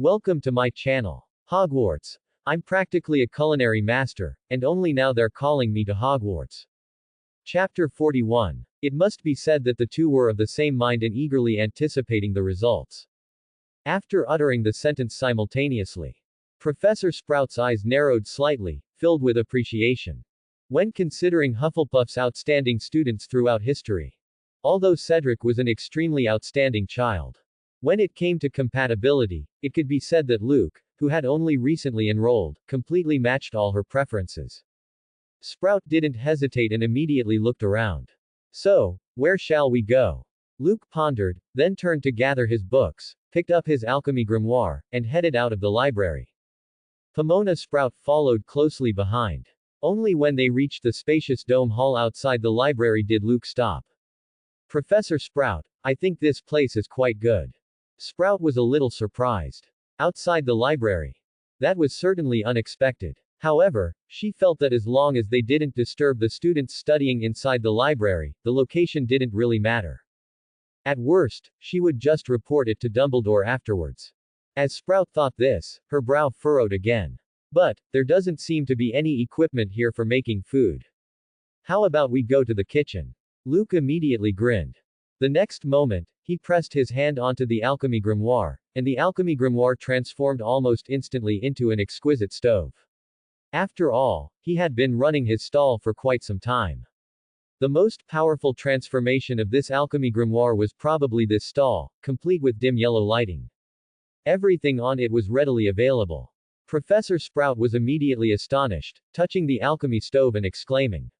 Welcome to my channel. Hogwarts. I'm practically a culinary master, and only now they're calling me to Hogwarts. Chapter 41. It must be said that the two were of the same mind and eagerly anticipating the results. After uttering the sentence simultaneously, Professor Sprout's eyes narrowed slightly, filled with appreciation. When considering Hufflepuff's outstanding students throughout history, although Cedric was an extremely outstanding child, when it came to compatibility, it could be said that Luke, who had only recently enrolled, completely matched all her preferences. Sprout didn't hesitate and immediately looked around. So, where shall we go? Luke pondered, then turned to gather his books, picked up his alchemy grimoire, and headed out of the library. Pomona Sprout followed closely behind. Only when they reached the spacious dome hall outside the library did Luke stop. Professor Sprout, I think this place is quite good. Sprout was a little surprised. Outside the library. That was certainly unexpected. However, she felt that as long as they didn't disturb the students studying inside the library, the location didn't really matter. At worst, she would just report it to Dumbledore afterwards. As Sprout thought this, her brow furrowed again. But, there doesn't seem to be any equipment here for making food. How about we go to the kitchen? Luke immediately grinned. The next moment, he pressed his hand onto the alchemy grimoire, and the alchemy grimoire transformed almost instantly into an exquisite stove. After all, he had been running his stall for quite some time. The most powerful transformation of this alchemy grimoire was probably this stall, complete with dim yellow lighting. Everything on it was readily available. Professor Sprout was immediately astonished, touching the alchemy stove and exclaiming,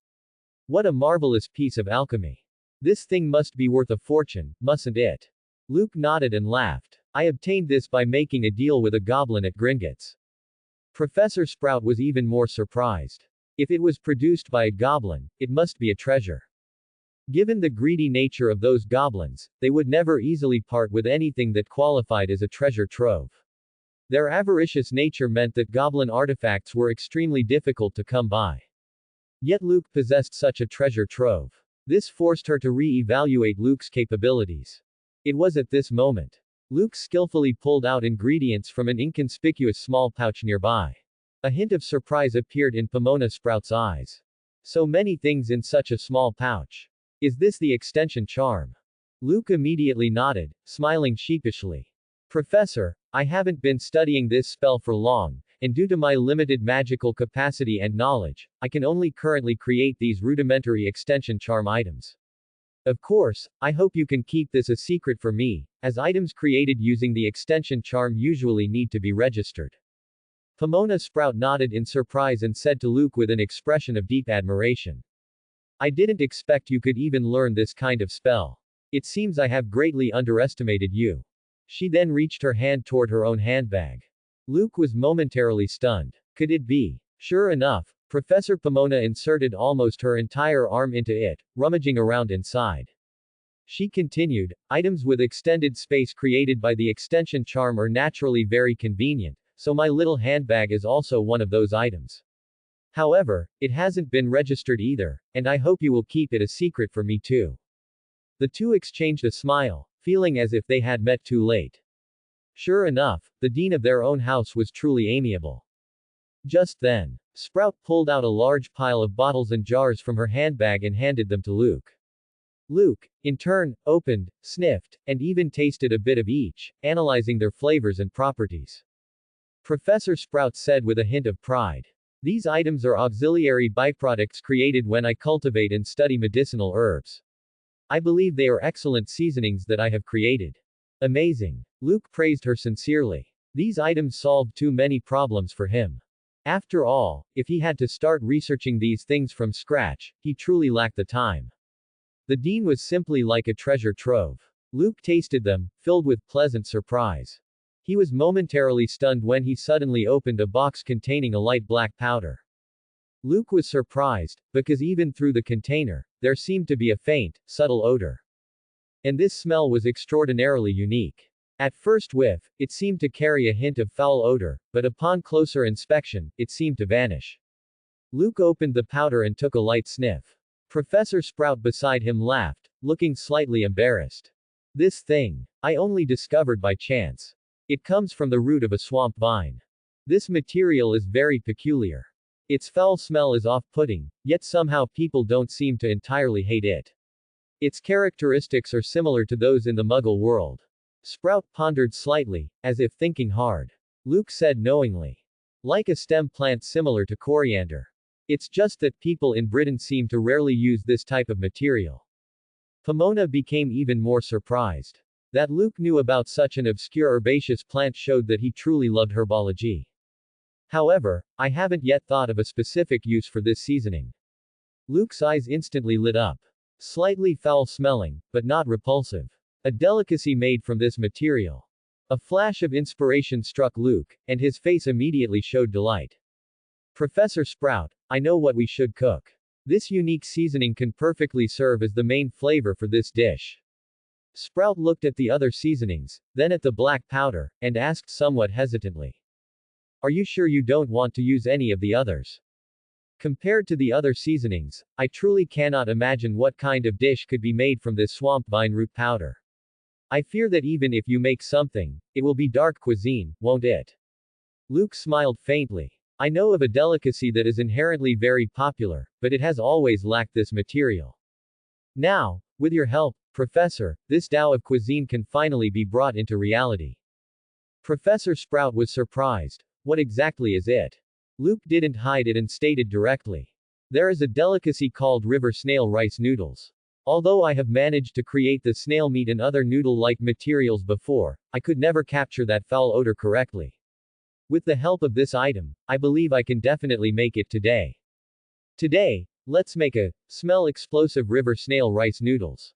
"What a marvelous piece of alchemy! This thing must be worth a fortune, mustn't it?" Luke nodded and laughed. "I obtained this by making a deal with a goblin at Gringotts." Professor Sprout was even more surprised. If it was produced by a goblin, it must be a treasure. Given the greedy nature of those goblins, they would never easily part with anything that qualified as a treasure trove. Their avaricious nature meant that goblin artifacts were extremely difficult to come by. Yet Luke possessed such a treasure trove. This forced her to re-evaluate Luke's capabilities. It was at this moment. Luke skillfully pulled out ingredients from an inconspicuous small pouch nearby. A hint of surprise appeared in Pomona Sprout's eyes. So many things in such a small pouch. Is this the extension charm? Luke immediately nodded, smiling sheepishly. Professor, I haven't been studying this spell for long, and due to my limited magical capacity and knowledge, I can only currently create these rudimentary extension charm items. Of course, I hope you can keep this a secret for me, as items created using the extension charm usually need to be registered. Pomona Sprout nodded in surprise and said to Luke with an expression of deep admiration, "I didn't expect you could even learn this kind of spell. It seems I have greatly underestimated you." She then reached her hand toward her own handbag. Luke was momentarily stunned. Could it be? Sure enough, Professor Pomona inserted almost her entire arm into it, rummaging around inside. She continued, "Items with extended space created by the extension charm are naturally very convenient, so my little handbag is also one of those items. However, it hasn't been registered either, and I hope you will keep it a secret for me too." The two exchanged a smile, feeling as if they had met too late. Sure enough, the dean of their own house was truly amiable. Just then, Sprout pulled out a large pile of bottles and jars from her handbag and handed them to Luke. Luke, in turn, opened, sniffed, and even tasted a bit of each, analyzing their flavors and properties. Professor Sprout said with a hint of pride, "These items are auxiliary byproducts created when I cultivate and study medicinal herbs. I believe they are excellent seasonings that I have created." Amazing. Luke praised her sincerely. These items solved too many problems for him. After all, if he had to start researching these things from scratch, he truly lacked the time. The dean was simply like a treasure trove. Luke tasted them, filled with pleasant surprise. He was momentarily stunned when he suddenly opened a box containing a light black powder. Luke was surprised, because even through the container, there seemed to be a faint, subtle odor. And this smell was extraordinarily unique. At first whiff, it seemed to carry a hint of foul odor, but upon closer inspection, it seemed to vanish. Luke opened the powder and took a light sniff. Professor Sprout beside him laughed, looking slightly embarrassed. "This thing. I only discovered by chance. It comes from the root of a swamp vine. This material is very peculiar. Its foul smell is off-putting, yet somehow people don't seem to entirely hate it. Its characteristics are similar to those in the Muggle world. Sprout pondered slightly, as if thinking hard. Luke said knowingly. Like a stem plant similar to coriander. It's just that people in Britain seem to rarely use this type of material. Pomona became even more surprised. That Luke knew about such an obscure herbaceous plant showed that he truly loved herbology. However, I haven't yet thought of a specific use for this seasoning. Luke's eyes instantly lit up. Slightly foul-smelling, but not repulsive. A delicacy made from this material. A flash of inspiration struck Luke, and his face immediately showed delight. Professor Sprout, I know what we should cook. This unique seasoning can perfectly serve as the main flavor for this dish. Sprout looked at the other seasonings, then at the black powder, and asked somewhat hesitantly. Are you sure you don't want to use any of the others? Compared to the other seasonings, I truly cannot imagine what kind of dish could be made from this swamp vine root powder. I fear that even if you make something, it will be dark cuisine, won't it? Luke smiled faintly. I know of a delicacy that is inherently very popular, but it has always lacked this material. Now, with your help, Professor, this Tao of cuisine can finally be brought into reality. Professor Sprout was surprised. What exactly is it? Luke didn't hide it and stated directly. There is a delicacy called river snail rice noodles. Although I have managed to create the snail meat and other noodle-like materials before, I could never capture that foul odor correctly. With the help of this item, I believe I can definitely make it today. Today, let's make a smell explosive river snail rice noodles.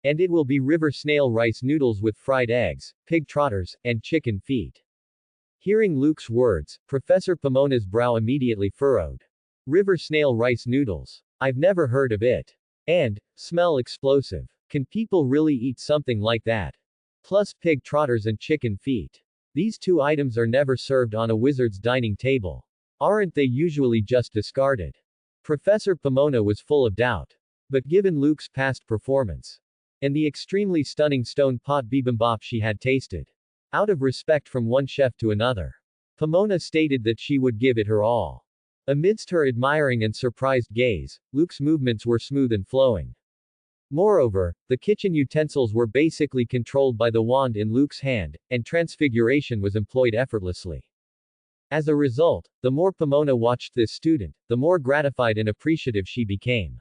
And it will be river snail rice noodles with fried eggs, pig trotters, and chicken feet. Hearing Luke's words, Professor Pomona's brow immediately furrowed. River snail rice noodles. I've never heard of it. And, smell explosive. Can people really eat something like that? Plus pig trotters and chicken feet. These two items are never served on a wizard's dining table. Aren't they usually just discarded? Professor Pomona was full of doubt. But given Luke's past performance, and the extremely stunning stone pot bibimbap she had tasted, out of respect from one chef to another, Pomona stated that she would give it her all. Amidst her admiring and surprised gaze, Luke's movements were smooth and flowing. Moreover, the kitchen utensils were basically controlled by the wand in Luke's hand, and transfiguration was employed effortlessly. As a result, the more Pomona watched this student, the more gratified and appreciative she became.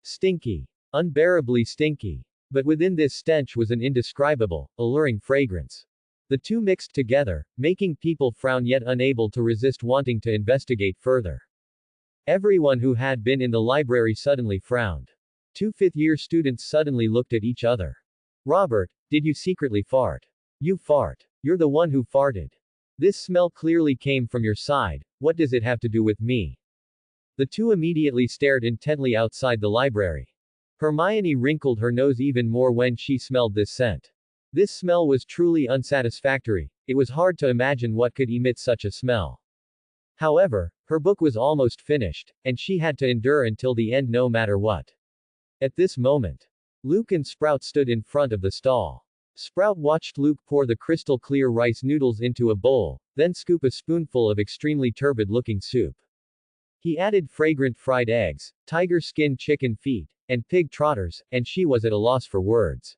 Stinky. Unbearably stinky. But within this stench was an indescribable, alluring fragrance. The two mixed together, making people frown yet unable to resist wanting to investigate further. Everyone who had been in the library suddenly frowned. Two fifth-year students suddenly looked at each other. Robert, did you secretly fart? You fart. You're the one who farted. This smell clearly came from your side, what does it have to do with me? The two immediately stared intently outside the library. Hermione wrinkled her nose even more when she smelled this scent. This smell was truly unsatisfactory, it was hard to imagine what could emit such a smell. However, her book was almost finished, and she had to endure until the end no matter what. At this moment, Luke and Sprout stood in front of the stall. Sprout watched Luke pour the crystal-clear rice noodles into a bowl, then scoop a spoonful of extremely turbid-looking soup. He added fragrant fried eggs, tiger skin chicken feet, and pig trotters, and she was at a loss for words.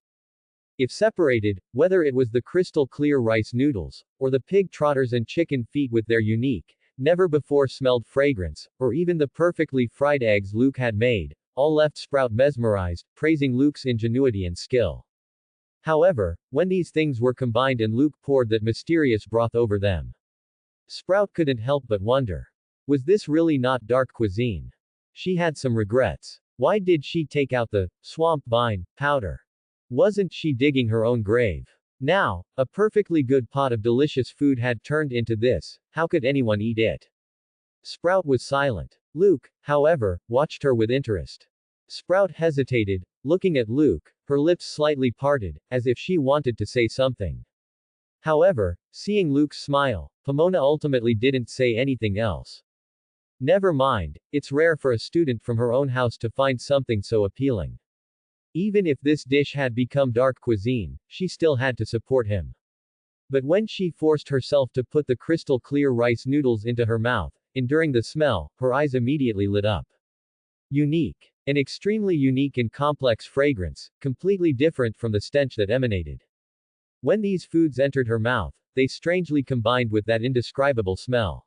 If separated, whether it was the crystal-clear rice noodles, or the pig trotters and chicken feet with their unique, never-before-smelled fragrance, or even the perfectly fried eggs Luke had made, all left Sprout mesmerized, praising Luke's ingenuity and skill. However, when these things were combined and Luke poured that mysterious broth over them, Sprout couldn't help but wonder. Was this really not dark cuisine? She had some regrets. Why did she take out the swamp vine powder? Wasn't she digging her own grave? Now, a perfectly good pot of delicious food had turned into this, how could anyone eat it? Sprout was silent. Luke, however, watched her with interest. Sprout hesitated, looking at Luke, her lips slightly parted, as if she wanted to say something. However, seeing Luke's smile, Pomona ultimately didn't say anything else. Never mind, it's rare for a student from her own house to find something so appealing. Even if this dish had become dark cuisine, she still had to support him. But when she forced herself to put the crystal clear rice noodles into her mouth, enduring the smell, her eyes immediately lit up. Unique. An extremely unique and complex fragrance, completely different from the stench that emanated. When these foods entered her mouth, they strangely combined with that indescribable smell.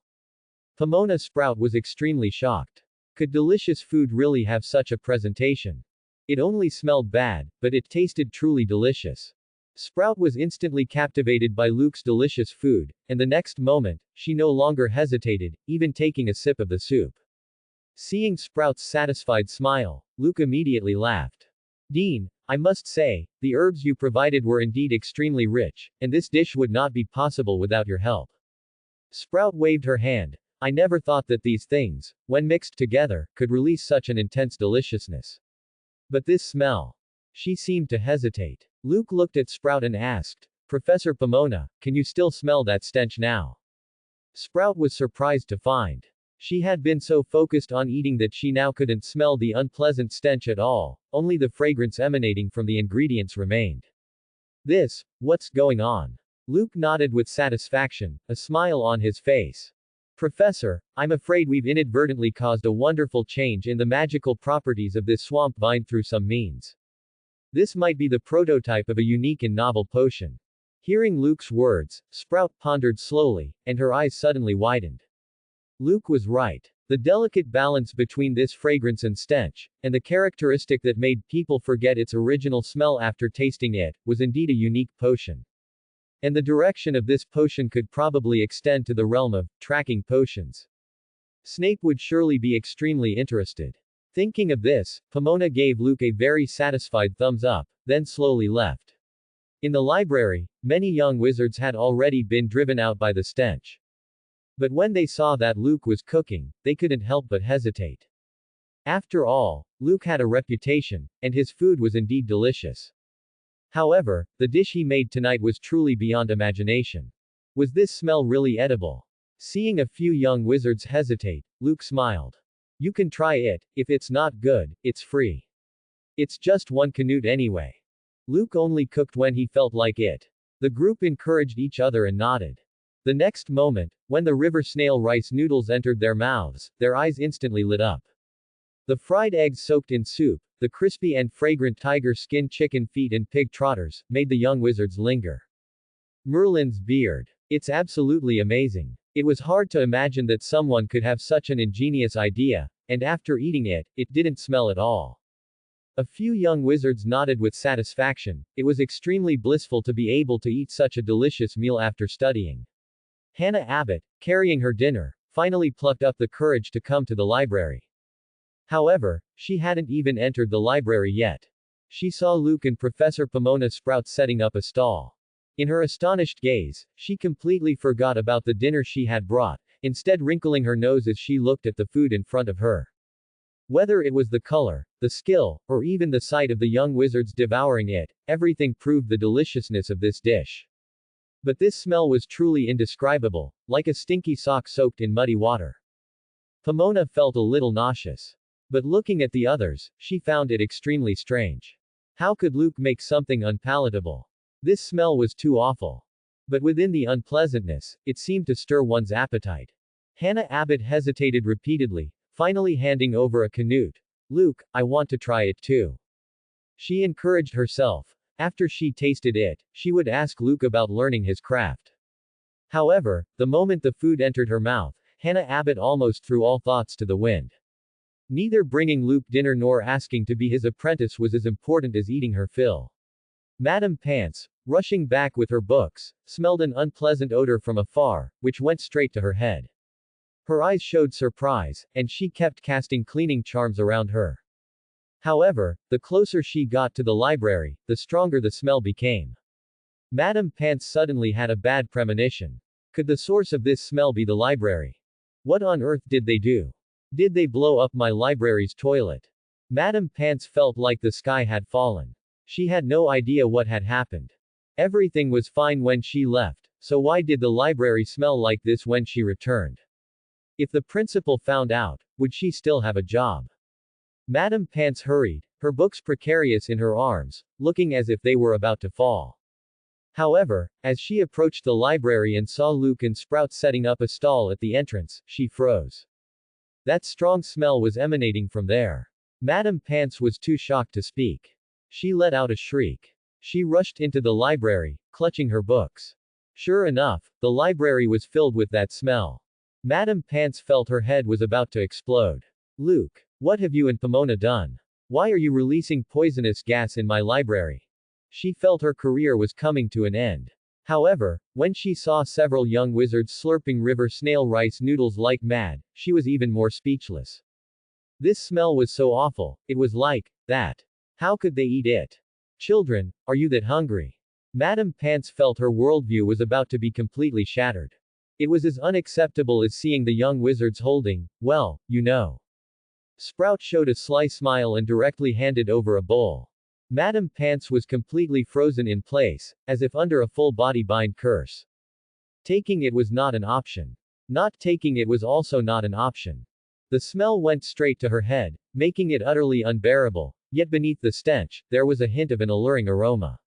Pomona Sprout was extremely shocked. Could delicious food really have such a presentation? It only smelled bad, but it tasted truly delicious. Sprout was instantly captivated by Luke's delicious food, and the next moment, she no longer hesitated, even taking a sip of the soup. Seeing Sprout's satisfied smile, Luke immediately laughed. Dean, I must say, the herbs you provided were indeed extremely rich, and this dish would not be possible without your help. Sprout waved her hand. I never thought that these things, when mixed together, could release such an intense deliciousness. But this smell. She seemed to hesitate. Luke looked at Sprout and asked, Professor Pomona, can you still smell that stench now? Sprout was surprised to find. She had been so focused on eating that she now couldn't smell the unpleasant stench at all, only the fragrance emanating from the ingredients remained. What's going on? Luke nodded with satisfaction, a smile on his face. Professor, I'm afraid we've inadvertently caused a wonderful change in the magical properties of this swamp vine through some means. This might be the prototype of a unique and novel potion. Hearing Luke's words, Sprout pondered slowly, and her eyes suddenly widened. Luke was right. The delicate balance between this fragrance and stench, and the characteristic that made people forget its original smell after tasting it, was indeed a unique potion. And the direction of this potion could probably extend to the realm of tracking potions. Snape would surely be extremely interested. Thinking of this, Pomona gave Luke a very satisfied thumbs up, then slowly left. In the library, many young wizards had already been driven out by the stench. But when they saw that Luke was cooking, they couldn't help but hesitate. After all, Luke had a reputation, and his food was indeed delicious. However, the dish he made tonight was truly beyond imagination. Was this smell really edible? Seeing a few young wizards hesitate, Luke smiled. You can try it, if it's not good, it's free. It's just one canute anyway. Luke only cooked when he felt like it. The group encouraged each other and nodded. The next moment, when the river snail rice noodles entered their mouths, their eyes instantly lit up. The fried eggs soaked in soup, the crispy and fragrant tiger skin chicken feet and pig trotters, made the young wizards linger. Merlin's beard. It's absolutely amazing. It was hard to imagine that someone could have such an ingenious idea, and after eating it, it didn't smell at all. A few young wizards nodded with satisfaction. It was extremely blissful to be able to eat such a delicious meal after studying. Hannah Abbott, carrying her dinner, finally plucked up the courage to come to the library. However, she hadn't even entered the library yet. She saw Luke and Professor Pomona Sprout setting up a stall. In her astonished gaze, she completely forgot about the dinner she had brought, instead wrinkling her nose as she looked at the food in front of her. Whether it was the color, the skill, or even the sight of the young wizards devouring it, everything proved the deliciousness of this dish. But this smell was truly indescribable, like a stinky sock soaked in muddy water. Pomona felt a little nauseous. But looking at the others, she found it extremely strange. How could Luke make something unpalatable? This smell was too awful. But within the unpleasantness, it seemed to stir one's appetite. Hannah Abbott hesitated repeatedly, finally handing over a canute. Luke, I want to try it too. She encouraged herself. After she tasted it, she would ask Luke about learning his craft. However, the moment the food entered her mouth, Hannah Abbott almost threw all thoughts to the wind. Neither bringing Luke dinner nor asking to be his apprentice was as important as eating her fill. Madame Pants, rushing back with her books, smelled an unpleasant odor from afar, which went straight to her head. Her eyes showed surprise, and she kept casting cleaning charms around her. However, the closer she got to the library, the stronger the smell became. Madame Pants suddenly had a bad premonition. Could the source of this smell be the library? What on earth did they do? Did they blow up my library's toilet? Madame Pants felt like the sky had fallen. She had no idea what had happened. Everything was fine when she left, so why did the library smell like this when she returned? If the principal found out, would she still have a job? Madame Pants hurried, her books precarious in her arms, looking as if they were about to fall. However, as she approached the library and saw Luke and Sprout setting up a stall at the entrance, she froze. That strong smell was emanating from there. Madame Pants was too shocked to speak. She let out a shriek. She rushed into the library, clutching her books. Sure enough, the library was filled with that smell. Madame Pants felt her head was about to explode. Luke, what have you and Pomona done? Why are you releasing poisonous gas in my library? She felt her career was coming to an end. However, when she saw several young wizards slurping river snail rice noodles like mad, she was even more speechless. This smell was so awful, it was like that. How could they eat it? Children, are you that hungry? Madame Pants felt her worldview was about to be completely shattered. It was as unacceptable as seeing the young wizards holding, well, you know. Sprout showed a sly smile and directly handed over a bowl. Madame Pants was completely frozen in place, as if under a full-body bind curse. Taking it was not an option. Not taking it was also not an option. The smell went straight to her head, making it utterly unbearable, yet beneath the stench, there was a hint of an alluring aroma.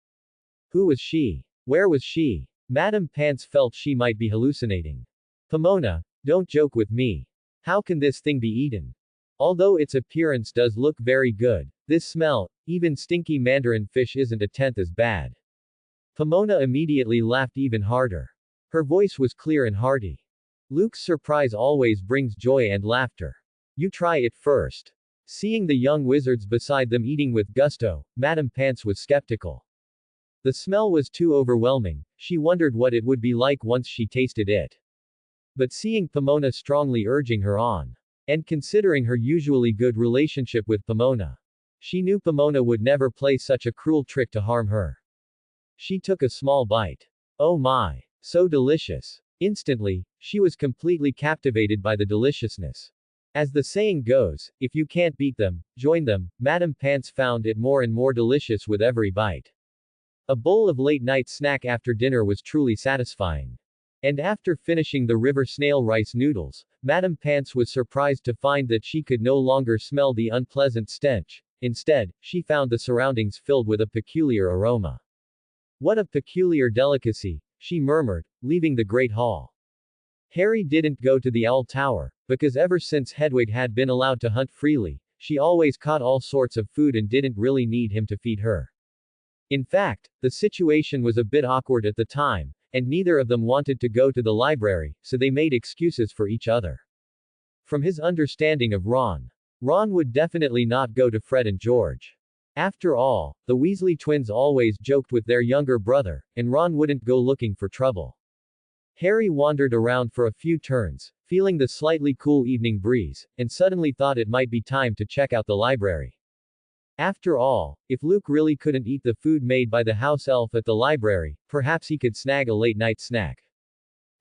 Who was she? Where was she? Madame Pants felt she might be hallucinating. Pomona, don't joke with me. How can this thing be eaten? Although its appearance does look very good, this smell, even stinky mandarin fish isn't a tenth as bad. Pomona immediately laughed even harder. Her voice was clear and hearty. Luke's surprise always brings joy and laughter. You try it first. Seeing the young wizards beside them eating with gusto, Madame Pants was skeptical. The smell was too overwhelming, she wondered what it would be like once she tasted it. But seeing Pomona strongly urging her on, and considering her usually good relationship with Pomona, she knew Pomona would never play such a cruel trick to harm her. She took a small bite. Oh my! So delicious! Instantly, she was completely captivated by the deliciousness. As the saying goes, if you can't beat them, join them, Madame Pants found it more and more delicious with every bite. A bowl of late-night snack after dinner was truly satisfying. And after finishing the river snail rice noodles, Madame Pants was surprised to find that she could no longer smell the unpleasant stench. Instead, she found the surroundings filled with a peculiar aroma. What a peculiar delicacy, she murmured, leaving the great hall. Harry didn't go to the Owl Tower, because ever since Hedwig had been allowed to hunt freely, she always caught all sorts of food and didn't really need him to feed her. In fact, the situation was a bit awkward at the time, and neither of them wanted to go to the library, so they made excuses for each other. From his understanding of Ron would definitely not go to Fred and George. After all, the Weasley twins always joked with their younger brother, and Ron wouldn't go looking for trouble. Harry wandered around for a few turns, feeling the slightly cool evening breeze, and suddenly thought it might be time to check out the library. After all, if Luke really couldn't eat the food made by the house elf at the library, perhaps he could snag a late-night snack.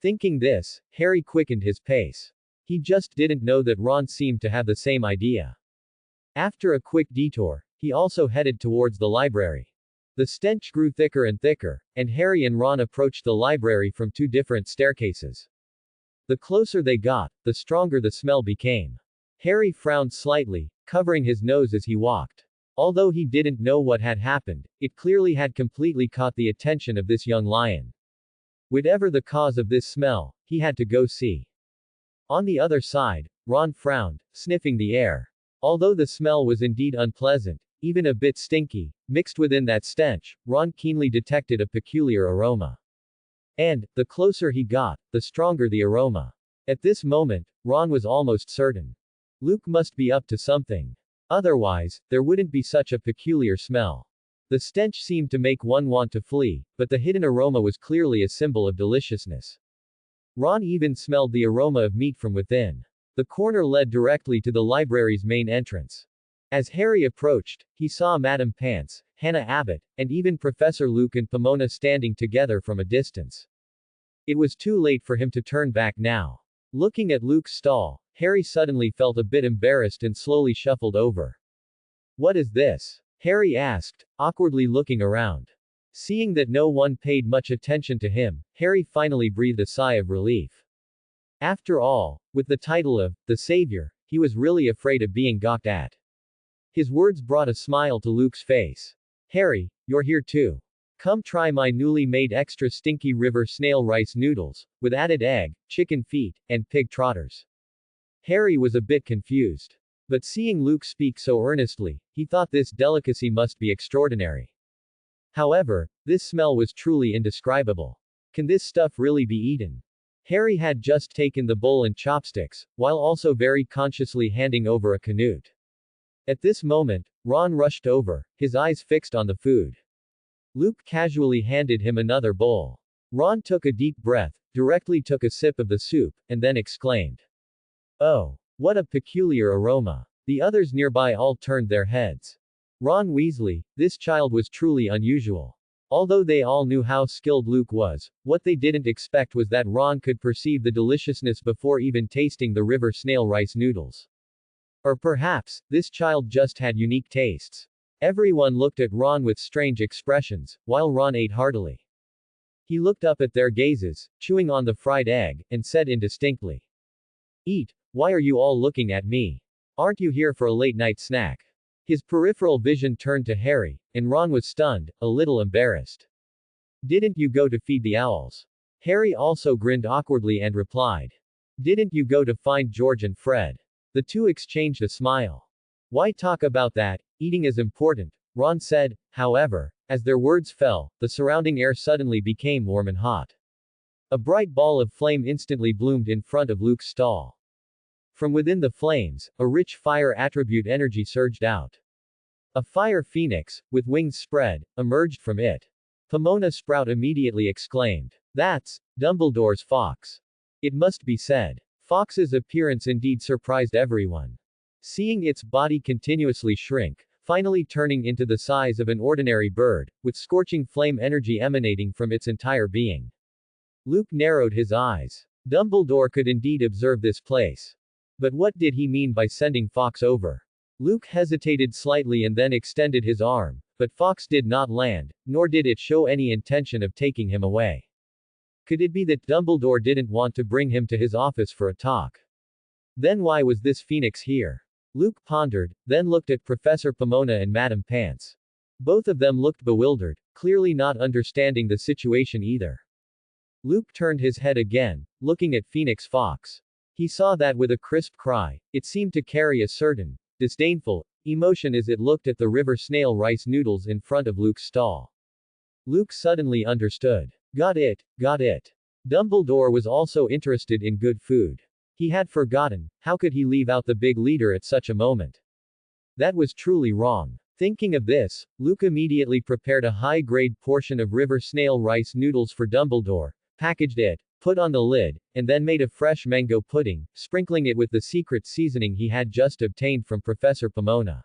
Thinking this, Harry quickened his pace. He just didn't know that Ron seemed to have the same idea. After a quick detour, he also headed towards the library. The stench grew thicker and thicker, and Harry and Ron approached the library from two different staircases. The closer they got, the stronger the smell became. Harry frowned slightly, covering his nose as he walked. Although he didn't know what had happened, it clearly had completely caught the attention of this young lion. Whatever the cause of this smell, he had to go see. On the other side, Ron frowned, sniffing the air. Although the smell was indeed unpleasant, even a bit stinky, mixed within that stench, Ron keenly detected a peculiar aroma. And, the closer he got, the stronger the aroma. At this moment, Ron was almost certain. Luke must be up to something. Otherwise, there wouldn't be such a peculiar smell. The stench seemed to make one want to flee, but the hidden aroma was clearly a symbol of deliciousness. Ron even smelled the aroma of meat from within. The corner led directly to the library's main entrance. As Harry approached, he saw Madame Pants, Hannah Abbott, and even Professor Luke and Pomona standing together from a distance. It was too late for him to turn back now. Looking at Luke's stall, Harry suddenly felt a bit embarrassed and slowly shuffled over. What is this? Harry asked, awkwardly looking around. Seeing that no one paid much attention to him, Harry finally breathed a sigh of relief. After all, with the title of the Savior, he was really afraid of being gawked at. His words brought a smile to Luke's face. Harry, you're here too. Come try my newly made extra stinky river snail rice noodles, with added egg, chicken feet, and pig trotters. Harry was a bit confused. But seeing Luke speak so earnestly, he thought this delicacy must be extraordinary. However, this smell was truly indescribable. Can this stuff really be eaten? Harry had just taken the bowl and chopsticks, while also very consciously handing over a canute. At this moment, Ron rushed over, his eyes fixed on the food. Luke casually handed him another bowl. Ron took a deep breath, directly took a sip of the soup, and then exclaimed, "Oh, what a peculiar aroma." The others nearby all turned their heads. Ron Weasley, this child was truly unusual. Although they all knew how skilled Luke was, what they didn't expect was that Ron could perceive the deliciousness before even tasting the river snail rice noodles. Or perhaps, this child just had unique tastes. Everyone looked at Ron with strange expressions, while Ron ate heartily. He looked up at their gazes, chewing on the fried egg, and said indistinctly, "Eat, why are you all looking at me? Aren't you here for a late-night snack?" His peripheral vision turned to Harry, and Ron was stunned, a little embarrassed. "Didn't you go to feed the owls?" Harry also grinned awkwardly and replied, "Didn't you go to find George and Fred?" The two exchanged a smile. "Why talk about that? Eating is important," Ron said. However, as their words fell, the surrounding air suddenly became warm and hot. A bright ball of flame instantly bloomed in front of Luke's stall. From within the flames, a rich fire attribute energy surged out. A fire phoenix, with wings spread, emerged from it. Pomona Sprout immediately exclaimed, "That's Dumbledore's fox." It must be said. Fox's appearance indeed surprised everyone. Seeing its body continuously shrink, finally turning into the size of an ordinary bird, with scorching flame energy emanating from its entire being. Luke narrowed his eyes. Dumbledore could indeed observe this place. But what did he mean by sending Fox over? Luke hesitated slightly and then extended his arm, but Fox did not land, nor did it show any intention of taking him away. Could it be that Dumbledore didn't want to bring him to his office for a talk? Then why was this phoenix here? Luke pondered, then looked at Professor Pomona and Madame Pants. Both of them looked bewildered, clearly not understanding the situation either. Luke turned his head again, looking at Phoenix Fox. He saw that with a crisp cry, it seemed to carry a certain, disdainful, emotion as it looked at the river snail rice noodles in front of Luke's stall. Luke suddenly understood. Got it, got it. Dumbledore was also interested in good food. He had forgotten, how could he leave out the big leader at such a moment? That was truly wrong. Thinking of this, Luke immediately prepared a high-grade portion of river snail rice noodles for Dumbledore, packaged it, put on the lid, and then made a fresh mango pudding, sprinkling it with the secret seasoning he had just obtained from Professor Pomona.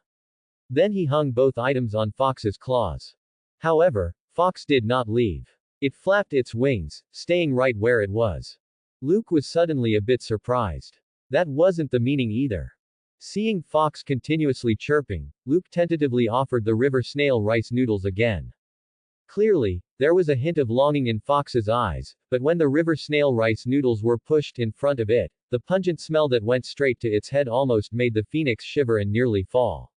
Then he hung both items on Fox's claws. However, Fox did not leave. It flapped its wings, staying right where it was. Luke was suddenly a bit surprised. That wasn't the meaning either. Seeing Fox continuously chirping, Luke tentatively offered the river snail rice noodles again. Clearly, there was a hint of longing in Fox's eyes, but when the river snail rice noodles were pushed in front of it, the pungent smell that went straight to its head almost made the phoenix shiver and nearly fall.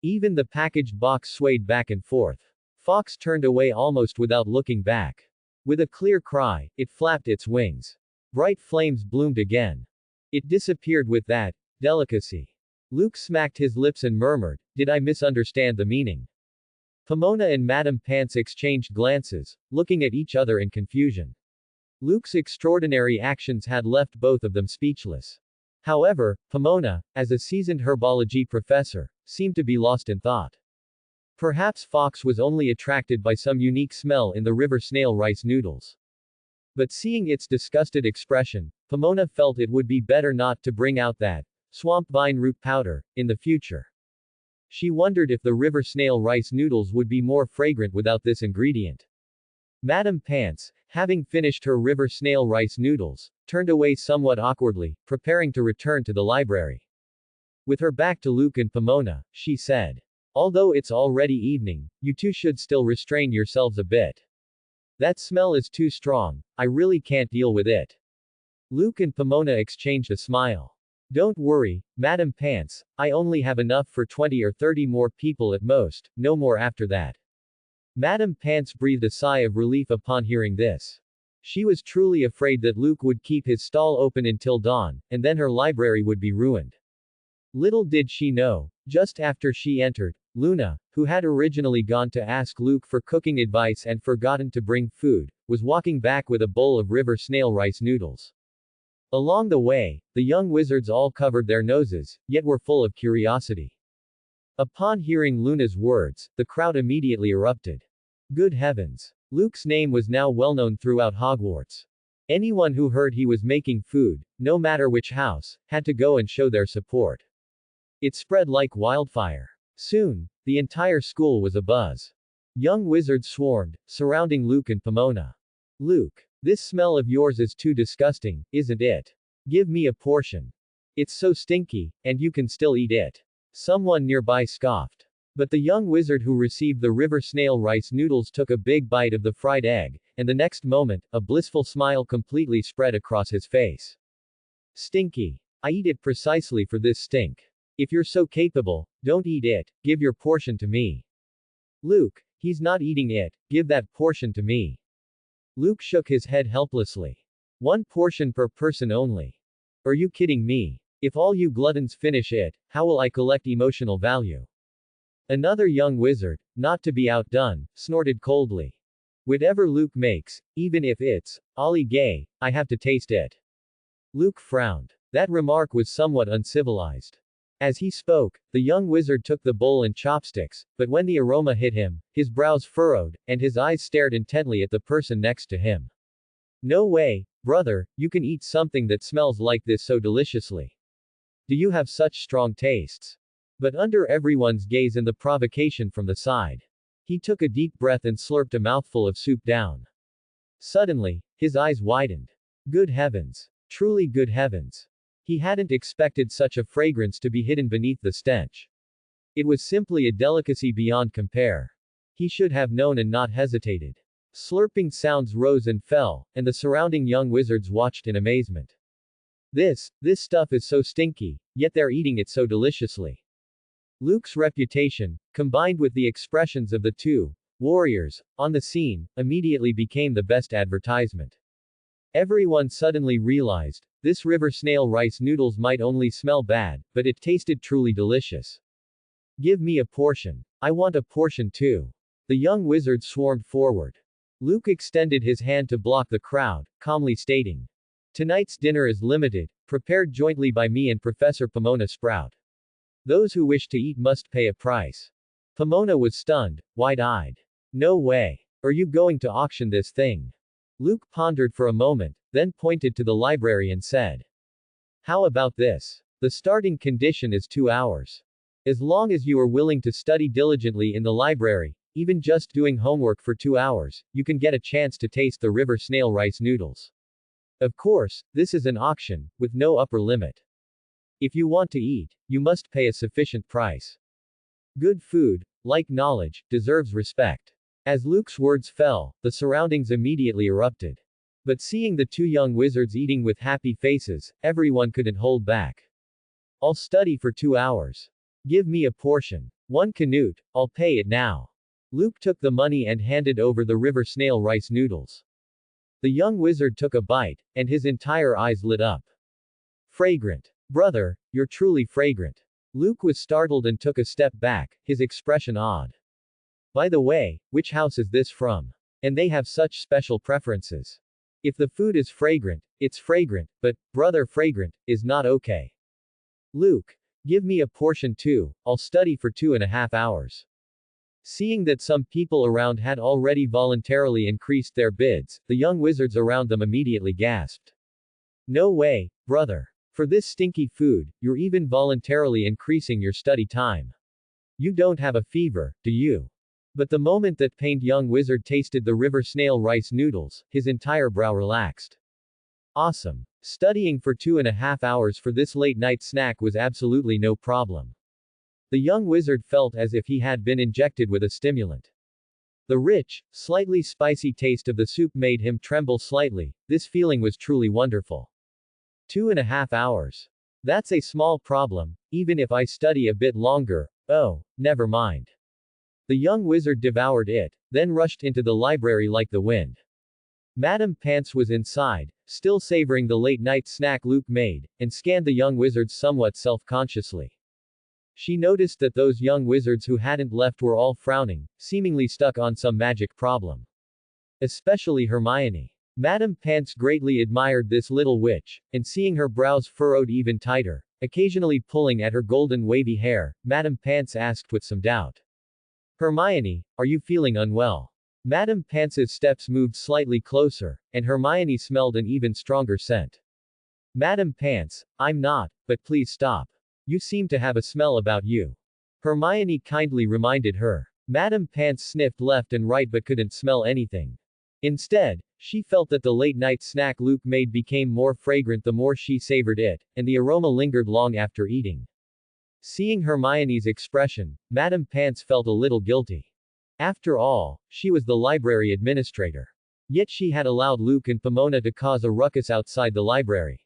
Even the packaged box swayed back and forth. Fox turned away almost without looking back. With a clear cry, it flapped its wings. Bright flames bloomed again. It disappeared with that delicacy. Luke smacked his lips and murmured, "Did I misunderstand the meaning?" Pomona and Madame Pants exchanged glances, looking at each other in confusion. Luke's extraordinary actions had left both of them speechless. However, Pomona, as a seasoned herbology professor, seemed to be lost in thought. Perhaps Fox was only attracted by some unique smell in the river snail rice noodles. But seeing its disgusted expression, Pomona felt it would be better not to bring out that swamp vine root powder in the future. She wondered if the river snail rice noodles would be more fragrant without this ingredient. Madame Pants, having finished her river snail rice noodles, turned away somewhat awkwardly, preparing to return to the library. With her back to Luke and Pomona, she said, "Although it's already evening, you two should still restrain yourselves a bit. That smell is too strong, I really can't deal with it." Luke and Pomona exchanged a smile. "Don't worry, Madame Pants, I only have enough for 20 or 30 more people at most, no more after that." Madame Pants breathed a sigh of relief upon hearing this. She was truly afraid that Luke would keep his stall open until dawn, and then her library would be ruined. Little did she know, just after she entered, Luna, who had originally gone to ask Luke for cooking advice and forgotten to bring food, was walking back with a bowl of river snail rice noodles. Along the way, the young wizards all covered their noses, yet were full of curiosity. Upon hearing Luna's words, the crowd immediately erupted. Good heavens! Luke's name was now well known throughout Hogwarts. Anyone who heard he was making food, no matter which house, had to go and show their support. It spread like wildfire. Soon, the entire school was abuzz. Young wizards swarmed, surrounding Luke and Pomona. Luke, this smell of yours is too disgusting, isn't it? Give me a portion. It's so stinky, and you can still eat it. Someone nearby scoffed. But the young wizard who received the river snail rice noodles took a big bite of the fried egg, and the next moment, a blissful smile completely spread across his face. Stinky. I eat it precisely for this stink. If you're so capable, don't eat it, give your portion to me. Luke, he's not eating it, give that portion to me. Luke shook his head helplessly. One portion per person only. Are you kidding me? If all you gluttons finish it, how will I collect emotional value? Another young wizard, not to be outdone, snorted coldly. Whatever Luke makes, even if it's Ollie gay, I have to taste it. Luke frowned. That remark was somewhat uncivilized. As he spoke, the young wizard took the bowl and chopsticks, but when the aroma hit him, his brows furrowed, and his eyes stared intently at the person next to him. No way, brother, you can eat something that smells like this so deliciously. Do you have such strong tastes? But under everyone's gaze and the provocation from the side, he took a deep breath and slurped a mouthful of soup down. Suddenly, his eyes widened. Good heavens. Truly good heavens. He hadn't expected such a fragrance to be hidden beneath the stench. It was simply a delicacy beyond compare. He should have known and not hesitated. Slurping sounds rose and fell, and the surrounding young wizards watched in amazement. This stuff is so stinky, yet they're eating it so deliciously. Luke's reputation, combined with the expressions of the two warriors on the scene, immediately became the best advertisement. Everyone suddenly realized, this river snail rice noodles might only smell bad, but it tasted truly delicious. Give me a portion. I want a portion too. The young wizard swarmed forward. Luke extended his hand to block the crowd, calmly stating, tonight's dinner is limited, prepared jointly by me and Professor Pomona Sprout. Those who wish to eat must pay a price. Pomona was stunned, wide-eyed. No way. Are you going to auction this thing? Luke pondered for a moment, then pointed to the library and said, how about this? The starting condition is 2 hours. As long as you are willing to study diligently in the library, even just doing homework for 2 hours, you can get a chance to taste the river snail rice noodles. Of course, this is an auction, with no upper limit. If you want to eat, you must pay a sufficient price. Good food, like knowledge, deserves respect. As Luke's words fell, the surroundings immediately erupted. But seeing the two young wizards eating with happy faces, everyone couldn't hold back. I'll study for 2 hours. Give me a portion. 1 canute, I'll pay it now. Luke took the money and handed over the river snail rice noodles. The young wizard took a bite, and his entire eyes lit up. Fragrant. Brother, you're truly fragrant. Luke was startled and took a step back, his expression odd. By the way, which house is this from? And they have such special preferences. If the food is fragrant, it's fragrant, but, brother fragrant, is not okay. Luke, give me a portion too, I'll study for 2.5 hours. Seeing that some people around had already voluntarily increased their bids, the young wizards around them immediately gasped. No way, brother. For this stinky food, you're even voluntarily increasing your study time. You don't have a fever, do you? But the moment that pained young wizard tasted the river snail rice noodles, his entire brow relaxed. Awesome. Studying for 2.5 hours for this late night snack was absolutely no problem. The young wizard felt as if he had been injected with a stimulant. The rich, slightly spicy taste of the soup made him tremble slightly. This feeling was truly wonderful. 2.5 hours. That's a small problem, even if I study a bit longer. Oh, never mind. The young wizard devoured it, then rushed into the library like the wind. Madame Pants was inside, still savoring the late-night snack Luke made, and scanned the young wizards somewhat self-consciously. She noticed that those young wizards who hadn't left were all frowning, seemingly stuck on some magic problem. Especially Hermione. Madame Pants greatly admired this little witch, and seeing her brows furrowed even tighter, occasionally pulling at her golden wavy hair, Madame Pants asked with some doubt. Hermione, are you feeling unwell? Madame Pants's steps moved slightly closer, and Hermione smelled an even stronger scent. Madame Pants, I'm not, but please stop. You seem to have a smell about you. Hermione kindly reminded her. Madame Pants sniffed left and right but couldn't smell anything. Instead, she felt that the late-night snack Luke made became more fragrant the more she savored it, and the aroma lingered long after eating. Seeing Hermione's expression, Madame Pants felt a little guilty. After all, she was the library administrator. Yet she had allowed Luke and Pomona to cause a ruckus outside the library.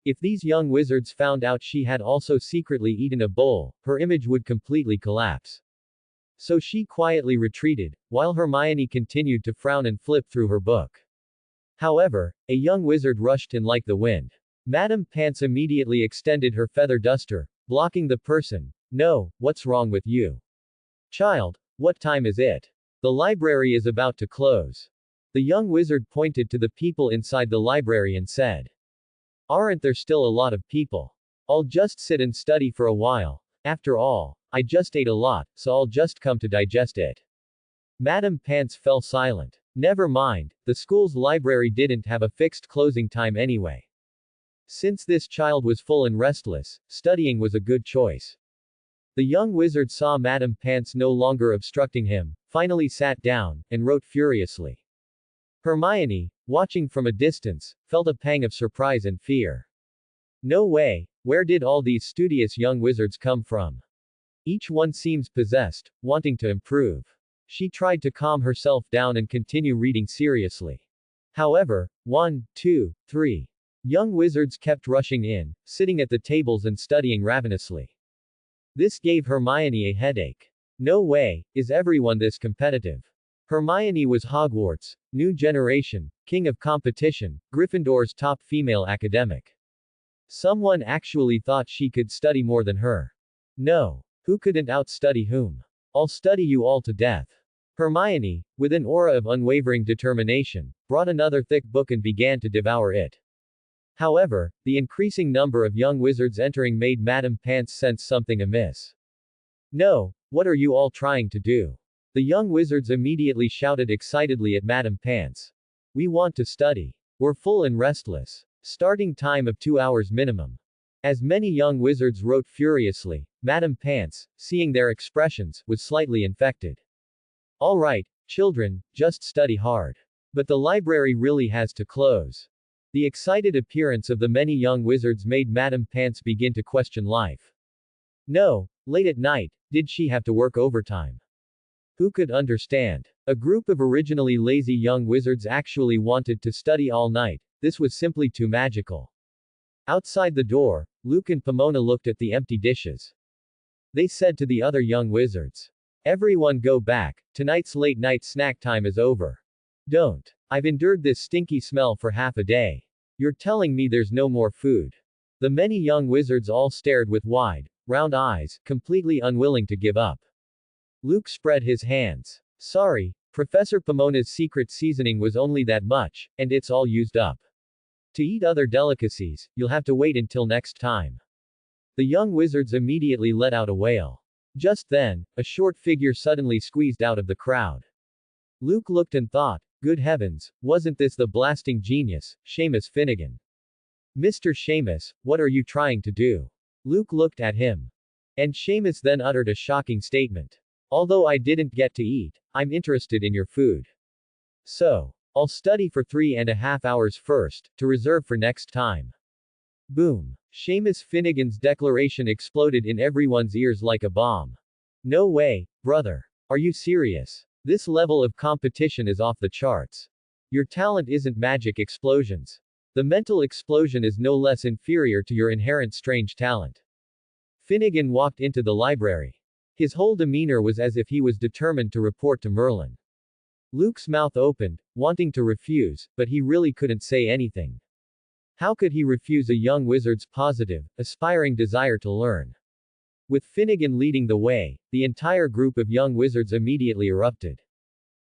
If these young wizards found out she had also secretly eaten a bowl, her image would completely collapse. So she quietly retreated, while Hermione continued to frown and flip through her book. However, a young wizard rushed in like the wind. Madame Pants immediately extended her feather duster, blocking the person. No, what's wrong with you? Child, what time is it? The library is about to close. The young wizard pointed to the people inside the library and said. Aren't there still a lot of people? I'll just sit and study for a while. After all, I just ate a lot, so I'll just come to digest it. Madame Pants fell silent. Never mind, the school's library didn't have a fixed closing time anyway. Since this child was full and restless, studying was a good choice. The young wizard saw Madame Pants no longer obstructing him, finally sat down, and wrote furiously. Hermione, watching from a distance, felt a pang of surprise and fear. No way, where did all these studious young wizards come from? Each one seems possessed, wanting to improve. She tried to calm herself down and continue reading seriously. However, 1, 2, 3. Young wizards kept rushing in, sitting at the tables and studying ravenously. This gave Hermione a headache. No way, is everyone this competitive? Hermione was Hogwarts, new generation, king of competition, Gryffindor's top female academic. Someone actually thought she could study more than her. No. Who couldn't outstudy whom? I'll study you all to death. Hermione, with an aura of unwavering determination, brought another thick book and began to devour it. However, the increasing number of young wizards entering made Madame Pants sense something amiss. No, what are you all trying to do? The young wizards immediately shouted excitedly at Madame Pants. We want to study. We're full and restless. Starting time of 2 hours minimum. As many young wizards wrote furiously, Madame Pants, seeing their expressions, was slightly infected. All right, children, just study hard. But the library really has to close. The excited appearance of the many young wizards made Madame Pants begin to question life. No, late at night, did she have to work overtime? Who could understand? A group of originally lazy young wizards actually wanted to study all night. This was simply too magical. Outside the door, Luke and Pomona looked at the empty dishes. They said to the other young wizards. Everyone go back, tonight's late-night snack time is over. Don't. I've endured this stinky smell for half a day. You're telling me there's no more food. The many young wizards all stared with wide, round eyes, completely unwilling to give up. Luke spread his hands. Sorry, Professor Pomona's secret seasoning was only that much, and it's all used up. To eat other delicacies, you'll have to wait until next time. The young wizards immediately let out a wail. Just then, a short figure suddenly squeezed out of the crowd. Luke looked and thought, good heavens, wasn't this the blasting genius, Seamus Finnegan? Mr. Seamus, what are you trying to do? Luke looked at him. And Seamus then uttered a shocking statement. Although I didn't get to eat, I'm interested in your food. So, I'll study for 3.5 hours first, to reserve for next time. Boom. Seamus Finnegan's declaration exploded in everyone's ears like a bomb. No way, brother. Are you serious? This level of competition is off the charts. Your talent isn't magic explosions. The mental explosion is no less inferior to your inherent strange talent. Finnegan walked into the library. His whole demeanor was as if he was determined to report to Merlin. Luke's mouth opened, wanting to refuse, but he really couldn't say anything. How could he refuse a young wizard's positive, aspiring desire to learn? With Finnegan leading the way, the entire group of young wizards immediately erupted.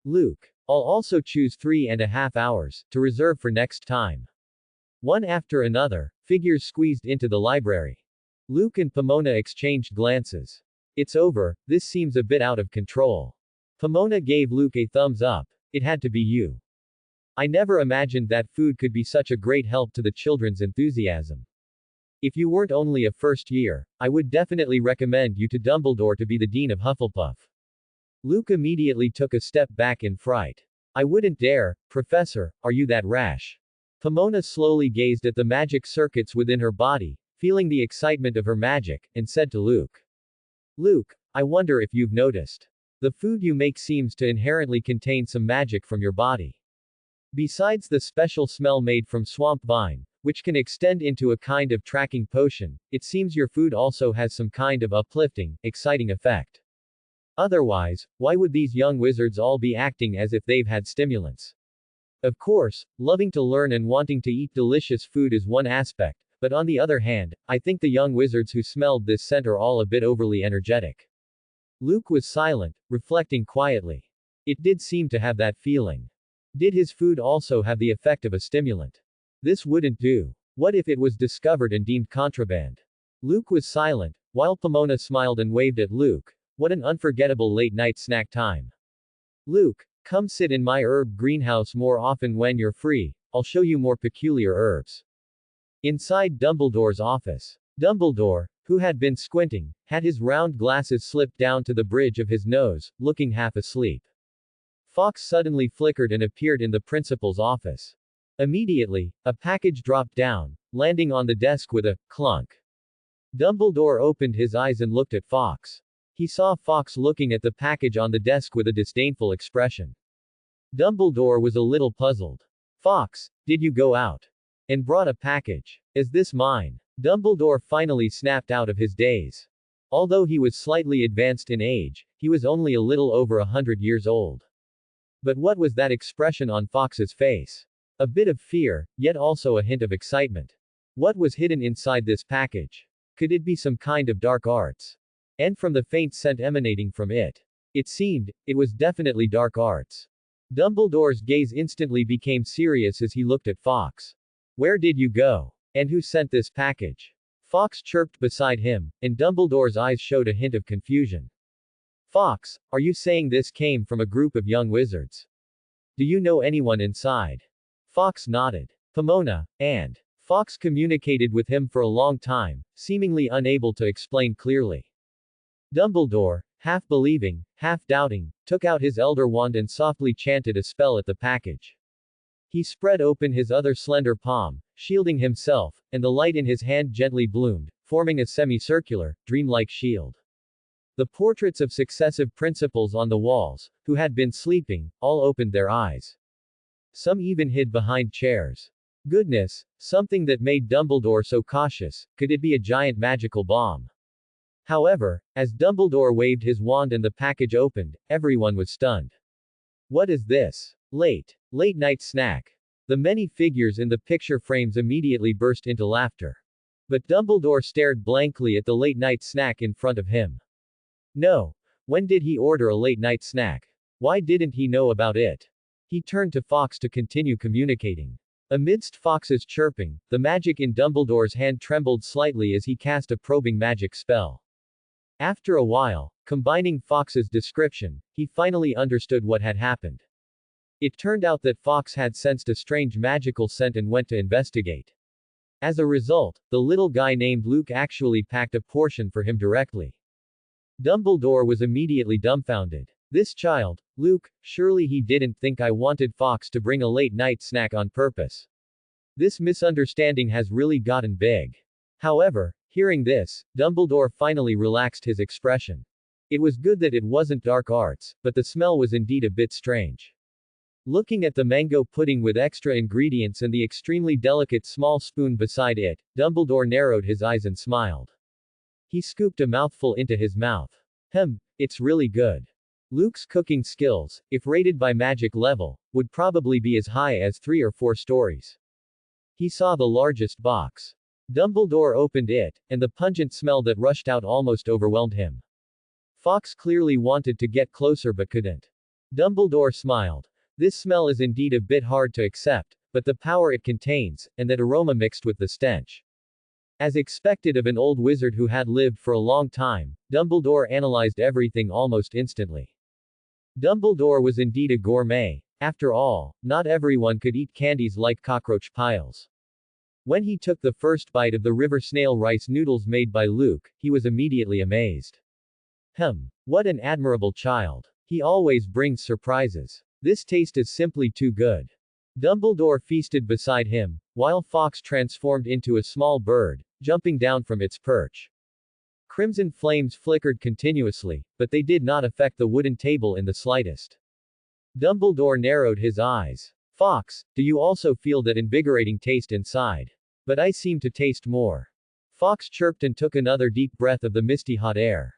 Luke, I'll also choose 3.5 hours, to reserve for next time. One after another, figures squeezed into the library. Luke and Pomona exchanged glances. It's over, this seems a bit out of control. Pomona gave Luke a thumbs up. It had to be you. I never imagined that food could be such a great help to the children's enthusiasm. If you weren't only a first year, I would definitely recommend you to Dumbledore to be the Dean of Hufflepuff. Luke immediately took a step back in fright. I wouldn't dare, Professor, are you that rash? Pomona slowly gazed at the magic circuits within her body, feeling the excitement of her magic, and said to Luke. Luke, I wonder if you've noticed. The food you make seems to inherently contain some magic from your body. Besides the special smell made from swamp vine, which can extend into a kind of tracking potion, it seems your food also has some kind of uplifting, exciting effect. Otherwise, why would these young wizards all be acting as if they've had stimulants? Of course, loving to learn and wanting to eat delicious food is one aspect, but on the other hand, I think the young wizards who smelled this scent are all a bit overly energetic. Luke was silent, reflecting quietly. It did seem to have that feeling. Did his food also have the effect of a stimulant? This wouldn't do. What if it was discovered and deemed contraband? Luke was silent, while Pomona smiled and waved at Luke. What an unforgettable late-night snack time. Luke, come sit in my herb greenhouse more often when you're free, I'll show you more peculiar herbs. Inside Dumbledore's office. Dumbledore, who had been squinting, had his round glasses slipped down to the bridge of his nose, looking half asleep. Fawkes suddenly flickered and appeared in the principal's office. Immediately, a package dropped down, landing on the desk with a clunk. Dumbledore opened his eyes and looked at Fawkes. He saw Fawkes looking at the package on the desk with a disdainful expression. Dumbledore was a little puzzled. Fawkes, did you go out and brought a package? Is this mine? Dumbledore finally snapped out of his daze. Although he was slightly advanced in age, he was only a little over 100 years old. But what was that expression on Fawkes's face? A bit of fear, yet also a hint of excitement. What was hidden inside this package? Could it be some kind of dark arts? And from the faint scent emanating from it, it seemed, it was definitely dark arts. Dumbledore's gaze instantly became serious as he looked at Fawkes. Where did you go? And who sent this package? Fawkes chirped beside him, and Dumbledore's eyes showed a hint of confusion. Fawkes, are you saying this came from a group of young wizards? Do you know anyone inside? Fawkes nodded. Pomona, and Fawkes communicated with him for a long time, seemingly unable to explain clearly. Dumbledore, half believing, half doubting, took out his elder wand and softly chanted a spell at the package. He spread open his other slender palm, shielding himself, and the light in his hand gently bloomed, forming a semicircular, dreamlike shield. The portraits of successive principals on the walls, who had been sleeping, all opened their eyes. Some even hid behind chairs. Goodness, something that made Dumbledore so cautious, could it be a giant magical bomb? However, as Dumbledore waved his wand and the package opened, everyone was stunned. What is this? Late night snack. The many figures in the picture frames immediately burst into laughter. But Dumbledore stared blankly at the late night snack in front of him. No. When did he order a late night snack? Why didn't he know about it? He turned to Fawkes to continue communicating. Amidst Fawkes's chirping, the magic in Dumbledore's hand trembled slightly as he cast a probing magic spell. After a while, combining Fawkes's description, he finally understood what had happened. It turned out that Fawkes had sensed a strange magical scent and went to investigate. As a result, the little guy named Luke actually packed a portion for him directly. Dumbledore was immediately dumbfounded. This child, Luke, surely he didn't think I wanted Fawkes to bring a late night snack on purpose. This misunderstanding has really gotten big. However, hearing this, Dumbledore finally relaxed his expression. It was good that it wasn't dark arts, but the smell was indeed a bit strange. Looking at the mango pudding with extra ingredients and the extremely delicate small spoon beside it, Dumbledore narrowed his eyes and smiled. He scooped a mouthful into his mouth. It's really good. Luke's cooking skills, if rated by magic level, would probably be as high as 3 or 4 stories. He saw the largest box. Dumbledore opened it, and the pungent smell that rushed out almost overwhelmed him. Fawkes clearly wanted to get closer but couldn't. Dumbledore smiled. This smell is indeed a bit hard to accept, but the power it contains, and that aroma mixed with the stench. As expected of an old wizard who had lived for a long time, Dumbledore analyzed everything almost instantly. Dumbledore was indeed a gourmet. After all, not everyone could eat candies like cockroach piles. When he took the first bite of the river snail rice noodles made by Luke, he was immediately amazed. What an admirable child. He always brings surprises. This taste is simply too good. Dumbledore feasted beside him, while Fawkes transformed into a small bird, jumping down from its perch. Crimson flames flickered continuously, but they did not affect the wooden table in the slightest. Dumbledore narrowed his eyes. Fawkes, do you also feel that invigorating taste inside? But I seem to taste more. Fawkes chirped and took another deep breath of the misty hot air.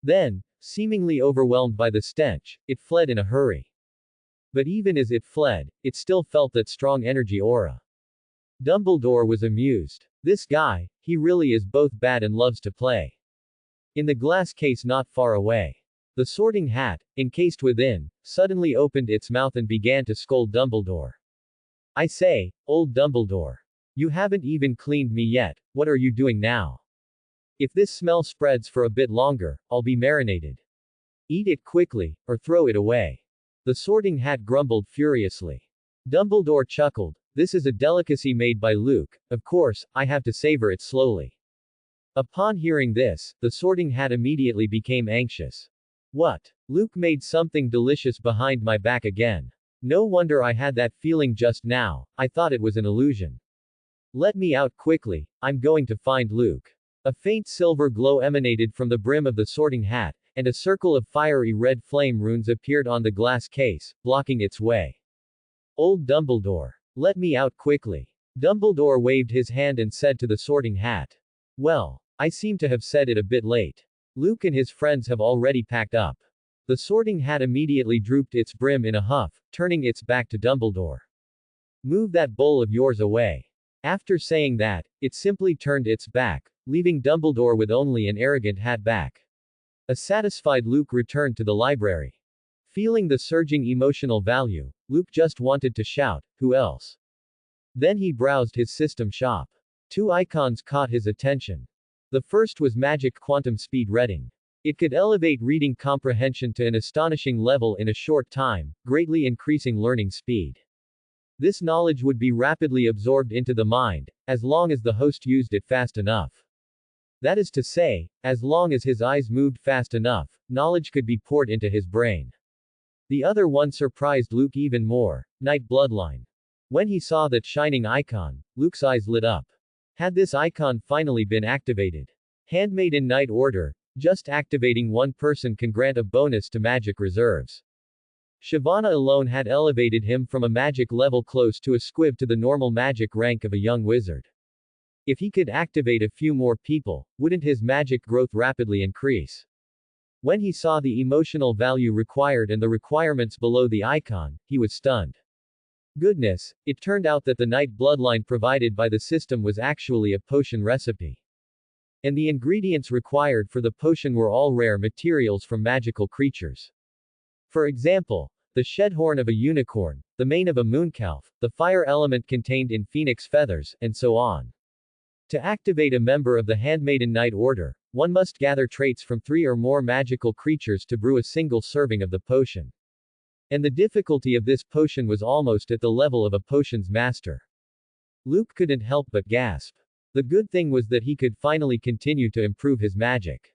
Then, seemingly overwhelmed by the stench, it fled in a hurry. But even as it fled, it still felt that strong energy aura. Dumbledore was amused. This guy, he really is both bad and loves to play. In the glass case not far away, the Sorting Hat, encased within, suddenly opened its mouth and began to scold Dumbledore. I say, old Dumbledore. You haven't even cleaned me yet, what are you doing now? If this smell spreads for a bit longer, I'll be marinated. Eat it quickly, or throw it away. The Sorting Hat grumbled furiously. Dumbledore chuckled. This is a delicacy made by Luke, of course, I have to savor it slowly. Upon hearing this, the Sorting Hat immediately became anxious. What? Luke made something delicious behind my back again. No wonder I had that feeling just now, I thought it was an illusion. Let me out quickly, I'm going to find Luke. A faint silver glow emanated from the brim of the Sorting Hat, and a circle of fiery red flame runes appeared on the glass case, blocking its way. Old Dumbledore. Let me out quickly. Dumbledore waved his hand and said to the Sorting Hat. Well, I seem to have said it a bit late. Luke and his friends have already packed up. The Sorting Hat immediately drooped its brim in a huff, turning its back to Dumbledore. Move that bowl of yours away. After saying that, it simply turned its back, leaving Dumbledore with only an arrogant hat back. A satisfied Luke returned to the library. Feeling the surging emotional value, Luke just wanted to shout, who else? Then he browsed his system shop. 2 icons caught his attention. The first was Magic Quantum Speed Reading. It could elevate reading comprehension to an astonishing level in a short time, greatly increasing learning speed. This knowledge would be rapidly absorbed into the mind, as long as the host used it fast enough. That is to say, as long as his eyes moved fast enough, knowledge could be poured into his brain. The other one surprised Luke even more, Night Bloodline. When he saw that shining icon, Luke's eyes lit up. Had this icon finally been activated? Handmaiden Night Order, just activating one person can grant a bonus to magic reserves. Shyvana alone had elevated him from a magic level close to a squib to the normal magic rank of a young wizard. If he could activate a few more people, wouldn't his magic growth rapidly increase? When he saw the emotional value required and the requirements below the icon, he was stunned. Goodness, it turned out that the Night Bloodline provided by the system was actually a potion recipe. And the ingredients required for the potion were all rare materials from magical creatures. For example, the shed horn of a unicorn, the mane of a mooncalf, the fire element contained in phoenix feathers, and so on. To activate a member of the Handmaiden Night Order, one must gather traits from 3 or more magical creatures to brew a single serving of the potion. And the difficulty of this potion was almost at the level of a potion's master. Luke couldn't help but gasp. The good thing was that he could finally continue to improve his magic.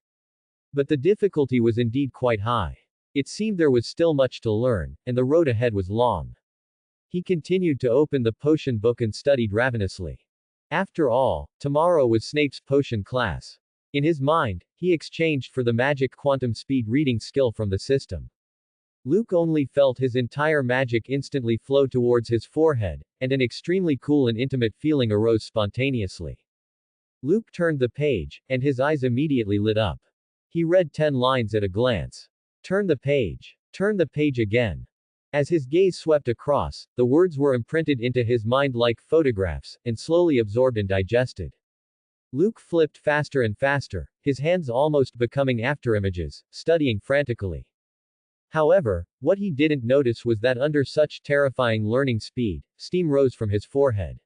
But the difficulty was indeed quite high. It seemed there was still much to learn, and the road ahead was long. He continued to open the potion book and studied ravenously. After all, tomorrow was Snape's potion class. In his mind, he exchanged for the magic quantum speed reading skill from the system. Luke only felt his entire magic instantly flow towards his forehead, and an extremely cool and intimate feeling arose spontaneously. Luke turned the page, and his eyes immediately lit up. He read 10 lines at a glance. Turn the page. Turn the page again. As his gaze swept across, the words were imprinted into his mind like photographs, and slowly absorbed and digested. Luke flipped faster and faster, his hands almost becoming afterimages, studying frantically. However, what he didn't notice was that under such terrifying learning speed, steam rose from his forehead.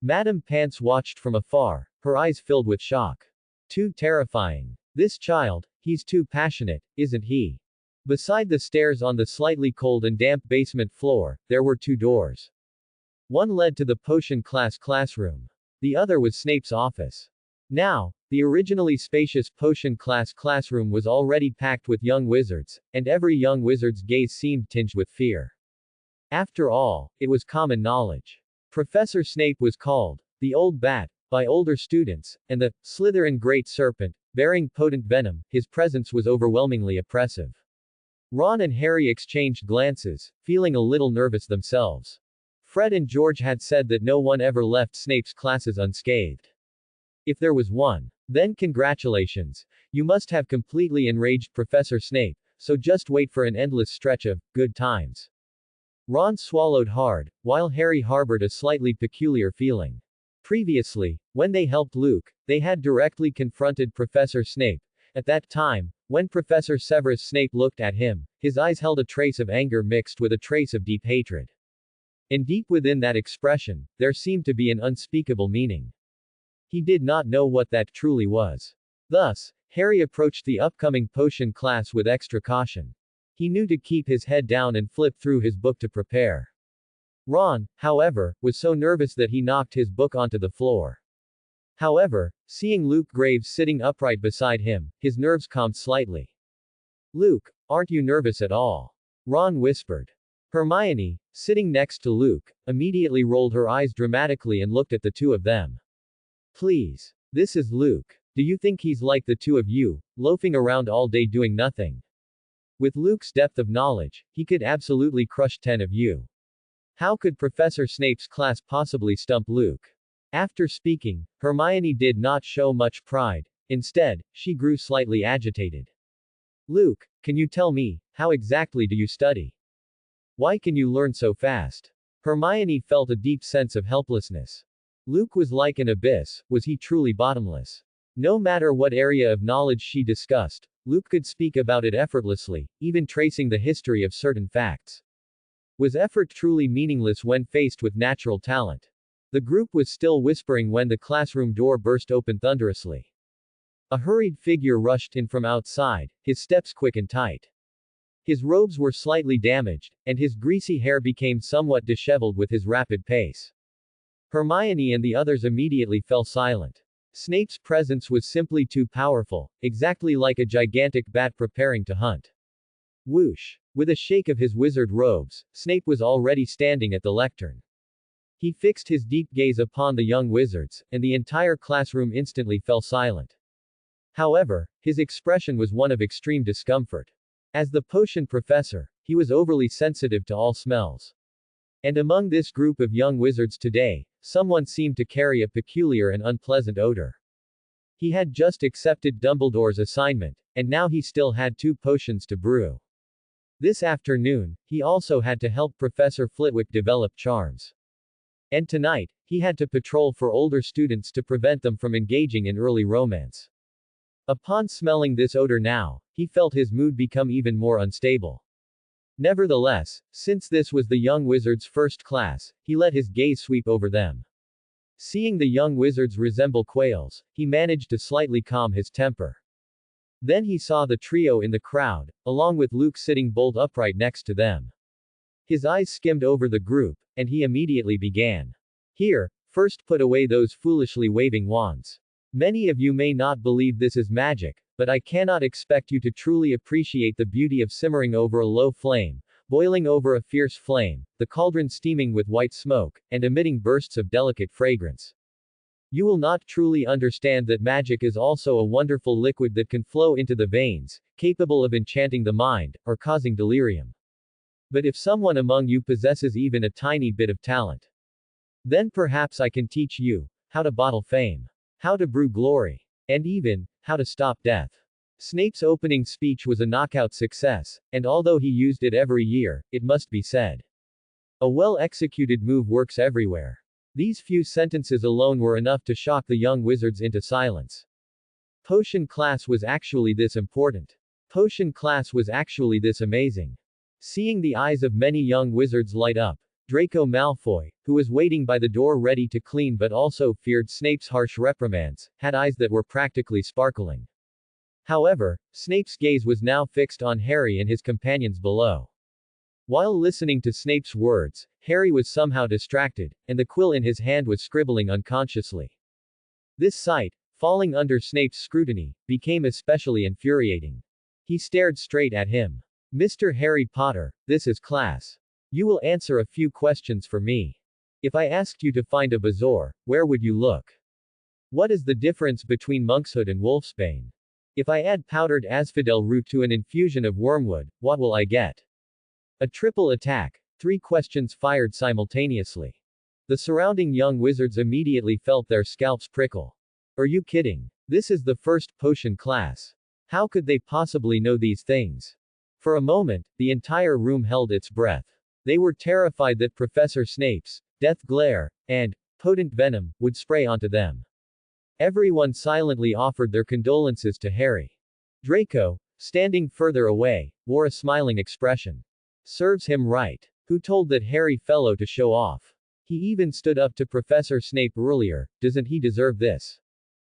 Madame Pants watched from afar, her eyes filled with shock. Too terrifying. This child, he's too passionate, isn't he? Beside the stairs on the slightly cold and damp basement floor, there were 2 doors. One led to the potion classroom. The other was Snape's office. Now, the originally spacious potion classroom was already packed with young wizards, and every young wizard's gaze seemed tinged with fear. After all, it was common knowledge. Professor Snape was called the Old Bat by older students, and the Slytherin Great Serpent, bearing potent venom, his presence was overwhelmingly oppressive. Ron and Harry exchanged glances, feeling a little nervous themselves. Fred and George had said that no one ever left Snape's classes unscathed. If there was one, then congratulations, you must have completely enraged Professor Snape, so just wait for an endless stretch of good times. Ron swallowed hard, while Harry harbored a slightly peculiar feeling. Previously, when they helped Luke, they had directly confronted Professor Snape. At that time, when Professor Severus Snape looked at him, his eyes held a trace of anger mixed with a trace of deep hatred. And deep within that expression, there seemed to be an unspeakable meaning. He did not know what that truly was. Thus, Harry approached the upcoming potion class with extra caution. He knew to keep his head down and flip through his book to prepare. Ron, however, was so nervous that he knocked his book onto the floor. However, seeing Luke Graves sitting upright beside him, his nerves calmed slightly. Luke, aren't you nervous at all? Ron whispered. Hermione, sitting next to Luke, immediately rolled her eyes dramatically and looked at the 2 of them. Please. This is Luke. Do you think he's like the 2 of you, loafing around all day doing nothing? With Luke's depth of knowledge, he could absolutely crush 10 of you. How could Professor Snape's class possibly stump Luke? After speaking, Hermione did not show much pride. Instead, she grew slightly agitated. Luke, can you tell me, how exactly do you study? Why can you learn so fast? Hermione felt a deep sense of helplessness. Luke was like an abyss, was he truly bottomless? No matter what area of knowledge she discussed, Luke could speak about it effortlessly, even tracing the history of certain facts. Was effort truly meaningless when faced with natural talent? The group was still whispering when the classroom door burst open thunderously. A hurried figure rushed in from outside, his steps quick and tight. His robes were slightly damaged, and his greasy hair became somewhat disheveled with his rapid pace. Hermione and the others immediately fell silent. Snape's presence was simply too powerful, exactly like a gigantic bat preparing to hunt. Whoosh! With a shake of his wizard robes, Snape was already standing at the lectern. He fixed his deep gaze upon the young wizards, and the entire classroom instantly fell silent. However, his expression was one of extreme discomfort. As the potion professor, he was overly sensitive to all smells. And among this group of young wizards today, someone seemed to carry a peculiar and unpleasant odor. He had just accepted Dumbledore's assignment, and now he still had 2 potions to brew. This afternoon, he also had to help Professor Flitwick develop charms. And tonight, he had to patrol for older students to prevent them from engaging in early romance. Upon smelling this odor now, he felt his mood become even more unstable. Nevertheless, since this was the young wizard's first class, he let his gaze sweep over them. Seeing the young wizards resemble quails, he managed to slightly calm his temper. Then he saw the trio in the crowd, along with Luke sitting bolt upright next to them. His eyes skimmed over the group, and he immediately began. Here, first put away those foolishly waving wands. Many of you may not believe this is magic, but I cannot expect you to truly appreciate the beauty of simmering over a low flame, boiling over a fierce flame, the cauldron steaming with white smoke, and emitting bursts of delicate fragrance. You will not truly understand that magic is also a wonderful liquid that can flow into the veins, capable of enchanting the mind, or causing delirium. But if someone among you possesses even a tiny bit of talent, then perhaps I can teach you how to bottle fame, how to brew glory, and even how to stop death. Snape's opening speech was a knockout success, and although he used it every year, it must be said, a well-executed move works everywhere. These few sentences alone were enough to shock the young wizards into silence. Potion class was actually this important. Potion class was actually this amazing. Seeing the eyes of many young wizards light up, Draco Malfoy, who was waiting by the door ready to clean but also feared Snape's harsh reprimands, had eyes that were practically sparkling. However, Snape's gaze was now fixed on Harry and his companions below. While listening to Snape's words, Harry was somehow distracted, and the quill in his hand was scribbling unconsciously. This sight, falling under Snape's scrutiny, became especially infuriating. He stared straight at him. "Mr. Harry Potter, this is class. You will answer a few questions for me. If I asked you to find a bazaar, where would you look? What is the difference between monkshood and wolfsbane? If I add powdered asphodel root to an infusion of wormwood, what will I get?" A triple attack. 3 questions fired simultaneously. The surrounding young wizards immediately felt their scalps prickle. Are you kidding? This is the first potion class. How could they possibly know these things? For a moment, the entire room held its breath. They were terrified that Professor Snape's death glare and potent venom would spray onto them. Everyone silently offered their condolences to Harry. Draco, standing further away, wore a smiling expression. Serves him right. Who told that Harry fellow to show off? He even stood up to Professor Snape earlier, doesn't he deserve this?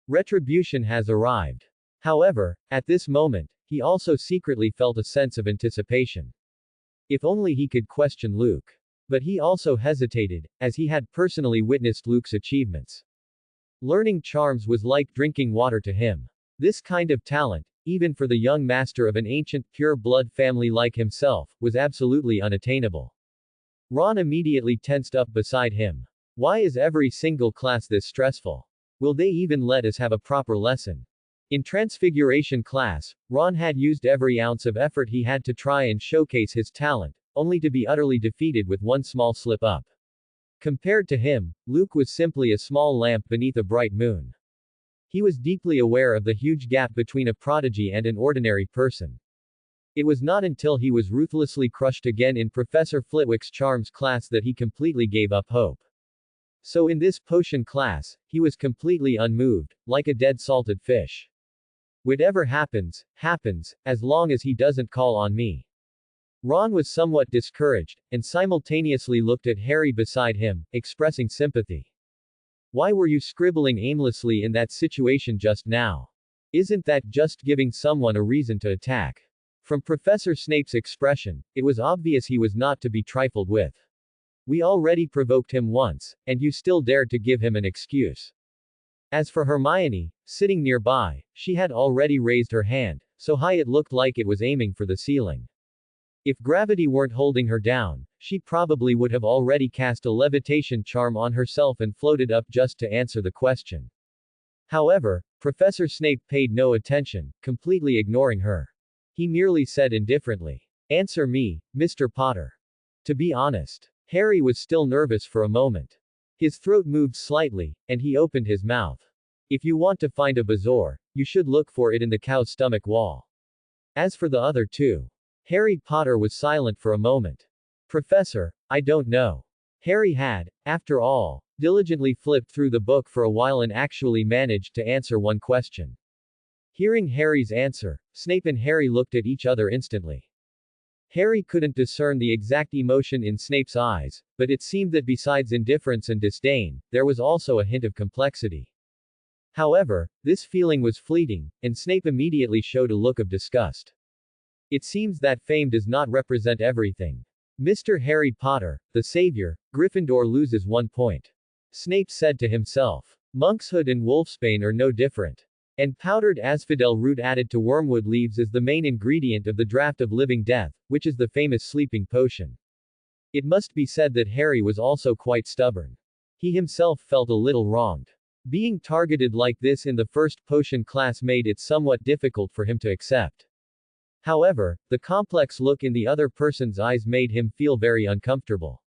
Retribution has arrived. However, at this moment, he also secretly felt a sense of anticipation. If only he could question Luke. But he also hesitated, as he had personally witnessed Luke's achievements. Learning charms was like drinking water to him. This kind of talent, even for the young master of an ancient pure-blood family like himself, was absolutely unattainable. Ron immediately tensed up beside him. Why is every single class this stressful? Will they even let us have a proper lesson? In Transfiguration class, Ron had used every ounce of effort he had to try and showcase his talent, only to be utterly defeated with one small slip-up. Compared to him, Luke was simply a small lamp beneath a bright moon. He was deeply aware of the huge gap between a prodigy and an ordinary person. It was not until he was ruthlessly crushed again in Professor Flitwick's charms class that he completely gave up hope. So in this potion class, he was completely unmoved, like a dead salted fish. Whatever happens, happens, as long as he doesn't call on me. Ron was somewhat discouraged, and simultaneously looked at Harry beside him, expressing sympathy. Why were you scribbling aimlessly in that situation just now? Isn't that just giving someone a reason to attack? From Professor Snape's expression, it was obvious he was not to be trifled with. We already provoked him once, and you still dared to give him an excuse. As for Hermione, sitting nearby, she had already raised her hand, so high it looked like it was aiming for the ceiling. If gravity weren't holding her down, she probably would have already cast a levitation charm on herself and floated up just to answer the question. However, Professor Snape paid no attention, completely ignoring her. He merely said indifferently, "Answer me, Mr. Potter." To be honest, Harry was still nervous for a moment. His throat moved slightly, and he opened his mouth. If you want to find a bazaar, you should look for it in the cow's stomach wall. As for the other two, Harry Potter was silent for a moment. Professor, I don't know. Harry had, after all, diligently flipped through the book for a while and actually managed to answer one question. Hearing Harry's answer, Snape and Harry looked at each other instantly. Harry couldn't discern the exact emotion in Snape's eyes, but it seemed that besides indifference and disdain, there was also a hint of complexity. However, this feeling was fleeting, and Snape immediately showed a look of disgust. It seems that fame does not represent everything. Mr. Harry Potter, the savior, Gryffindor loses 1 point. Snape said to himself. Monkshood and wolfsbane are no different. And powdered asphodel root added to wormwood leaves is the main ingredient of the draught of living death, which is the famous sleeping potion. It must be said that Harry was also quite stubborn. He himself felt a little wronged. Being targeted like this in the first potion class made it somewhat difficult for him to accept. However, the complex look in the other person's eyes made him feel very uncomfortable.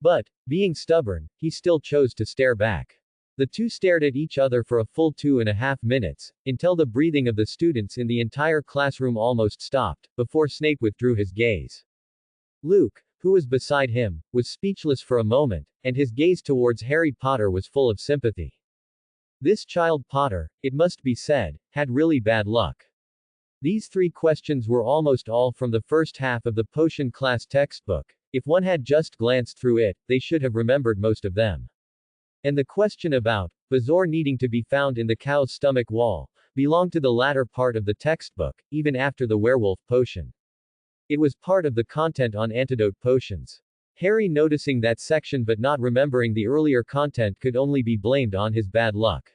But, being stubborn, he still chose to stare back. The two stared at each other for a full 2.5 minutes, until the breathing of the students in the entire classroom almost stopped, before Snape withdrew his gaze. Luke, who was beside him, was speechless for a moment, and his gaze towards Harry Potter was full of sympathy. This child Potter, it must be said, had really bad luck. These 3 questions were almost all from the first half of the potion class textbook. If one had just glanced through it, they should have remembered most of them. And the question about Bazour needing to be found in the cow's stomach wall belonged to the latter part of the textbook, even after the werewolf potion. It was part of the content on antidote potions. Harry, noticing that section but not remembering the earlier content, could only be blamed on his bad luck.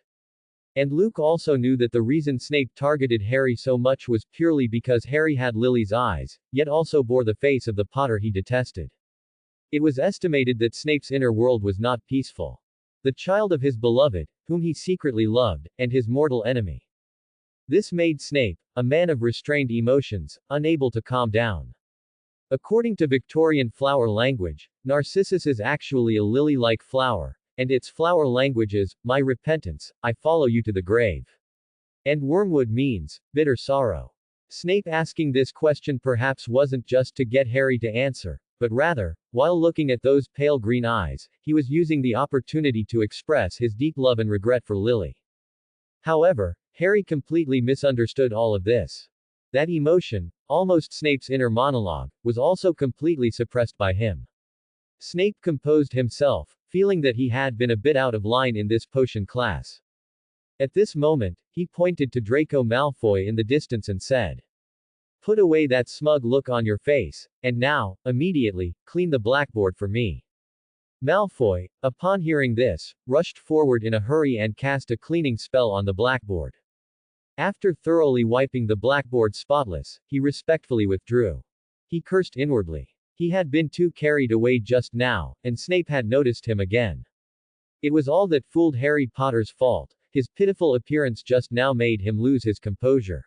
And Luke also knew that the reason Snape targeted Harry so much was purely because Harry had Lily's eyes, yet also bore the face of the Potter he detested. It was estimated that Snape's inner world was not peaceful. The child of his beloved, whom he secretly loved, and his mortal enemy. This made Snape, a man of restrained emotions, unable to calm down. According to Victorian flower language, Narcissus is actually a lily-like flower, and its flower language is, "My repentance, I follow you to the grave." And wormwood means, bitter sorrow. Snape asking this question perhaps wasn't just to get Harry to answer, but rather, while looking at those pale green eyes, he was using the opportunity to express his deep love and regret for Lily. However, Harry completely misunderstood all of this. That emotion, almost Snape's inner monologue, was also completely suppressed by him. Snape composed himself, feeling that he had been a bit out of line in this potion class. At this moment, he pointed to Draco Malfoy in the distance and said, "Put away that smug look on your face, and now, immediately, clean the blackboard for me." Malfoy, upon hearing this, rushed forward in a hurry and cast a cleaning spell on the blackboard. After thoroughly wiping the blackboard spotless, he respectfully withdrew. He cursed inwardly. He had been too carried away just now, and Snape had noticed him again. It was all that fooled Harry Potter's fault. His pitiful appearance just now made him lose his composure.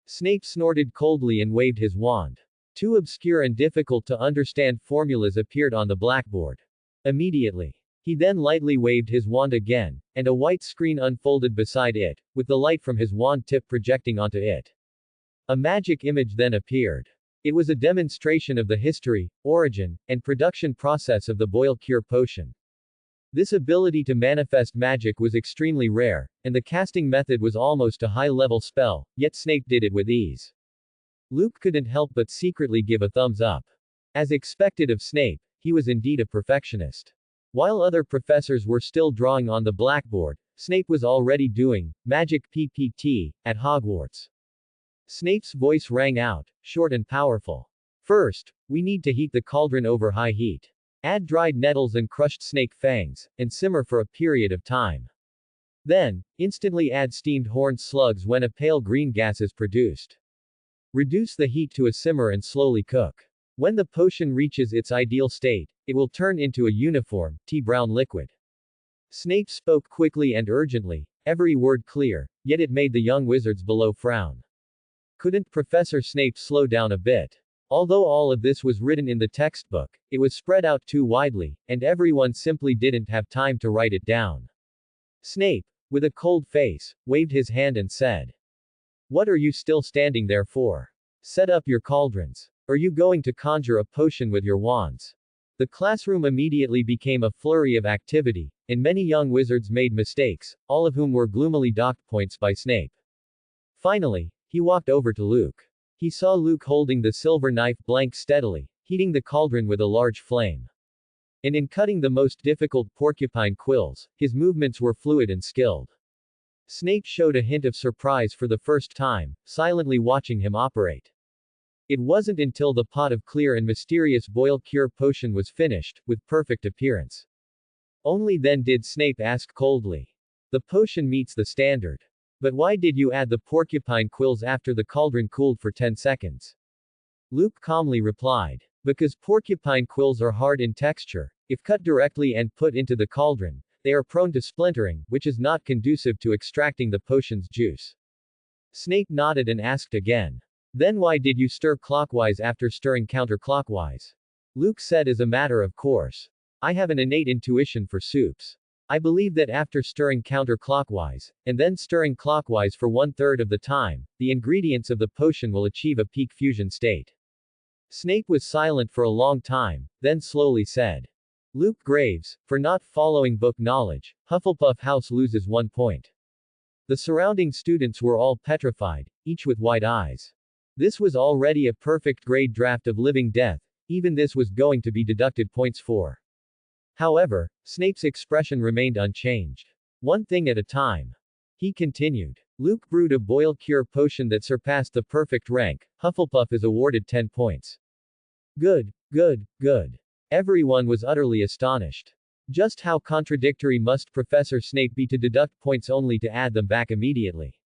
Snape snorted coldly and waved his wand. 2 obscure and difficult to understand formulas appeared on the blackboard. Immediately. He then lightly waved his wand again, and a white screen unfolded beside it, with the light from his wand tip projecting onto it. A magic image then appeared. It was a demonstration of the history, origin, and production process of the boil-cure potion. This ability to manifest magic was extremely rare, and the casting method was almost a high-level spell, yet Snape did it with ease. Luke couldn't help but secretly give a thumbs up. As expected of Snape, he was indeed a perfectionist. While other professors were still drawing on the blackboard, Snape was already doing magic PPT at Hogwarts. Snape's voice rang out, short and powerful. "First, we need to heat the cauldron over high heat. Add dried nettles and crushed snake fangs, and simmer for a period of time. Then, instantly add steamed horned slugs when a pale green gas is produced. Reduce the heat to a simmer and slowly cook. When the potion reaches its ideal state, it will turn into a uniform, tea-brown liquid." Snape spoke quickly and urgently, every word clear, yet it made the young wizards below frown. Couldn't Professor Snape slow down a bit? Although all of this was written in the textbook, it was spread out too widely, and everyone simply didn't have time to write it down. Snape, with a cold face, waved his hand and said, "What are you still standing there for? Set up your cauldrons. Are you going to conjure a potion with your wands?" The classroom immediately became a flurry of activity, and many young wizards made mistakes, all of whom were gloomily docked points by Snape. Finally, he walked over to Luke. He saw Luke holding the silver knife blank steadily, heating the cauldron with a large flame. And in cutting the most difficult porcupine quills, his movements were fluid and skilled. Snape showed a hint of surprise for the first time, silently watching him operate. It wasn't until the pot of clear and mysterious boil-cure potion was finished, with perfect appearance. Only then did Snape ask coldly, "The potion meets the standard. But why did you add the porcupine quills after the cauldron cooled for 10 seconds? Luke calmly replied, "Because porcupine quills are hard in texture. If cut directly and put into the cauldron, they are prone to splintering, which is not conducive to extracting the potion's juice." Snape nodded and asked again, "Then why did you stir clockwise after stirring counterclockwise?" Luke said as a matter of course, "I have an innate intuition for soups. I believe that after stirring counterclockwise, and then stirring clockwise for 1/3 of the time, the ingredients of the potion will achieve a peak fusion state. Snape was silent for a long time, then slowly said. Luke Graves, for not following book knowledge, Hufflepuff House loses 1 point. The surrounding students were all petrified, each with wide eyes. This was already a perfect grade draft of living death, even this was going to be deducted points for. However, Snape's expression remained unchanged. One thing at a time. He continued. Luke brewed a boil cure potion that surpassed the perfect rank. Hufflepuff is awarded 10 points. Good, good, good. Everyone was utterly astonished. Just how contradictory must Professor Snape be to deduct points only to add them back immediately?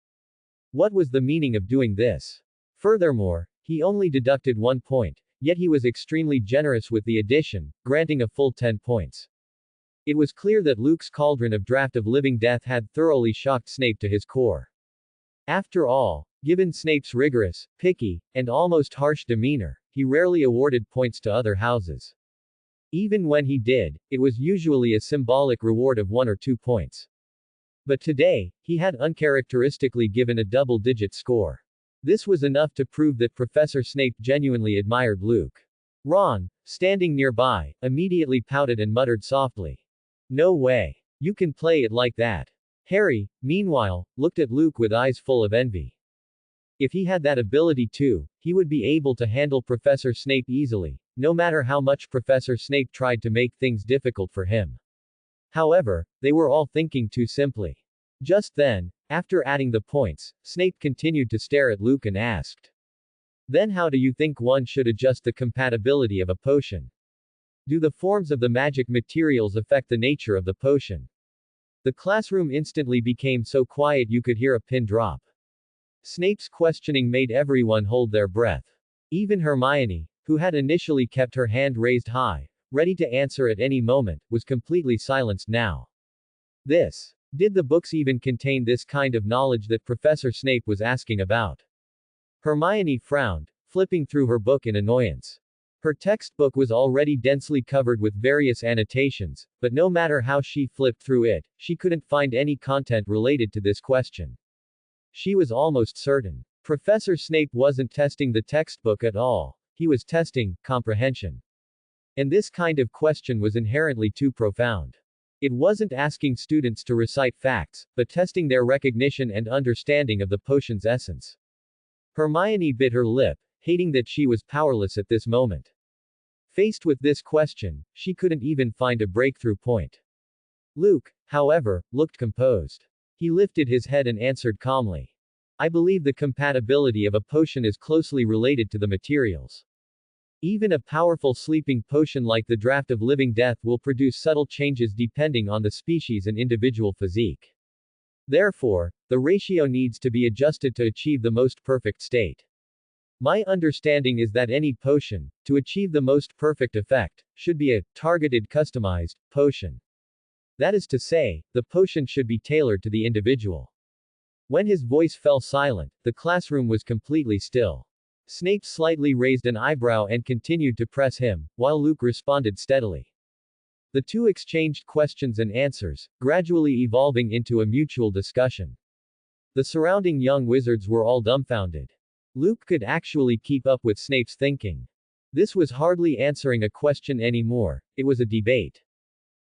What was the meaning of doing this? Furthermore, he only deducted 1 point, yet he was extremely generous with the addition, granting a full 10 points. It was clear that Luke's cauldron of draft of living death had thoroughly shocked Snape to his core. After all, given Snape's rigorous, picky, and almost harsh demeanor, he rarely awarded points to other houses. Even when he did, it was usually a symbolic reward of 1 or 2 points. But today, he had uncharacteristically given a double-digit score. This was enough to prove that Professor Snape genuinely admired Luke. Ron, standing nearby, immediately pouted and muttered softly. No way. You can play it like that. Harry, meanwhile, looked at Luke with eyes full of envy. If he had that ability too, he would be able to handle Professor Snape easily, no matter how much Professor Snape tried to make things difficult for him. However, they were all thinking too simply. Just then, after adding the points, Snape continued to stare at Luke and asked. Then how do you think one should adjust the compatibility of a potion? Do the forms of the magic materials affect the nature of the potion? The classroom instantly became so quiet you could hear a pin drop. Snape's questioning made everyone hold their breath. Even Hermione, who had initially kept her hand raised high, ready to answer at any moment, was completely silenced now. Did the books even contain this kind of knowledge that Professor Snape was asking about? Hermione frowned, flipping through her book in annoyance. Her textbook was already densely covered with various annotations, but no matter how she flipped through it, she couldn't find any content related to this question. She was almost certain. Professor Snape wasn't testing the textbook at all, he was testing comprehension. And this kind of question was inherently too profound. It wasn't asking students to recite facts, but testing their recognition and understanding of the potion's essence. Hermione bit her lip, hating that she was powerless at this moment. Faced with this question, she couldn't even find a breakthrough point. Luke, however, looked composed. He lifted his head and answered calmly. I believe the compatibility of a potion is closely related to the materials. Even a powerful sleeping potion like the draft of living death will produce subtle changes depending on the species and individual physique. Therefore, the ratio needs to be adjusted to achieve the most perfect state. My understanding is that any potion, to achieve the most perfect effect, should be a targeted customized potion. That is to say, the potion should be tailored to the individual. When his voice fell silent, the classroom was completely still. Snape slightly raised an eyebrow and continued to press him, while Luke responded steadily. The two exchanged questions and answers, gradually evolving into a mutual discussion. The surrounding young wizards were all dumbfounded. Luke could actually keep up with Snape's thinking. This was hardly answering a question anymore, it was a debate.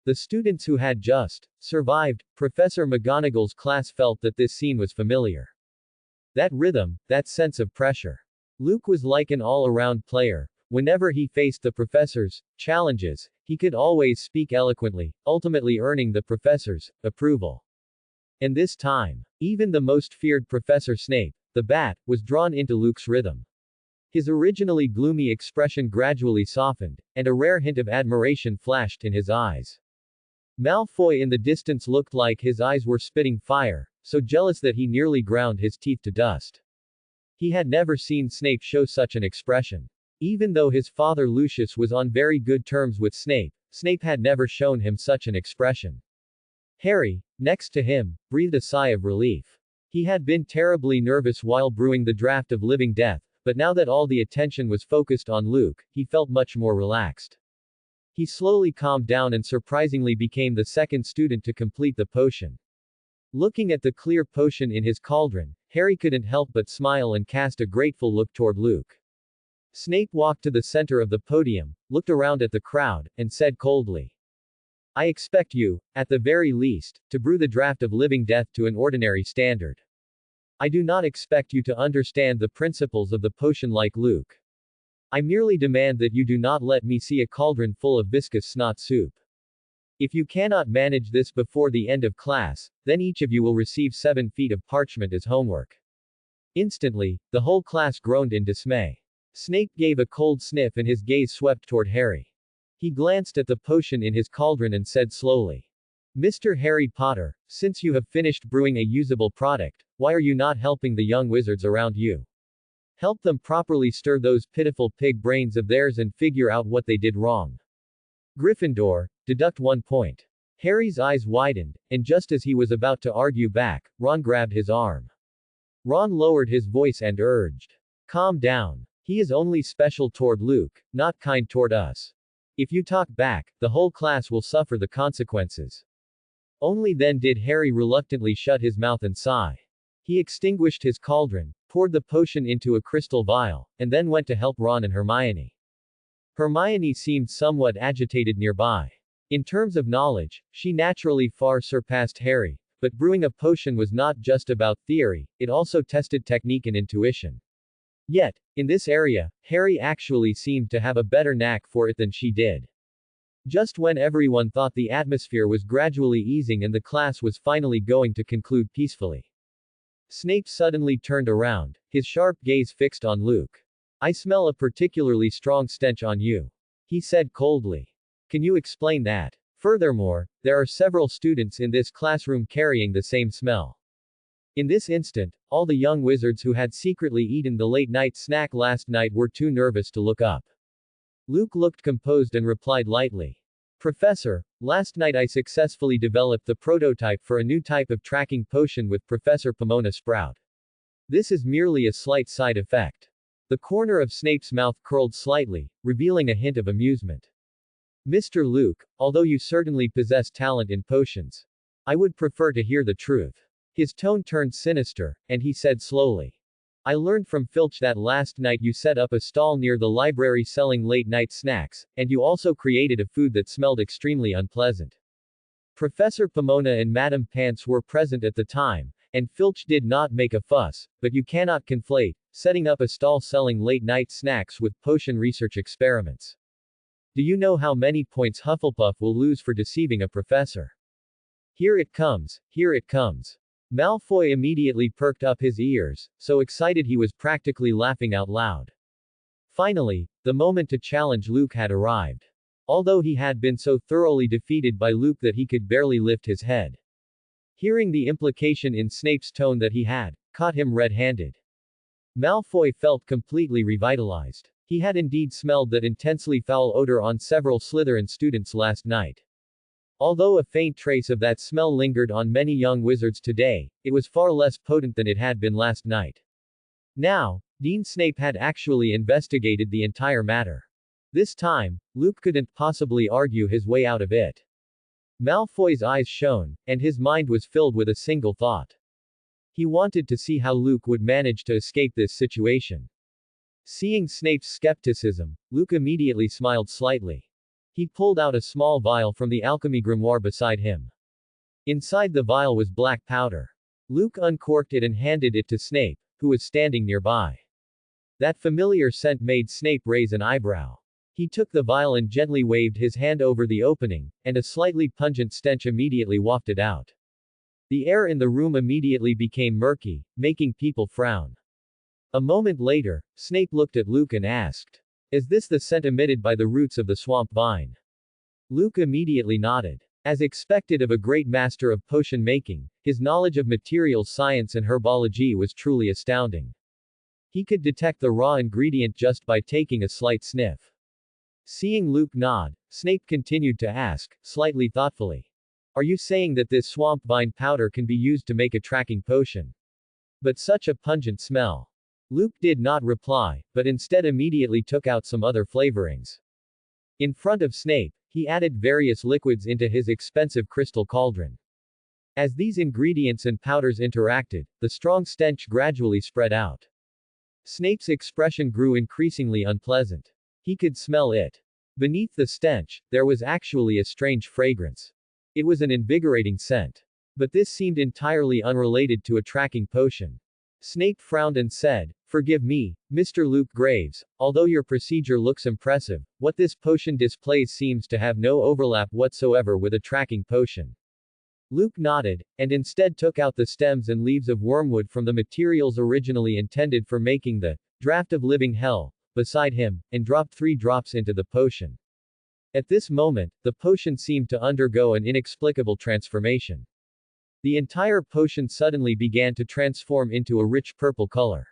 The students who had just survived Professor McGonagall's class felt that this scene was familiar. That rhythm, that sense of pressure. Luke was like an all-around player. Whenever he faced the professor's challenges, he could always speak eloquently, ultimately earning the professor's approval. And this time, even the most feared Professor Snape, the Bat, was drawn into Luke's rhythm. His originally gloomy expression gradually softened, and a rare hint of admiration flashed in his eyes. Malfoy in the distance looked like his eyes were spitting fire, so jealous that he nearly ground his teeth to dust. He had never seen Snape show such an expression. Even though his father Lucius was on very good terms with Snape, Snape had never shown him such an expression. Harry, next to him, breathed a sigh of relief. He had been terribly nervous while brewing the draft of living death, but now that all the attention was focused on Luke, he felt much more relaxed. He slowly calmed down and surprisingly became the second student to complete the potion. Looking at the clear potion in his cauldron, Harry couldn't help but smile and cast a grateful look toward Luke. Snape walked to the center of the podium, looked around at the crowd, and said coldly, "I expect you, at the very least, to brew the draught of living death to an ordinary standard. I do not expect you to understand the principles of the potion like Luke. I merely demand that you do not let me see a cauldron full of viscous snot soup. If you cannot manage this before the end of class, then each of you will receive 7 feet of parchment as homework." Instantly, the whole class groaned in dismay. Snape gave a cold sniff and his gaze swept toward Harry. He glanced at the potion in his cauldron and said slowly, "Mr. Harry Potter, since you have finished brewing a usable product, why are you not helping the young wizards around you? Help them properly stir those pitiful pig brains of theirs and figure out what they did wrong. Gryffindor, deduct 1 point." Harry's eyes widened, and just as he was about to argue back, Ron grabbed his arm. Ron lowered his voice and urged, "Calm down. He is only special toward Luke, not kind toward us. If you talk back, the whole class will suffer the consequences." Only then did Harry reluctantly shut his mouth and sigh. He extinguished his cauldron, poured the potion into a crystal vial, and then went to help Ron and Hermione. Hermione seemed somewhat agitated nearby. In terms of knowledge, she naturally far surpassed Harry, but brewing a potion was not just about theory, it also tested technique and intuition. Yet, in this area, Harry actually seemed to have a better knack for it than she did. Just when everyone thought the atmosphere was gradually easing and the class was finally going to conclude peacefully, Snape suddenly turned around, his sharp gaze fixed on Luke. "I smell a particularly strong stench on you," he said coldly. "Can you explain that? Furthermore, there are several students in this classroom carrying the same smell." In this instant, all the young wizards who had secretly eaten the late-night snack last night were too nervous to look up. Luke looked composed and replied lightly, "Professor, last night I successfully developed the prototype for a new type of tracking potion with Professor Pomona Sprout. This is merely a slight side effect." The corner of Snape's mouth curled slightly, revealing a hint of amusement. "Mr. Luke, although you certainly possess talent in potions, I would prefer to hear the truth." His tone turned sinister, and he said slowly, "I learned from Filch that last night you set up a stall near the library selling late-night snacks, and you also created a food that smelled extremely unpleasant. Professor Pomona and Madame Pants were present at the time, and Filch did not make a fuss, but you cannot conflate setting up a stall selling late-night snacks with potion research experiments. Do you know how many points Hufflepuff will lose for deceiving a professor? Here it comes, here it comes." Malfoy immediately perked up his ears, so excited he was practically laughing out loud. Finally, the moment to challenge Luke had arrived. Although he had been so thoroughly defeated by Luke that he could barely lift his head. Hearing the implication in Snape's tone that he had caught him red-handed, Malfoy felt completely revitalized. He had indeed smelled that intensely foul odor on several Slytherin students last night. Although a faint trace of that smell lingered on many young wizards today, it was far less potent than it had been last night. Now, Dean Snape had actually investigated the entire matter. This time, Luke couldn't possibly argue his way out of it. Malfoy's eyes shone, and his mind was filled with a single thought. He wanted to see how Luke would manage to escape this situation. Seeing Snape's skepticism, Luke immediately smiled slightly. He pulled out a small vial from the alchemy grimoire beside him. Inside the vial was black powder. Luke uncorked it and handed it to Snape, who was standing nearby. That familiar scent made Snape raise an eyebrow. He took the vial and gently waved his hand over the opening, and a slightly pungent stench immediately wafted out. The air in the room immediately became murky, making people frown. A moment later, Snape looked at Luke and asked, "Is this the scent emitted by the roots of the swamp vine?" Luke immediately nodded. As expected of a great master of potion making, his knowledge of materials science and herbology was truly astounding. He could detect the raw ingredient just by taking a slight sniff. Seeing Luke nod, Snape continued to ask, slightly thoughtfully, "Are you saying that this swamp vine powder can be used to make a tracking potion? But such a pungent smell." Luke did not reply, but instead immediately took out some other flavorings. In front of Snape, he added various liquids into his expensive crystal cauldron. As these ingredients and powders interacted, the strong stench gradually spread out. Snape's expression grew increasingly unpleasant. He could smell it. Beneath the stench, there was actually a strange fragrance. It was an invigorating scent. But this seemed entirely unrelated to a tracking potion. Snape frowned and said, "Forgive me, Mr. Luke Graves, although your procedure looks impressive, what this potion displays seems to have no overlap whatsoever with a tracking potion." Luke nodded, and instead took out the stems and leaves of wormwood from the materials originally intended for making the draught of living hell beside him, and dropped 3 drops into the potion. At this moment, the potion seemed to undergo an inexplicable transformation. The entire potion suddenly began to transform into a rich purple color.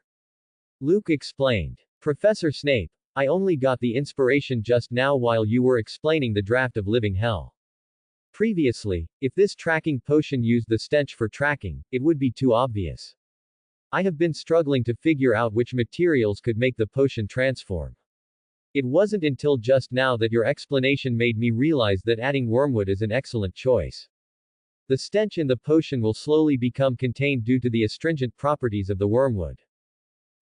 Luke explained. "Professor Snape, I only got the inspiration just now while you were explaining the draught of living hell. Previously, if this tracking potion used the stench for tracking, it would be too obvious. I have been struggling to figure out which materials could make the potion transform. It wasn't until just now that your explanation made me realize that adding wormwood is an excellent choice. The stench in the potion will slowly become contained due to the astringent properties of the wormwood.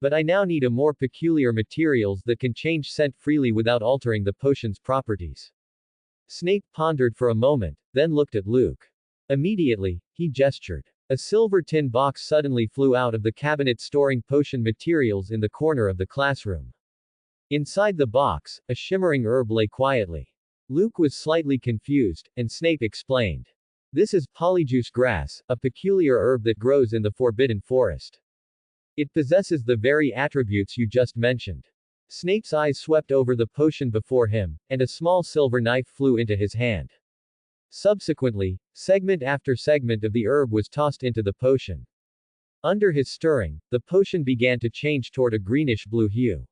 But I now need a more peculiar materials that can change scent freely without altering the potion's properties." Snape pondered for a moment, then looked at Luke. Immediately, he gestured. A silver tin box suddenly flew out of the cabinet storing potion materials in the corner of the classroom. Inside the box, a shimmering herb lay quietly. Luke was slightly confused, and Snape explained. "This is polyjuice grass, a peculiar herb that grows in the Forbidden Forest. It possesses the very attributes you just mentioned." Snape's eyes swept over the potion before him, and a small silver knife flew into his hand. Subsequently, segment after segment of the herb was tossed into the potion. Under his stirring, the potion began to change toward a greenish-blue hue.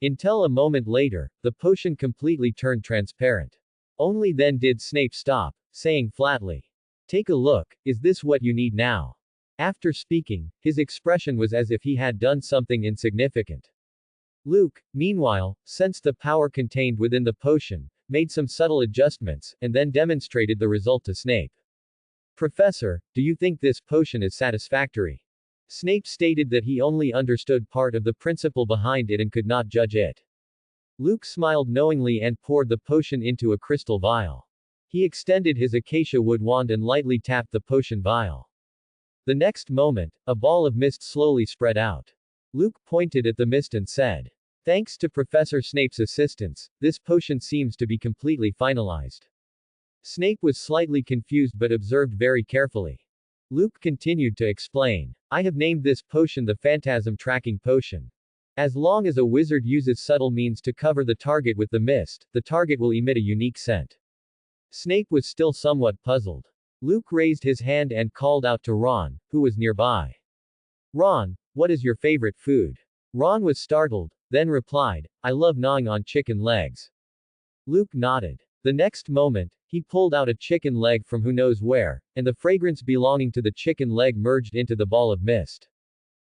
Until a moment later, the potion completely turned transparent. Only then did Snape stop, saying flatly, "Take a look, is this what you need now?" After speaking, his expression was as if he had done something insignificant. Luke, meanwhile, sensed the power contained within the potion, made some subtle adjustments, and then demonstrated the result to Snape. "Professor, do you think this potion is satisfactory?" Snape stated that he only understood part of the principle behind it and could not judge it. Luke smiled knowingly and poured the potion into a crystal vial. He extended his acacia wood wand and lightly tapped the potion vial. The next moment, a ball of mist slowly spread out. Luke pointed at the mist and said, "Thanks to Professor Snape's assistance, this potion seems to be completely finalized." Snape was slightly confused but observed very carefully. Luke continued to explain. "I have named this potion the Phantasm Tracking Potion. As long as a wizard uses subtle means to cover the target with the mist, the target will emit a unique scent." Snape was still somewhat puzzled. Luke raised his hand and called out to Ron, who was nearby. "Ron, what is your favorite food?" Ron was startled, then replied, "I love gnawing on chicken legs." Luke nodded. The next moment, he pulled out a chicken leg from who knows where, and the fragrance belonging to the chicken leg merged into the ball of mist.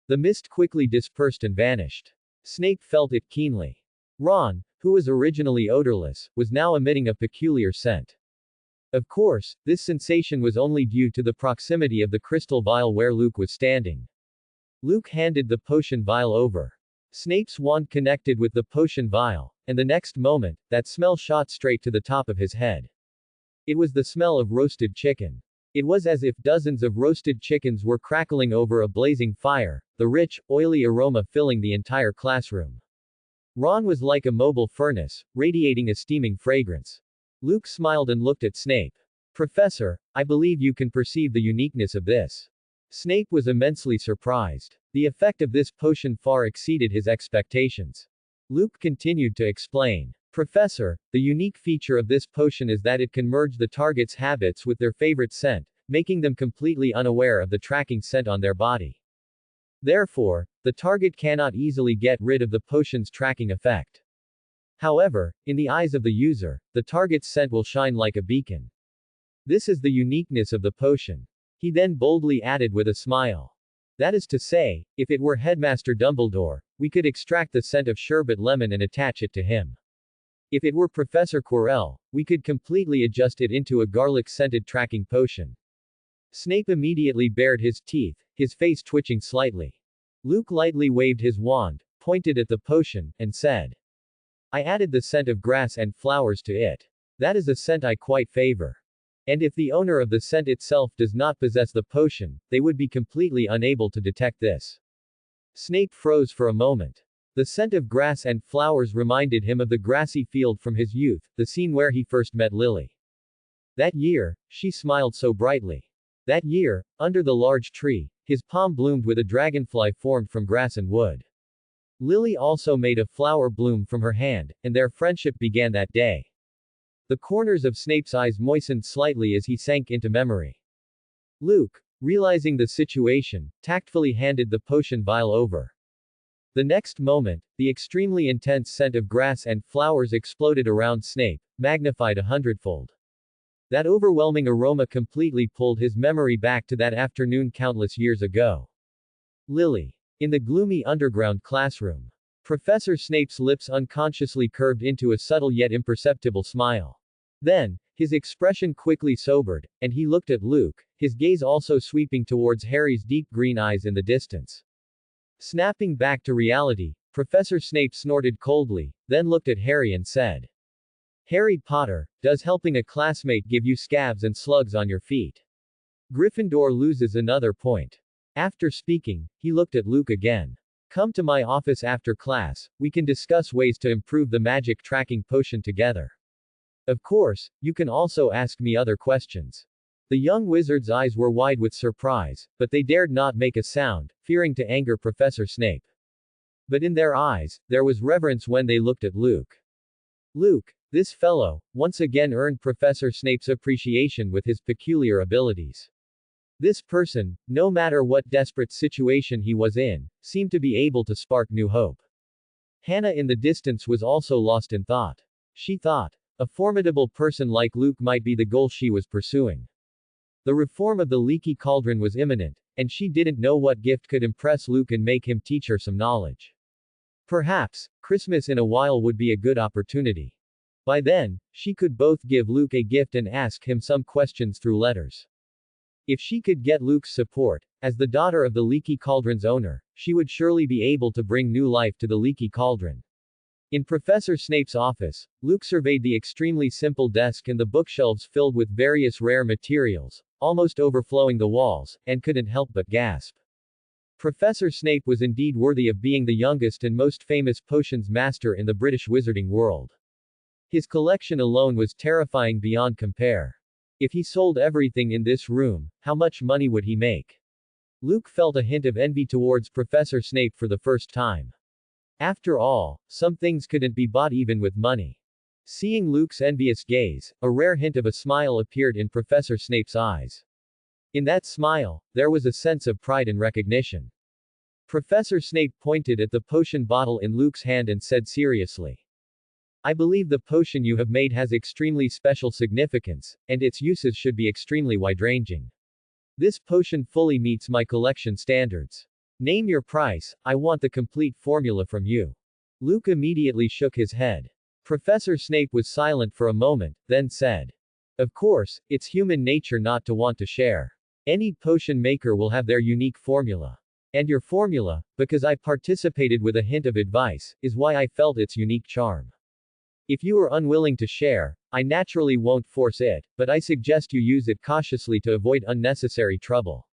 The mist quickly dispersed and vanished. Snape felt it keenly. Ron, who was originally odorless, was now emitting a peculiar scent. Of course, this sensation was only due to the proximity of the crystal vial where Luke was standing. Luke handed the potion vial over. Snape's wand connected with the potion vial, and the next moment, that smell shot straight to the top of his head. It was the smell of roasted chicken. It was as if dozens of roasted chickens were crackling over a blazing fire, the rich, oily aroma filling the entire classroom. Ron was like a mobile furnace, radiating a steaming fragrance. Luke smiled and looked at Snape. "Professor, I believe you can perceive the uniqueness of this." Snape was immensely surprised. The effect of this potion far exceeded his expectations. Luke continued to explain. "Professor, the unique feature of this potion is that it can merge the target's habits with their favorite scent, making them completely unaware of the tracking scent on their body. Therefore, the target cannot easily get rid of the potion's tracking effect. However, in the eyes of the user, the target's scent will shine like a beacon. This is the uniqueness of the potion." He then boldly added with a smile. "That is to say, if it were Headmaster Dumbledore, we could extract the scent of sherbet lemon and attach it to him. If it were Professor Quirrell, we could completely adjust it into a garlic-scented tracking potion. Snape immediately bared his teeth, his face twitching slightly. Luke lightly waved his wand, pointed at the potion, and said, I added the scent of grass and flowers to it. That is a scent I quite favor. And if the owner of the scent itself does not possess the potion, they would be completely unable to detect this. Snape froze for a moment. The scent of grass and flowers reminded him of the grassy field from his youth, the scene where he first met Lily. That year, she smiled so brightly. That year, under the large tree, his palm bloomed with a dragonfly formed from grass and wood. Lily also made a flower bloom from her hand, and their friendship began that day. The corners of Snape's eyes moistened slightly as he sank into memory. Luke, realizing the situation, tactfully handed the potion vial over. The next moment, the extremely intense scent of grass and flowers exploded around Snape, magnified 100-fold. That overwhelming aroma completely pulled his memory back to that afternoon countless years ago. Lily. In the gloomy underground classroom. Professor Snape's lips unconsciously curved into a subtle yet imperceptible smile. Then, his expression quickly sobered, and he looked at Luke, his gaze also sweeping towards Harry's deep green eyes in the distance. Snapping back to reality, Professor Snape snorted coldly, then looked at Harry and said, Harry Potter, does helping a classmate give you scabs and slugs on your feet? Gryffindor loses another point. After speaking, he looked at Luke again. Come to my office after class, we can discuss ways to improve the magic tracking potion together. Of course, you can also ask me other questions. The young wizard's eyes were wide with surprise, but they dared not make a sound, fearing to anger Professor Snape. But in their eyes, there was reverence when they looked at Luke. Luke, this fellow, once again earned Professor Snape's appreciation with his peculiar abilities. This person, no matter what desperate situation he was in, seemed to be able to spark new hope. Hannah in the distance was also lost in thought. She thought, a formidable person like Luke might be the goal she was pursuing. The reform of the leaky cauldron was imminent, and she didn't know what gift could impress Luke and make him teach her some knowledge. Perhaps, Christmas in a while would be a good opportunity. By then, she could both give Luke a gift and ask him some questions through letters. If she could get Luke's support, as the daughter of the Leaky Cauldron's owner, she would surely be able to bring new life to the Leaky Cauldron. In Professor Snape's office, Luke surveyed the extremely simple desk and the bookshelves filled with various rare materials, almost overflowing the walls, and couldn't help but gasp. Professor Snape was indeed worthy of being the youngest and most famous potions master in the British wizarding world. His collection alone was terrifying beyond compare. If he sold everything in this room, how much money would he make? Luke felt a hint of envy towards Professor Snape for the first time. After all, some things couldn't be bought even with money. Seeing Luke's envious gaze, a rare hint of a smile appeared in Professor Snape's eyes. In that smile, there was a sense of pride and recognition. Professor Snape pointed at the potion bottle in Luke's hand and said seriously, I believe the potion you have made has extremely special significance, and its uses should be extremely wide-ranging. This potion fully meets my collection standards. Name your price, I want the complete formula from you. Luke immediately shook his head. Professor Snape was silent for a moment, then said, Of course, it's human nature not to want to share. Any potion maker will have their unique formula. And your formula, because I participated with a hint of advice, is why I felt its unique charm. If you are unwilling to share, I naturally won't force it, but I suggest you use it cautiously to avoid unnecessary trouble.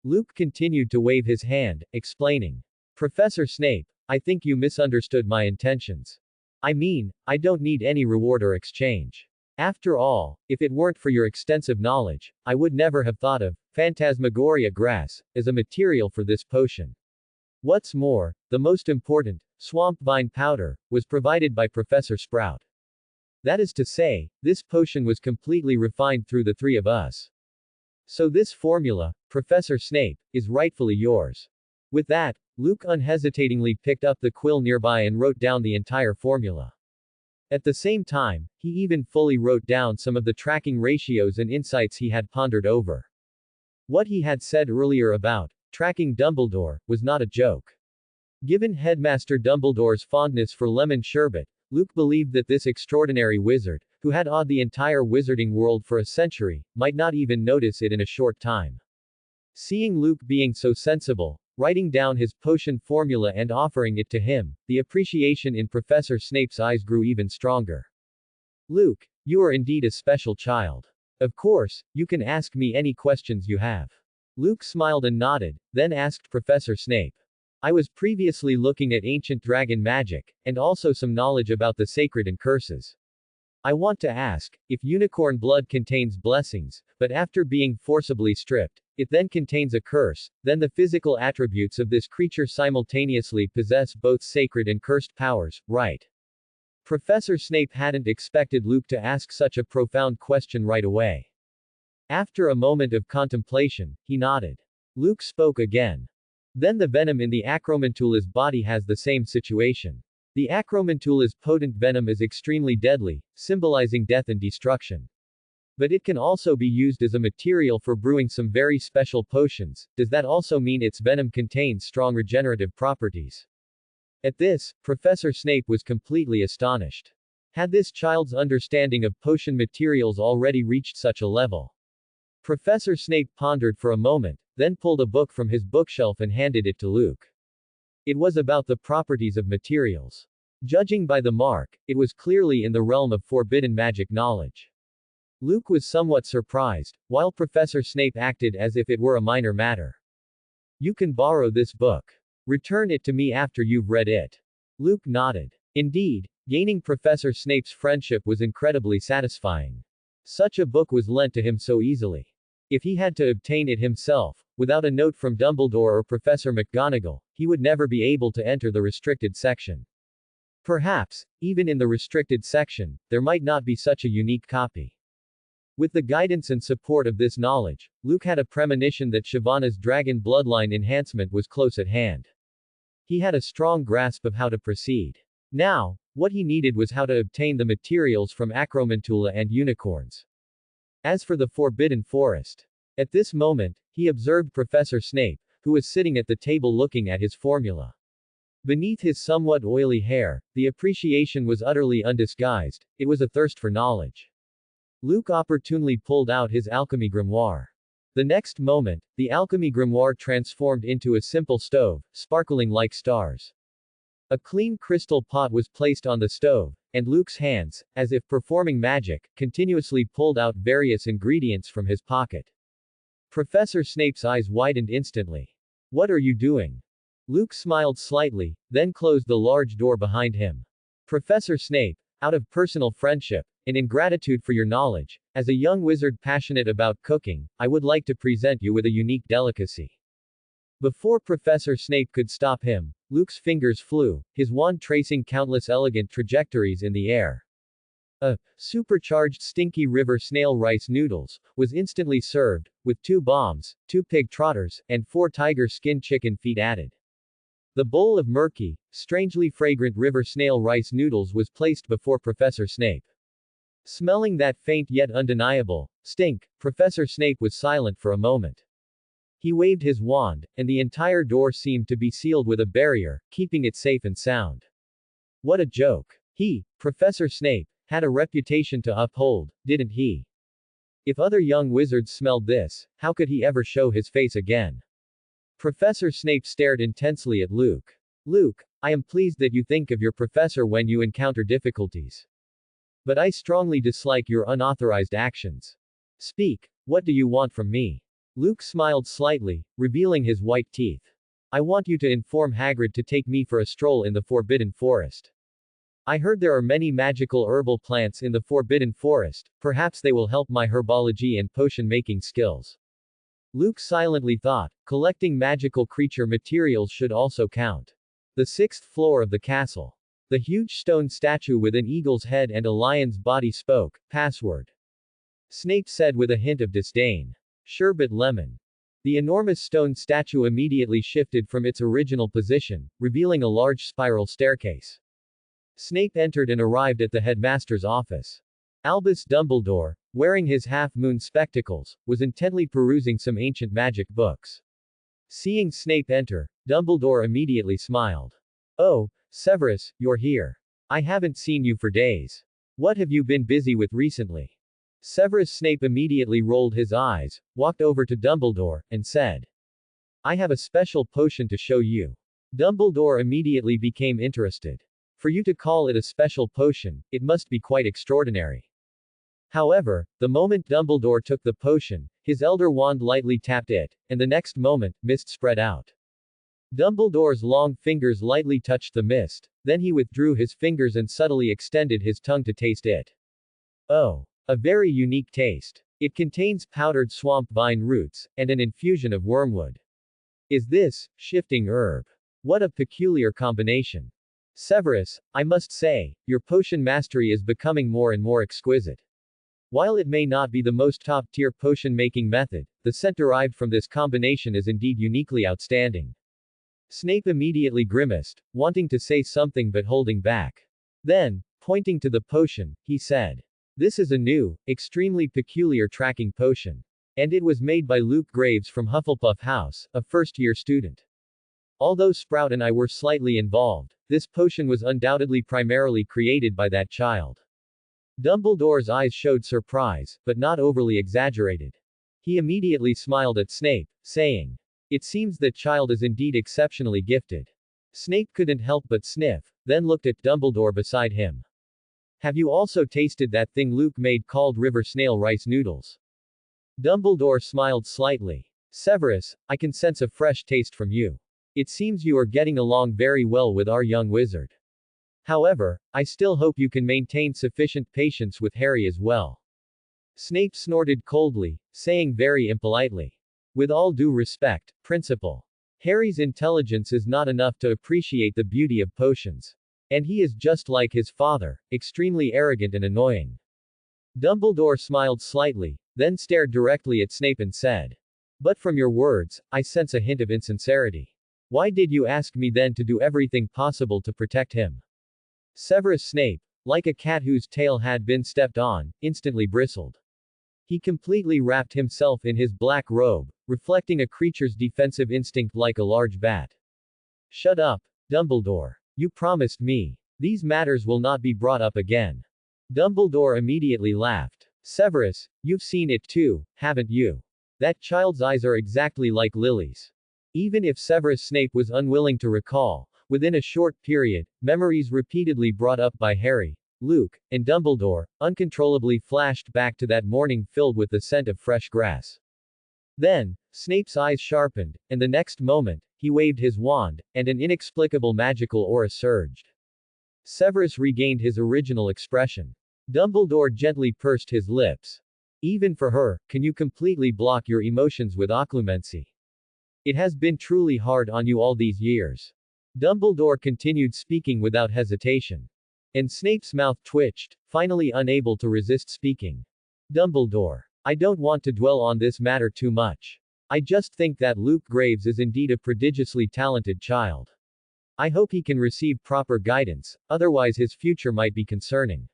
Luke continued to wave his hand, explaining, Professor Snape, I think you misunderstood my intentions. I mean, I don't need any reward or exchange. After all, if it weren't for your extensive knowledge, I would never have thought of Phantasmagoria grass as a material for this potion. What's more, the most important, swamp vine powder, was provided by Professor Sprout. That is to say, this potion was completely refined through the three of us. So this formula, Professor Snape, is rightfully yours. With that, Luke unhesitatingly picked up the quill nearby and wrote down the entire formula. At the same time, he even fully wrote down some of the tracking ratios and insights he had pondered over. What he had said earlier about tracking Dumbledore was not a joke. Given Headmaster Dumbledore's fondness for lemon sherbet, Luke believed that this extraordinary wizard, who had awed the entire wizarding world for a century, might not even notice it in a short time. Seeing Luke being so sensible, writing down his potion formula and offering it to him, the appreciation in Professor Snape's eyes grew even stronger. Luke, you are indeed a special child. Of course, you can ask me any questions you have. Luke smiled and nodded, then asked Professor Snape. I was previously looking at ancient dragon magic, and also some knowledge about the sacred and curses. I want to ask, if unicorn blood contains blessings, but after being forcibly stripped, it then contains a curse, then the physical attributes of this creature simultaneously possess both sacred and cursed powers, right? Professor Snape hadn't expected Luke to ask such a profound question right away. After a moment of contemplation, he nodded. Luke spoke again. Then the venom in the Acromantula's body has the same situation. The Acromantula's potent venom is extremely deadly, symbolizing death and destruction. But it can also be used as a material for brewing some very special potions. Does that also mean its venom contains strong regenerative properties? At this, Professor Snape was completely astonished. Had this child's understanding of potion materials already reached such a level? Professor Snape pondered for a moment, then pulled a book from his bookshelf and handed it to Luke. It was about the properties of materials. Judging by the mark, it was clearly in the realm of forbidden magic knowledge. Luke was somewhat surprised, while Professor Snape acted as if it were a minor matter. You can borrow this book. Return it to me after you've read it. Luke nodded. Indeed, gaining Professor Snape's friendship was incredibly satisfying. Such a book was lent to him so easily. If he had to obtain it himself, without a note from Dumbledore or Professor McGonagall, he would never be able to enter the restricted section. Perhaps, even in the restricted section, there might not be such a unique copy. With the guidance and support of this knowledge, Luke had a premonition that Shyvana's dragon bloodline enhancement was close at hand. He had a strong grasp of how to proceed. Now, what he needed was how to obtain the materials from Acromantula and unicorns. As for the Forbidden Forest. At this moment, he observed Professor Snape, who was sitting at the table looking at his formula. Beneath his somewhat oily hair, the appreciation was utterly undisguised, it was a thirst for knowledge. Luke opportunely pulled out his alchemy grimoire. The next moment, the alchemy grimoire transformed into a simple stove, sparkling like stars. A clean crystal pot was placed on the stove, and Luke's hands, as if performing magic, continuously pulled out various ingredients from his pocket. Professor Snape's eyes widened instantly. What are you doing? Luke smiled slightly, then closed the large door behind him. Professor Snape, out of personal friendship, and in gratitude for your knowledge, as a young wizard passionate about cooking, I would like to present you with a unique delicacy. Before Professor Snape could stop him, Luke's fingers flew, his wand tracing countless elegant trajectories in the air. A supercharged stinky river snail rice noodles was instantly served, with 2 bombs, 2 pig trotters, and 4 tiger skin chicken feet added. The bowl of murky, strangely fragrant river snail rice noodles was placed before Professor Snape. Smelling that faint yet undeniable stink, Professor Snape was silent for a moment. He waved his wand, and the entire door seemed to be sealed with a barrier, keeping it safe and sound. What a joke. He, Professor Snape, had a reputation to uphold, didn't he? If other young wizards smelled this, how could he ever show his face again? Professor Snape stared intensely at Luke. Luke, I am pleased that you think of your professor when you encounter difficulties. But I strongly dislike your unauthorized actions. Speak, what do you want from me? Luke smiled slightly, revealing his white teeth. I want you to inform Hagrid to take me for a stroll in the Forbidden Forest. I heard there are many magical herbal plants in the Forbidden Forest, perhaps they will help my herbology and potion-making skills. Luke silently thought, collecting magical creature materials should also count. The 6th floor of the castle. The huge stone statue with an eagle's head and a lion's body spoke, password. Snape said with a hint of disdain. Sherbet lemon. The enormous stone statue immediately shifted from its original position, revealing a large spiral staircase. Snape entered and arrived at the headmaster's office. Albus Dumbledore, wearing his half-moon spectacles, was intently perusing some ancient magic books. Seeing Snape enter, Dumbledore immediately smiled. Oh, Severus, you're here. I haven't seen you for days. What have you been busy with recently? Severus Snape immediately rolled his eyes, walked over to Dumbledore, and said, I have a special potion to show you. Dumbledore immediately became interested. For you to call it a special potion, it must be quite extraordinary. However, the moment Dumbledore took the potion, his elder wand lightly tapped it, and the next moment, mist spread out. Dumbledore's long fingers lightly touched the mist, then he withdrew his fingers and subtly extended his tongue to taste it. Oh, a very unique taste. It contains powdered swamp vine roots, and an infusion of wormwood. Is this shifting herb? What a peculiar combination. Severus, I must say, your potion mastery is becoming more and more exquisite. While it may not be the most top-tier potion-making method, the scent derived from this combination is indeed uniquely outstanding. Snape immediately grimaced, wanting to say something but holding back. Then, pointing to the potion, he said, this is a new, extremely peculiar tracking potion. And it was made by Luke Graves from Hufflepuff House, a first-year student. Although Sprout and I were slightly involved, this potion was undoubtedly primarily created by that child. Dumbledore's eyes showed surprise, but not overly exaggerated. He immediately smiled at Snape, saying, it seems that child is indeed exceptionally gifted. Snape couldn't help but sniff, then looked at Dumbledore beside him. Have you also tasted that thing Luke made called river snail rice noodles? Dumbledore smiled slightly. Severus, I can sense a fresh taste from you. It seems you are getting along very well with our young wizard. However, I still hope you can maintain sufficient patience with Harry as well. Snape snorted coldly, saying very impolitely. With all due respect, Principal. Harry's intelligence is not enough to appreciate the beauty of potions. And he is just like his father, extremely arrogant and annoying. Dumbledore smiled slightly, then stared directly at Snape and said, but from your words, I sense a hint of insincerity. Why did you ask me then to do everything possible to protect him? Severus Snape, like a cat whose tail had been stepped on, instantly bristled. He completely wrapped himself in his black robe, reflecting a creature's defensive instinct like a large bat. Shut up, Dumbledore. You promised me. These matters will not be brought up again. Dumbledore immediately laughed. Severus, you've seen it too, haven't you? That child's eyes are exactly like lilies. Even if Severus Snape was unwilling to recall, within a short period, memories repeatedly brought up by Harry, Luke, and Dumbledore, uncontrollably flashed back to that morning filled with the scent of fresh grass. Then, Snape's eyes sharpened, and the next moment, he waved his wand, and an inexplicable magical aura surged. Severus regained his original expression. Dumbledore gently pursed his lips. Even for her, can you completely block your emotions with occlumency? It has been truly hard on you all these years. Dumbledore continued speaking without hesitation. And Snape's mouth twitched, finally unable to resist speaking. Dumbledore. I don't want to dwell on this matter too much. I just think that Luke Graves is indeed a prodigiously talented child. I hope he can receive proper guidance, otherwise his future might be concerning.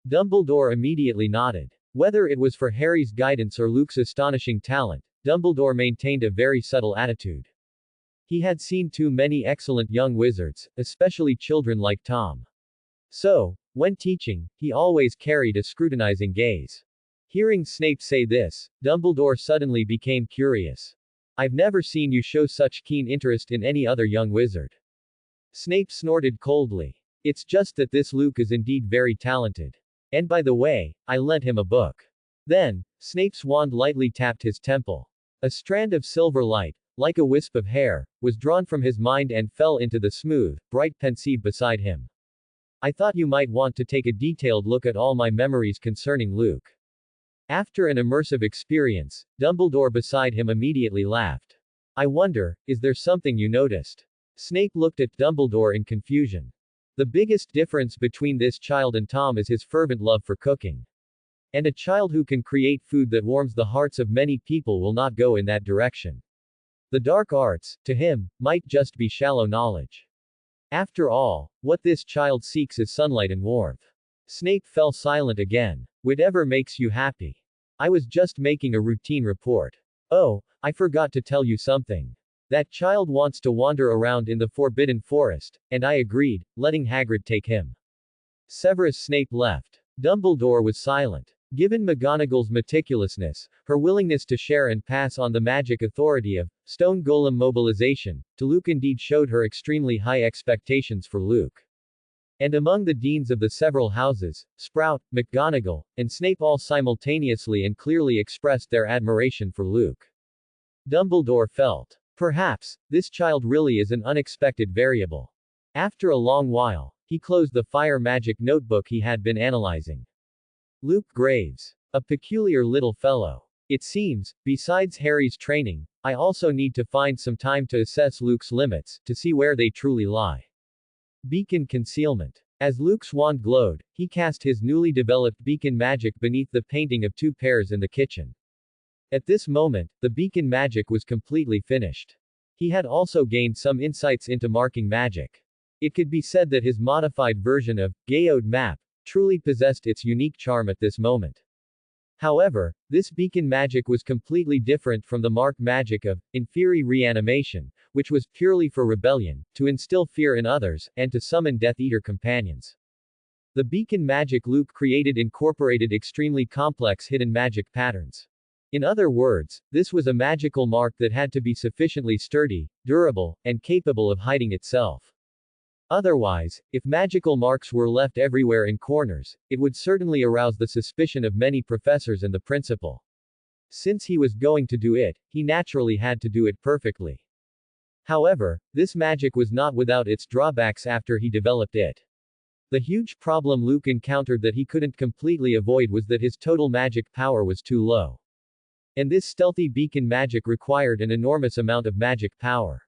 Dumbledore immediately nodded. Whether it was for Harry's guidance or Luke's astonishing talent, Dumbledore maintained a very subtle attitude. He had seen too many excellent young wizards, especially children like Tom. So, when teaching, he always carried a scrutinizing gaze. Hearing Snape say this, Dumbledore suddenly became curious. I've never seen you show such keen interest in any other young wizard. Snape snorted coldly. It's just that this Luke is indeed very talented. And by the way, I lent him a book. Then, Snape's wand lightly tapped his temple. A strand of silver light, like a wisp of hair, was drawn from his mind and fell into the smooth, bright pensieve beside him. I thought you might want to take a detailed look at all my memories concerning Luke. After an immersive experience, Dumbledore beside him immediately laughed. I wonder, is there something you noticed? Snape looked at Dumbledore in confusion. The biggest difference between this child and Tom is his fervent love for cooking. And a child who can create food that warms the hearts of many people will not go in that direction. The dark arts, to him, might just be shallow knowledge. After all, what this child seeks is sunlight and warmth. Snape fell silent again. Whatever makes you happy. I was just making a routine report. Oh, I forgot to tell you something. That child wants to wander around in the Forbidden Forest, and I agreed, letting Hagrid take him. Severus Snape left. Dumbledore was silent. Given McGonagall's meticulousness, her willingness to share and pass on the magic authority of stone golem mobilization to Luke indeed showed her extremely high expectations for Luke. And among the deans of the several houses, Sprout, McGonagall, and Snape all simultaneously and clearly expressed their admiration for Luke. Dumbledore felt, perhaps, this child really is an unexpected variable. After a long while, he closed the fire magic notebook he had been analyzing. Luke Graves. A peculiar little fellow. It seems, besides Harry's training, I also need to find some time to assess Luke's limits, to see where they truly lie. Beacon concealment. As Luke's wand glowed, he cast his newly developed beacon magic beneath the painting of two pears in the kitchen. At this moment, the beacon magic was completely finished. He had also gained some insights into marking magic. It could be said that his modified version of Geode Map truly possessed its unique charm at this moment. However, this beacon magic was completely different from the mark magic of Inferi Reanimation, which was purely for rebellion, to instill fear in others, and to summon Death Eater companions. The beacon magic Luke created incorporated extremely complex hidden magic patterns. In other words, this was a magical mark that had to be sufficiently sturdy, durable, and capable of hiding itself. Otherwise, if magical marks were left everywhere in corners, it would certainly arouse the suspicion of many professors and the principal. Since he was going to do it, he naturally had to do it perfectly. However, this magic was not without its drawbacks after he developed it. The huge problem Luke encountered that he couldn't completely avoid was that his total magic power was too low. And this stealthy beacon magic required an enormous amount of magic power.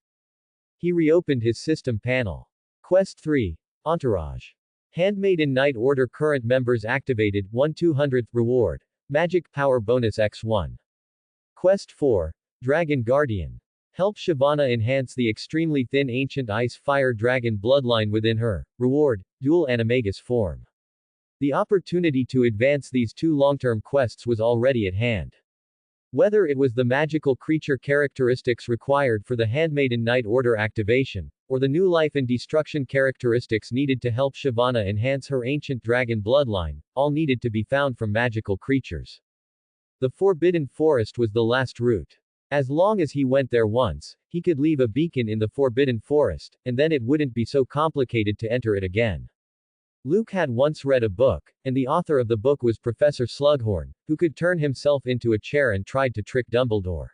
He reopened his system panel. Quest 3. Entourage. Handmaiden Knight Order current members activated, 1/200th reward. Magic power bonus x1. Quest 4. Dragon Guardian. Help Shyvana enhance the extremely thin ancient ice fire dragon bloodline within her. Reward, dual animagus form. The opportunity to advance these two long-term quests was already at hand. Whether it was the magical creature characteristics required for the Handmaiden Knight Order activation, or the new life and destruction characteristics needed to help Shyvana enhance her ancient dragon bloodline, all needed to be found from magical creatures. The Forbidden Forest was the last route. As long as he went there once, he could leave a beacon in the Forbidden Forest, and then it wouldn't be so complicated to enter it again. Luke had once read a book, and the author of the book was Professor Slughorn, who could turn himself into a chair and tried to trick Dumbledore.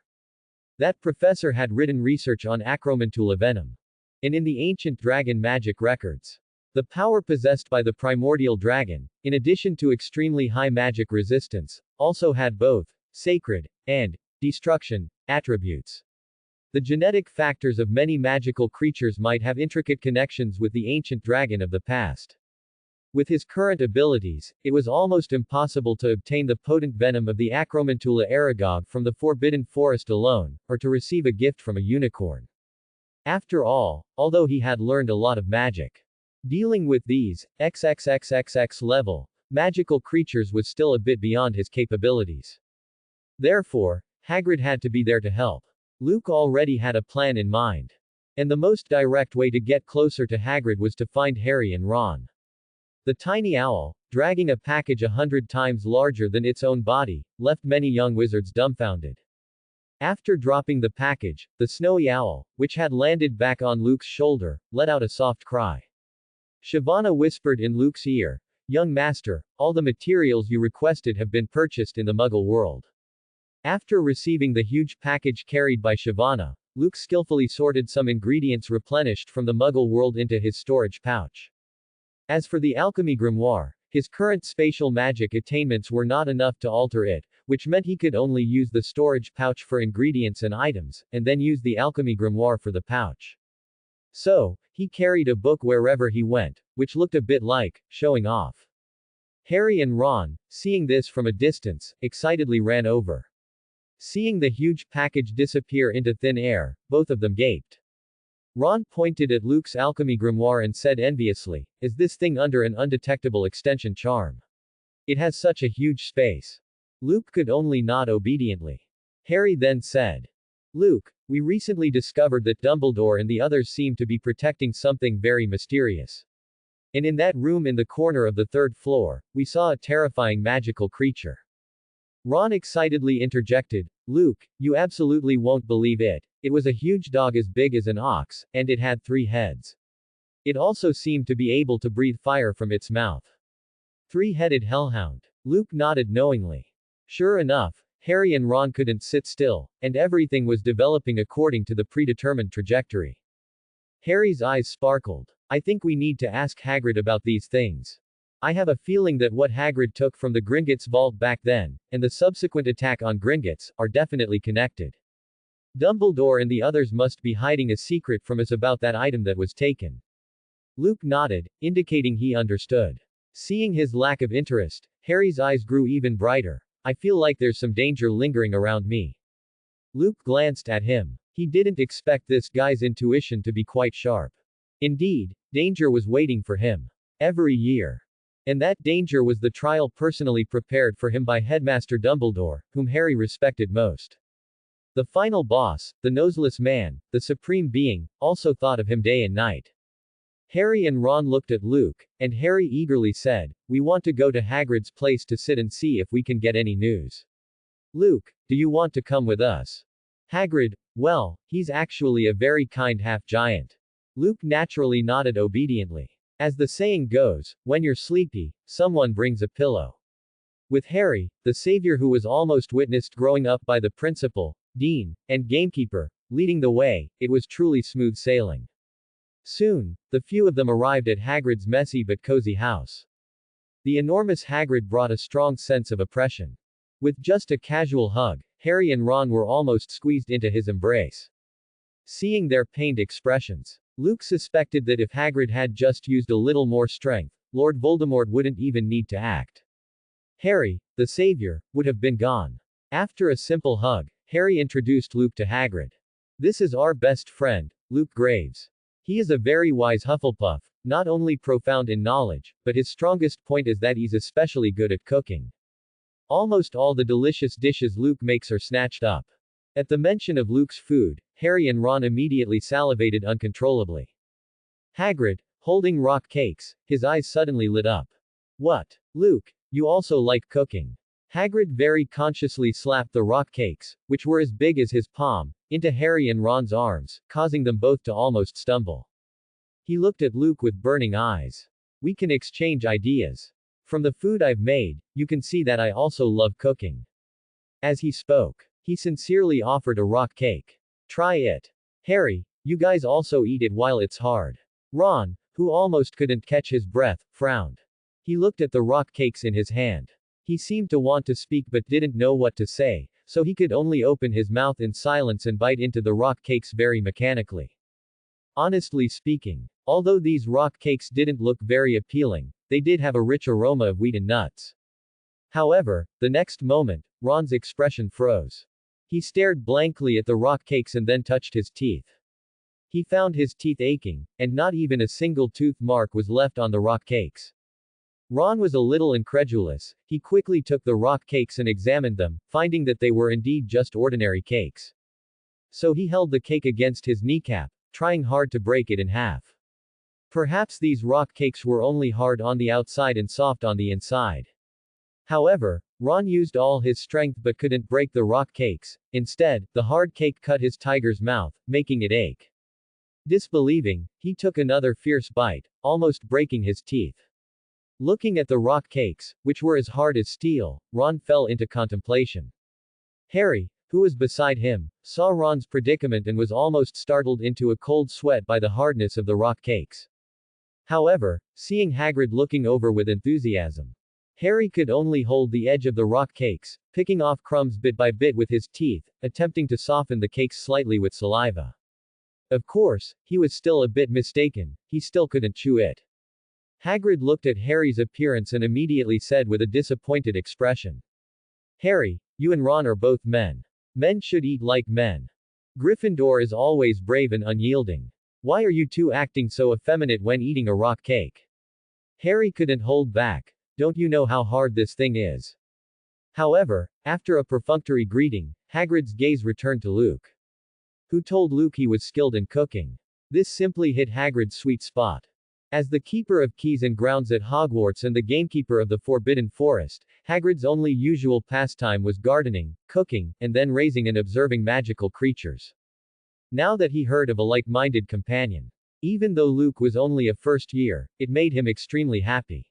That professor had written research on Acromantula venom. And in the ancient dragon magic records, the power possessed by the primordial dragon, in addition to extremely high magic resistance, also had both sacred and destruction attributes. The genetic factors of many magical creatures might have intricate connections with the ancient dragon of the past. With his current abilities, it was almost impossible to obtain the potent venom of the Acromantula Aragog from the Forbidden Forest alone, or to receive a gift from a unicorn. After all, although he had learned a lot of magic, dealing with these XXXXX level magical creatures was still a bit beyond his capabilities. Therefore, Hagrid had to be there to help. Luke already had a plan in mind. And the most direct way to get closer to Hagrid was to find Harry and Ron. The tiny owl, dragging a package 100 times larger than its own body, left many young wizards dumbfounded. After dropping the package, the snowy owl, which had landed back on Luke's shoulder, let out a soft cry. Shyvana whispered in Luke's ear, "Young master, all the materials you requested have been purchased in the Muggle world." After receiving the huge package carried by Shyvana, Luke skillfully sorted some ingredients replenished from the Muggle world into his storage pouch. As for the alchemy grimoire, his current spatial magic attainments were not enough to alter it, which meant he could only use the storage pouch for ingredients and items, and then use the alchemy grimoire for the pouch. So, he carried a book wherever he went, which looked a bit like showing off. Harry and Ron, seeing this from a distance, excitedly ran over. Seeing the huge package disappear into thin air, both of them gaped. Ron pointed at Luke's alchemy grimoire and said enviously, "Is this thing under an undetectable extension charm? It has such a huge space." Luke could only nod obediently. Harry then said, "Luke, we recently discovered that Dumbledore and the others seem to be protecting something very mysterious." And in that room in the corner of the third floor, we saw a terrifying magical creature. Ron excitedly interjected, Luke, you absolutely won't believe it. It was a huge dog as big as an ox, and it had 3 heads. It also seemed to be able to breathe fire from its mouth. 3-headed hellhound. Luke nodded knowingly. Sure enough, Harry and Ron couldn't sit still, and everything was developing according to the predetermined trajectory. Harry's eyes sparkled. I think we need to ask Hagrid about these things. I have a feeling that what Hagrid took from the Gringotts vault back then, and the subsequent attack on Gringotts, are definitely connected. Dumbledore and the others must be hiding a secret from us about that item that was taken. Luke nodded, indicating he understood. Seeing his lack of interest, Harry's eyes grew even brighter. I feel like there's some danger lingering around me. Luke glanced at him. He didn't expect this guy's intuition to be quite sharp. Indeed, danger was waiting for him. Every year. And that danger was the trial personally prepared for him by Headmaster Dumbledore, whom Harry respected most. The final boss, the noseless man, the supreme being, also thought of him day and night. Harry and Ron looked at Luke, and Harry eagerly said, we want to go to Hagrid's place to sit and see if we can get any news. Luke, do you want to come with us? Hagrid, well, he's actually a very kind half-giant. Luke naturally nodded obediently. As the saying goes, when you're sleepy, someone brings a pillow. With Harry, the savior who was almost witnessed growing up by the principal, dean, and gamekeeper, leading the way, it was truly smooth sailing. Soon, the few of them arrived at Hagrid's messy but cozy house. The enormous Hagrid brought a strong sense of oppression. With just a casual hug, Harry and Ron were almost squeezed into his embrace. Seeing their pained expressions, Luke suspected that if Hagrid had just used a little more strength, Lord Voldemort wouldn't even need to act. Harry, the savior, would have been gone. After a simple hug, Harry introduced Luke to Hagrid. This is our best friend, Luke Graves. He is a very wise Hufflepuff, not only profound in knowledge, but his strongest point is that he's especially good at cooking. Almost all the delicious dishes Luke makes are snatched up. At the mention of Luke's food, Harry and Ron immediately salivated uncontrollably. Hagrid, holding rock cakes, his eyes suddenly lit up. What? Luke, you also like cooking? Hagrid very consciously slapped the rock cakes, which were as big as his palm, into Harry and Ron's arms, causing them both to almost stumble. He looked at Luke with burning eyes. We can exchange ideas. From the food I've made, you can see that I also love cooking. As he spoke, he sincerely offered a rock cake. Try it. Harry, you guys also eat it while it's hard. Ron, who almost couldn't catch his breath, frowned. He looked at the rock cakes in his hand. He seemed to want to speak but didn't know what to say, so he could only open his mouth in silence and bite into the rock cakes very mechanically. Honestly speaking, although these rock cakes didn't look very appealing, they did have a rich aroma of wheat and nuts. However, the next moment, Ron's expression froze. He stared blankly at the rock cakes and then touched his teeth. He found his teeth aching, and not even a single tooth mark was left on the rock cakes. Ron was a little incredulous. He quickly took the rock cakes and examined them, finding that they were indeed just ordinary cakes. So he held the cake against his kneecap, trying hard to break it in half. Perhaps these rock cakes were only hard on the outside and soft on the inside. However, Ron used all his strength but couldn't break the rock cakes. Instead, the hard cake cut his tiger's mouth, making it ache. Disbelieving, he took another fierce bite, almost breaking his teeth. Looking at the rock cakes, which were as hard as steel, Ron fell into contemplation. Harry, who was beside him, saw Ron's predicament and was almost startled into a cold sweat by the hardness of the rock cakes. However, seeing Hagrid looking over with enthusiasm, Harry could only hold the edge of the rock cakes, picking off crumbs bit by bit with his teeth, attempting to soften the cakes slightly with saliva. Of course, he was still a bit mistaken, he still couldn't chew it. Hagrid looked at Harry's appearance and immediately said with a disappointed expression. Harry, you and Ron are both men. Men should eat like men. Gryffindor is always brave and unyielding. Why are you two acting so effeminate when eating a rock cake? Harry couldn't hold back. Don't you know how hard this thing is? However, after a perfunctory greeting, Hagrid's gaze returned to Luke. Who told Luke he was skilled in cooking? This simply hit Hagrid's sweet spot. As the keeper of keys and grounds at Hogwarts and the gamekeeper of the Forbidden Forest, Hagrid's only usual pastime was gardening, cooking, and then raising and observing magical creatures. Now that he heard of a like-minded companion, even though Luke was only a first year, it made him extremely happy.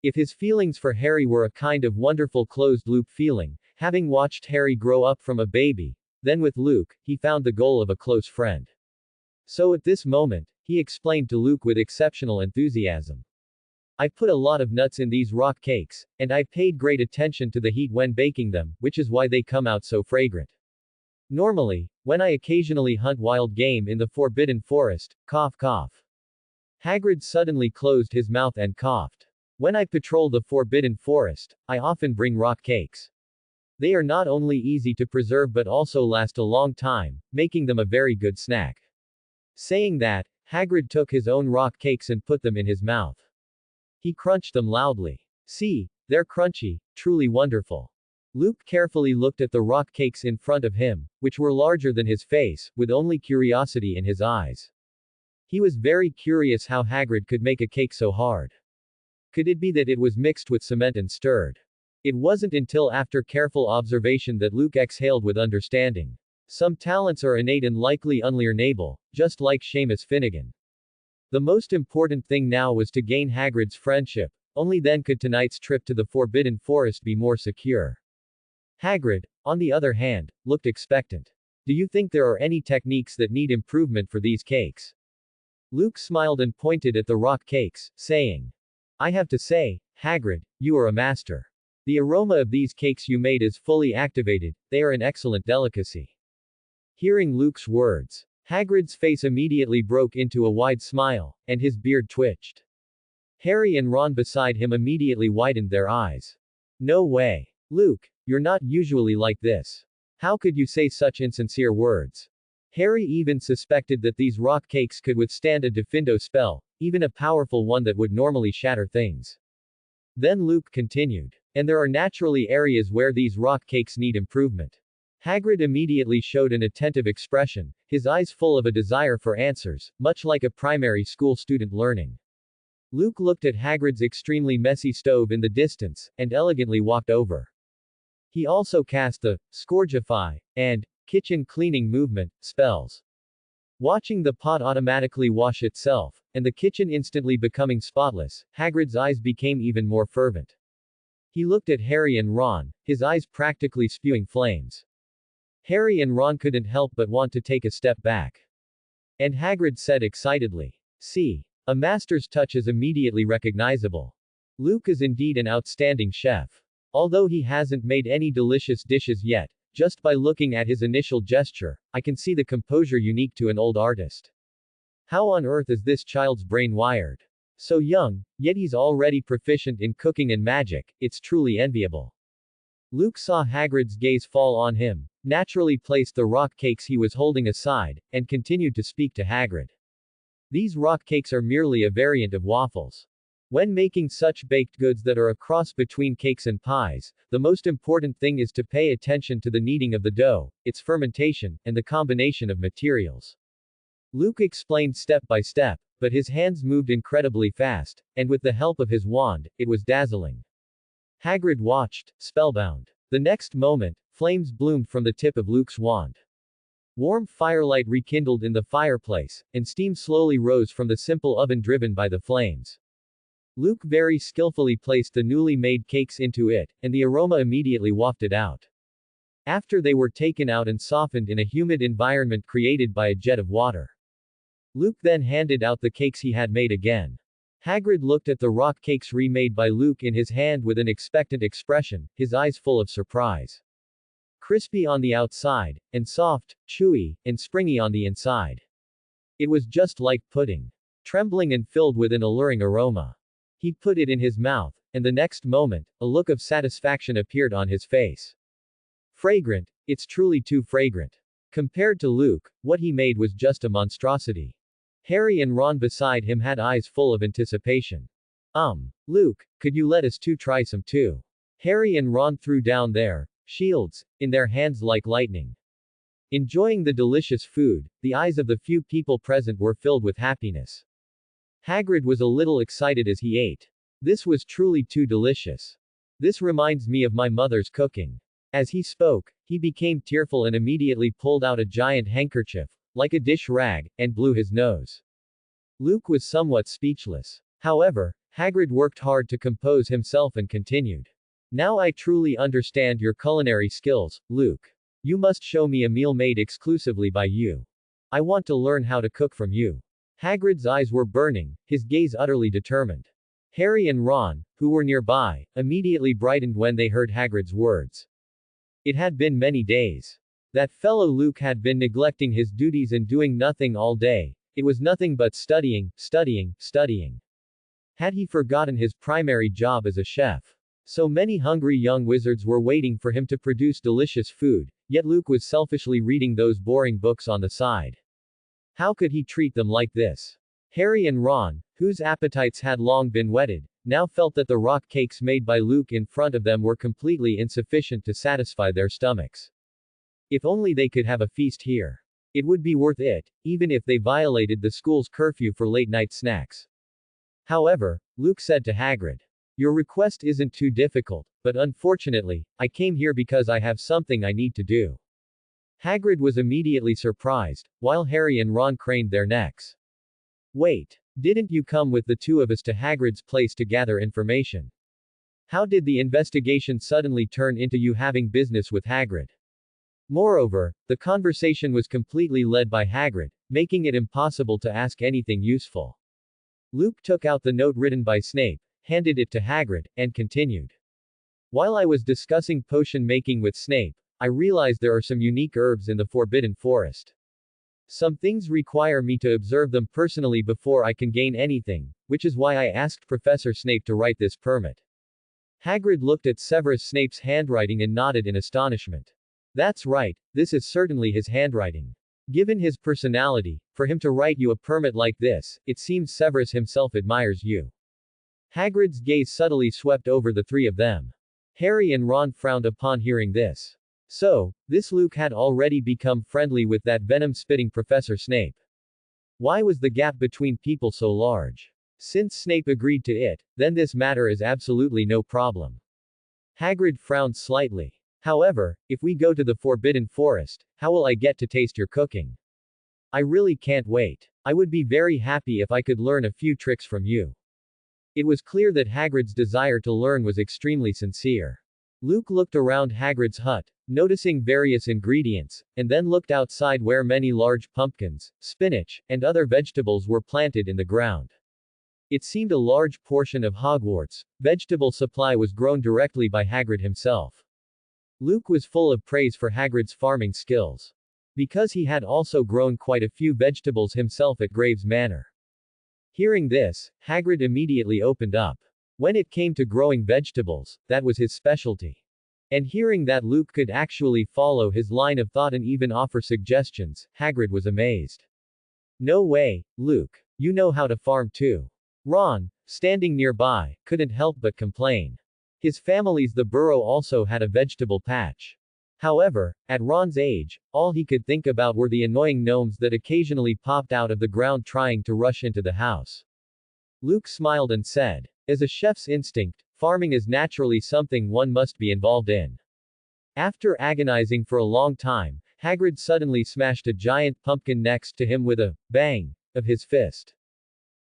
If his feelings for Harry were a kind of wonderful closed-loop feeling, having watched Harry grow up from a baby, then with Luke, he found the goal of a close friend. So at this moment, he explained to Luke with exceptional enthusiasm. I put a lot of nuts in these rock cakes, and I paid great attention to the heat when baking them, which is why they come out so fragrant. Normally, when I occasionally hunt wild game in the Forbidden Forest, cough cough. Hagrid suddenly closed his mouth and coughed. When I patrol the Forbidden Forest, I often bring rock cakes. They are not only easy to preserve but also last a long time, making them a very good snack. Saying that, Hagrid took his own rock cakes and put them in his mouth. He crunched them loudly. See, they're crunchy, truly wonderful. Luke carefully looked at the rock cakes in front of him, which were larger than his face, with only curiosity in his eyes. He was very curious how Hagrid could make a cake so hard. Could it be that it was mixed with cement and stirred? It wasn't until after careful observation that Luke exhaled with understanding. Some talents are innate and likely unlearnable, just like Seamus Finnegan. The most important thing now was to gain Hagrid's friendship, only then could tonight's trip to the Forbidden Forest be more secure. Hagrid, on the other hand, looked expectant. Do you think there are any techniques that need improvement for these cakes? Luke smiled and pointed at the rock cakes, saying, I have to say, Hagrid, you are a master. The aroma of these cakes you made is fully activated, they are an excellent delicacy. Hearing Luke's words, Hagrid's face immediately broke into a wide smile, and his beard twitched. Harry and Ron beside him immediately widened their eyes. No way. Luke, you're not usually like this. How could you say such insincere words? Harry even suspected that these rock cakes could withstand a Diffindo spell, even a powerful one that would normally shatter things. Then Luke continued. And there are naturally areas where these rock cakes need improvement. Hagrid immediately showed an attentive expression, his eyes full of a desire for answers, much like a primary school student learning. Luke looked at Hagrid's extremely messy stove in the distance, and elegantly walked over. He also cast the Scourgify and kitchen cleaning movement spells. Watching the pot automatically wash itself, and the kitchen instantly becoming spotless, Hagrid's eyes became even more fervent. He looked at Harry and Ron, his eyes practically spewing flames. Harry and Ron couldn't help but want to take a step back. And Hagrid said excitedly, see, a master's touch is immediately recognizable. Luke is indeed an outstanding chef. Although he hasn't made any delicious dishes yet, just by looking at his initial gesture, I can see the composure unique to an old artist. How on earth is this child's brain wired? So young, yet he's already proficient in cooking and magic, it's truly enviable. Luke saw Hagrid's gaze fall on him, naturally placed the rock cakes he was holding aside, and continued to speak to Hagrid. These rock cakes are merely a variant of waffles. When making such baked goods that are a cross between cakes and pies, the most important thing is to pay attention to the kneading of the dough, its fermentation, and the combination of materials. Luke explained step by step, but his hands moved incredibly fast, and with the help of his wand, it was dazzling. Hagrid watched, spellbound. The next moment, flames bloomed from the tip of Luke's wand. Warm firelight rekindled in the fireplace, and steam slowly rose from the simple oven driven by the flames. Luke very skillfully placed the newly made cakes into it, and the aroma immediately wafted out. After they were taken out and softened in a humid environment created by a jet of water. Luke then handed out the cakes he had made again. Hagrid looked at the rock cakes remade by Luke in his hand with an expectant expression, his eyes full of surprise. Crispy on the outside, and soft, chewy, and springy on the inside. It was just like pudding. Trembling and filled with an alluring aroma. He put it in his mouth, and the next moment, a look of satisfaction appeared on his face. Fragrant, it's truly too fragrant. Compared to Luke, what he made was just a monstrosity. Harry and Ron beside him had eyes full of anticipation. Luke, could you let us try some too? Harry and Ron threw down their shields in their hands like lightning. Enjoying the delicious food, the eyes of the few people present were filled with happiness. Hagrid was a little excited as he ate. This was truly too delicious. This reminds me of my mother's cooking. As he spoke, he became tearful and immediately pulled out a giant handkerchief, like a dish rag, and blew his nose. Luke was somewhat speechless. However, Hagrid worked hard to compose himself and continued. Now I truly understand your culinary skills, Luke. You must show me a meal made exclusively by you. I want to learn how to cook from you. Hagrid's eyes were burning, his gaze utterly determined. Harry and Ron, who were nearby, immediately brightened when they heard Hagrid's words. It had been many days. That fellow Luke had been neglecting his duties and doing nothing all day. It was nothing but studying, studying, studying. Had he forgotten his primary job as a chef? So many hungry young wizards were waiting for him to produce delicious food, yet Luke was selfishly reading those boring books on the side. How could he treat them like this? Harry and Ron, whose appetites had long been whetted, now felt that the rock cakes made by Luke in front of them were completely insufficient to satisfy their stomachs. If only they could have a feast here. It would be worth it, even if they violated the school's curfew for late-night snacks. However, Luke said to Hagrid, "Your request isn't too difficult, but unfortunately, I came here because I have something I need to do." Hagrid was immediately surprised, while Harry and Ron craned their necks. "Wait, didn't you come with the two of us to Hagrid's place to gather information? How did the investigation suddenly turn into you having business with Hagrid?" Moreover, the conversation was completely led by Hagrid, making it impossible to ask anything useful. Luke took out the note written by Snape, handed it to Hagrid, and continued. "While I was discussing potion making with Snape, I realized there are some unique herbs in the Forbidden Forest. Some things require me to observe them personally before I can gain anything, which is why I asked Professor Snape to write this permit." Hagrid looked at Severus Snape's handwriting and nodded in astonishment. "That's right, this is certainly his handwriting. Given his personality, for him to write you a permit like this, it seems Severus himself admires you." Hagrid's gaze subtly swept over the three of them. Harry and Ron frowned upon hearing this. So, this Luke had already become friendly with that venom-spitting Professor Snape. Why was the gap between people so large? Since Snape agreed to it, then this matter is absolutely no problem. Hagrid frowned slightly. "However, if we go to the Forbidden Forest, how will I get to taste your cooking? I really can't wait. I would be very happy if I could learn a few tricks from you." It was clear that Hagrid's desire to learn was extremely sincere. Luke looked around Hagrid's hut, noticing various ingredients, and then looked outside where many large pumpkins, spinach, and other vegetables were planted in the ground. It seemed a large portion of Hogwarts' vegetable supply was grown directly by Hagrid himself. Luke was full of praise for Hagrid's farming skills. Because he had also grown quite a few vegetables himself at Graves Manor. Hearing this, Hagrid immediately opened up. When it came to growing vegetables, that was his specialty. And hearing that Luke could actually follow his line of thought and even offer suggestions, Hagrid was amazed. "No way, Luke. You know how to farm too." Ron, standing nearby, couldn't help but complain. His family's the Burrow also had a vegetable patch. However, at Ron's age, all he could think about were the annoying gnomes that occasionally popped out of the ground trying to rush into the house. Luke smiled and said, "As a chef's instinct, farming is naturally something one must be involved in." After agonizing for a long time, Hagrid suddenly smashed a giant pumpkin next to him with a bang of his fist.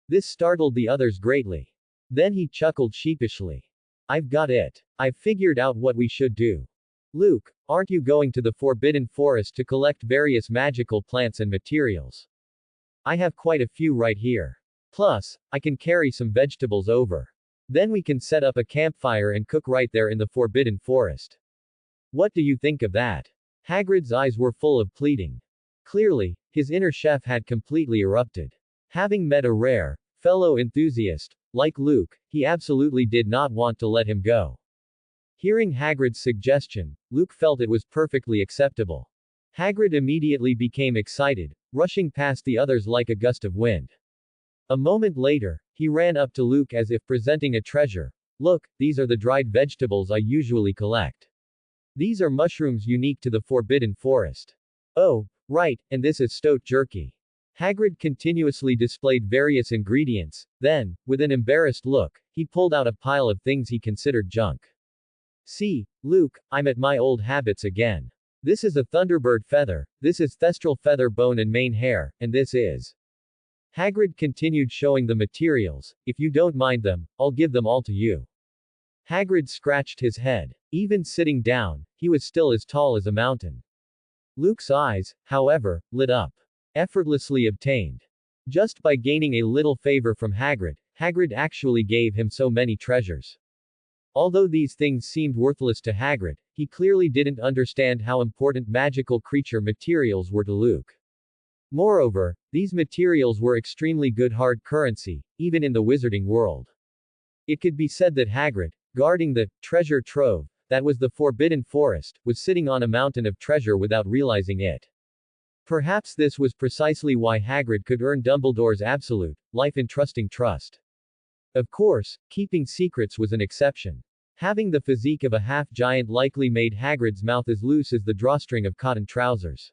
This startled the others greatly. Then he chuckled sheepishly. "I've got it. I've figured out what we should do. Luke, aren't you going to the Forbidden Forest to collect various magical plants and materials? I have quite a few right here. Plus, I can carry some vegetables over. Then we can set up a campfire and cook right there in the Forbidden Forest. What do you think of that?" Hagrid's eyes were full of pleading. Clearly, his inner chef had completely erupted. Having met a rare, fellow enthusiast, like Luke, he absolutely did not want to let him go. Hearing Hagrid's suggestion, Luke felt it was perfectly acceptable. Hagrid immediately became excited, rushing past the others like a gust of wind. A moment later, he ran up to Luke as if presenting a treasure. "Look, these are the dried vegetables I usually collect. These are mushrooms unique to the Forbidden Forest. Oh, right, and this is stoat jerky." Hagrid continuously displayed various ingredients, then, with an embarrassed look, he pulled out a pile of things he considered junk. See, Luke, I'm at my old habits again. This is a Thunderbird feather, this is Thestral feather bone and mane hair, and this is. Hagrid continued showing the materials. If you don't mind them, I'll give them all to you. Hagrid scratched his head. Even sitting down, he was still as tall as a mountain. Luke's eyes, however, lit up. Effortlessly obtained. Just by gaining a little favor from Hagrid, Hagrid actually gave him so many treasures. Although these things seemed worthless to Hagrid, he clearly didn't understand how important magical creature materials were to Luke. Moreover, these materials were extremely good hard currency, even in the wizarding world. It could be said that Hagrid, guarding the treasure trove that was the Forbidden Forest, was sitting on a mountain of treasure without realizing it. Perhaps this was precisely why Hagrid could earn Dumbledore's absolute, life-entrusting trust. Of course, keeping secrets was an exception. Having the physique of a half-giant likely made Hagrid's mouth as loose as the drawstring of cotton trousers.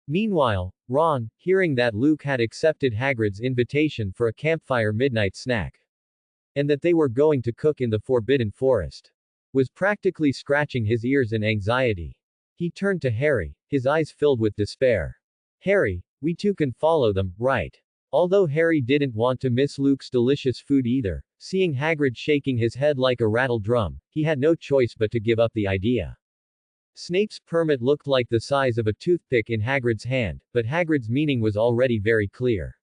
Meanwhile, Ron, hearing that Luke had accepted Hagrid's invitation for a campfire midnight snack, and that they were going to cook in the Forbidden Forest, was practically scratching his ears in anxiety. He turned to Harry, his eyes filled with despair. Harry, we too can follow them, right? Although Harry didn't want to miss Luke's delicious food either, seeing Hagrid shaking his head like a rattle drum, he had no choice but to give up the idea. Snape's permit looked like the size of a toothpick in Hagrid's hand, but Hagrid's meaning was already very clear.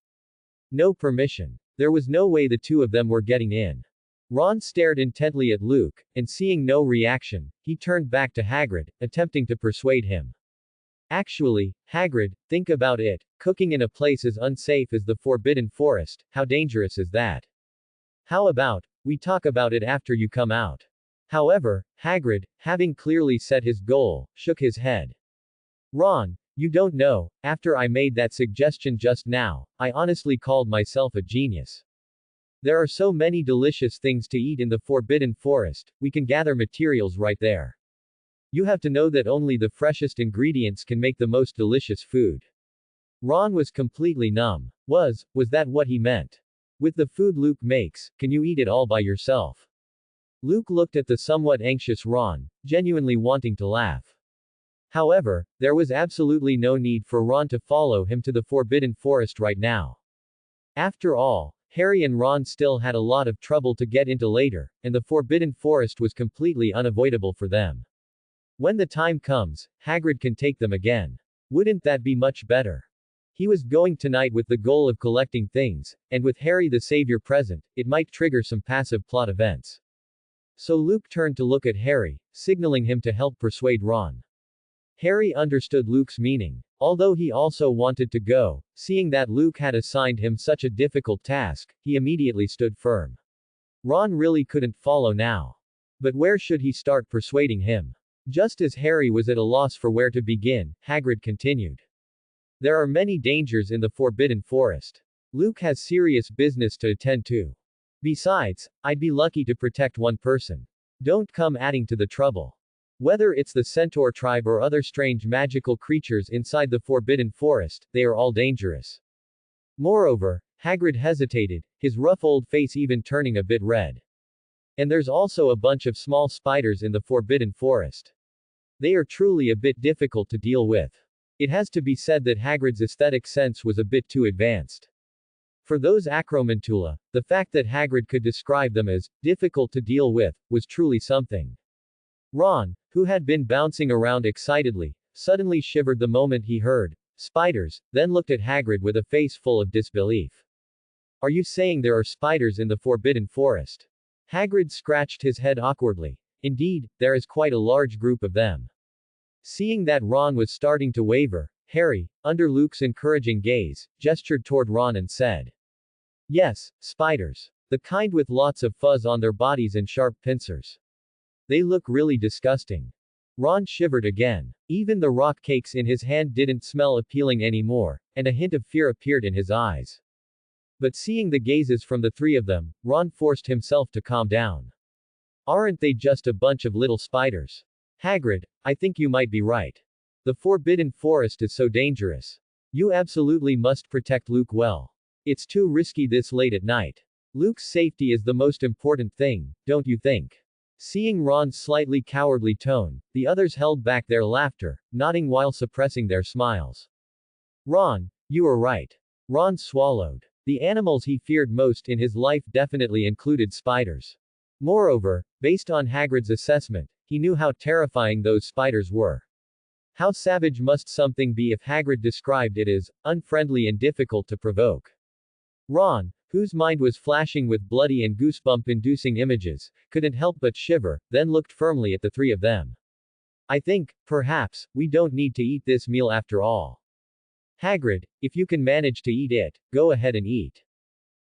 No permission. There was no way the two of them were getting in. Ron stared intently at Luke, and seeing no reaction, he turned back to Hagrid, attempting to persuade him. Actually, Hagrid, think about it, cooking in a place as unsafe as the Forbidden Forest, how dangerous is that? How about, we talk about it after you come out? However, Hagrid, having clearly set his goal, shook his head. Ron, you don't know, after I made that suggestion just now, I honestly called myself a genius. There are so many delicious things to eat in the Forbidden Forest, we can gather materials right there. You have to know that only the freshest ingredients can make the most delicious food. Ron was completely numb. Was that what he meant? With the food Luke makes, can you eat it all by yourself? Luke looked at the somewhat anxious Ron, genuinely wanting to laugh. However, there was absolutely no need for Ron to follow him to the Forbidden Forest right now. After all, Harry and Ron still had a lot of trouble to get into later, and the Forbidden Forest was completely unavoidable for them. When the time comes, Hagrid can take them again. Wouldn't that be much better? He was going tonight with the goal of collecting things, and with Harry the Savior present, it might trigger some passive plot events. So Luke turned to look at Harry, signaling him to help persuade Ron. Harry understood Luke's meaning. Although he also wanted to go, seeing that Luke had assigned him such a difficult task, he immediately stood firm. Ron really couldn't follow now. But where should he start persuading him? Just as Harry was at a loss for where to begin, Hagrid continued. There are many dangers in the Forbidden Forest. Luke has serious business to attend to. Besides, I'd be lucky to protect one person. Don't come adding to the trouble. Whether it's the Centaur tribe or other strange magical creatures inside the Forbidden Forest, they are all dangerous. Moreover, Hagrid hesitated, his rough old face even turning a bit red. And there's also a bunch of small spiders in the Forbidden Forest. They are truly a bit difficult to deal with. It has to be said that Hagrid's aesthetic sense was a bit too advanced. For those Acromantula, the fact that Hagrid could describe them as difficult to deal with was truly something. Ron, who had been bouncing around excitedly, suddenly shivered the moment he heard spiders, then looked at Hagrid with a face full of disbelief. Are you saying there are spiders in the Forbidden Forest? Hagrid scratched his head awkwardly. Indeed, there is quite a large group of them. Seeing that Ron was starting to waver, Harry, under Luke's encouraging gaze, gestured toward Ron and said, Yes, spiders. The kind with lots of fuzz on their bodies and sharp pincers. They look really disgusting. Ron shivered again. Even the rock cakes in his hand didn't smell appealing anymore, and a hint of fear appeared in his eyes. But seeing the gazes from the three of them, Ron forced himself to calm down. Aren't they just a bunch of little spiders? Hagrid, I think you might be right. The Forbidden Forest is so dangerous. You absolutely must protect Luke well. It's too risky this late at night. Luke's safety is the most important thing, don't you think? Seeing Ron's slightly cowardly tone, the others held back their laughter, nodding while suppressing their smiles. Ron, you are right. Ron swallowed. The animals he feared most in his life definitely included spiders. Moreover, based on Hagrid's assessment, he knew how terrifying those spiders were. How savage must something be if Hagrid described it as unfriendly and difficult to provoke? Ron, whose mind was flashing with bloody and goosebump-inducing images, couldn't help but shiver, then looked firmly at the three of them. I think, perhaps, we don't need to eat this meal after all. Hagrid, if you can manage to eat it, go ahead and eat.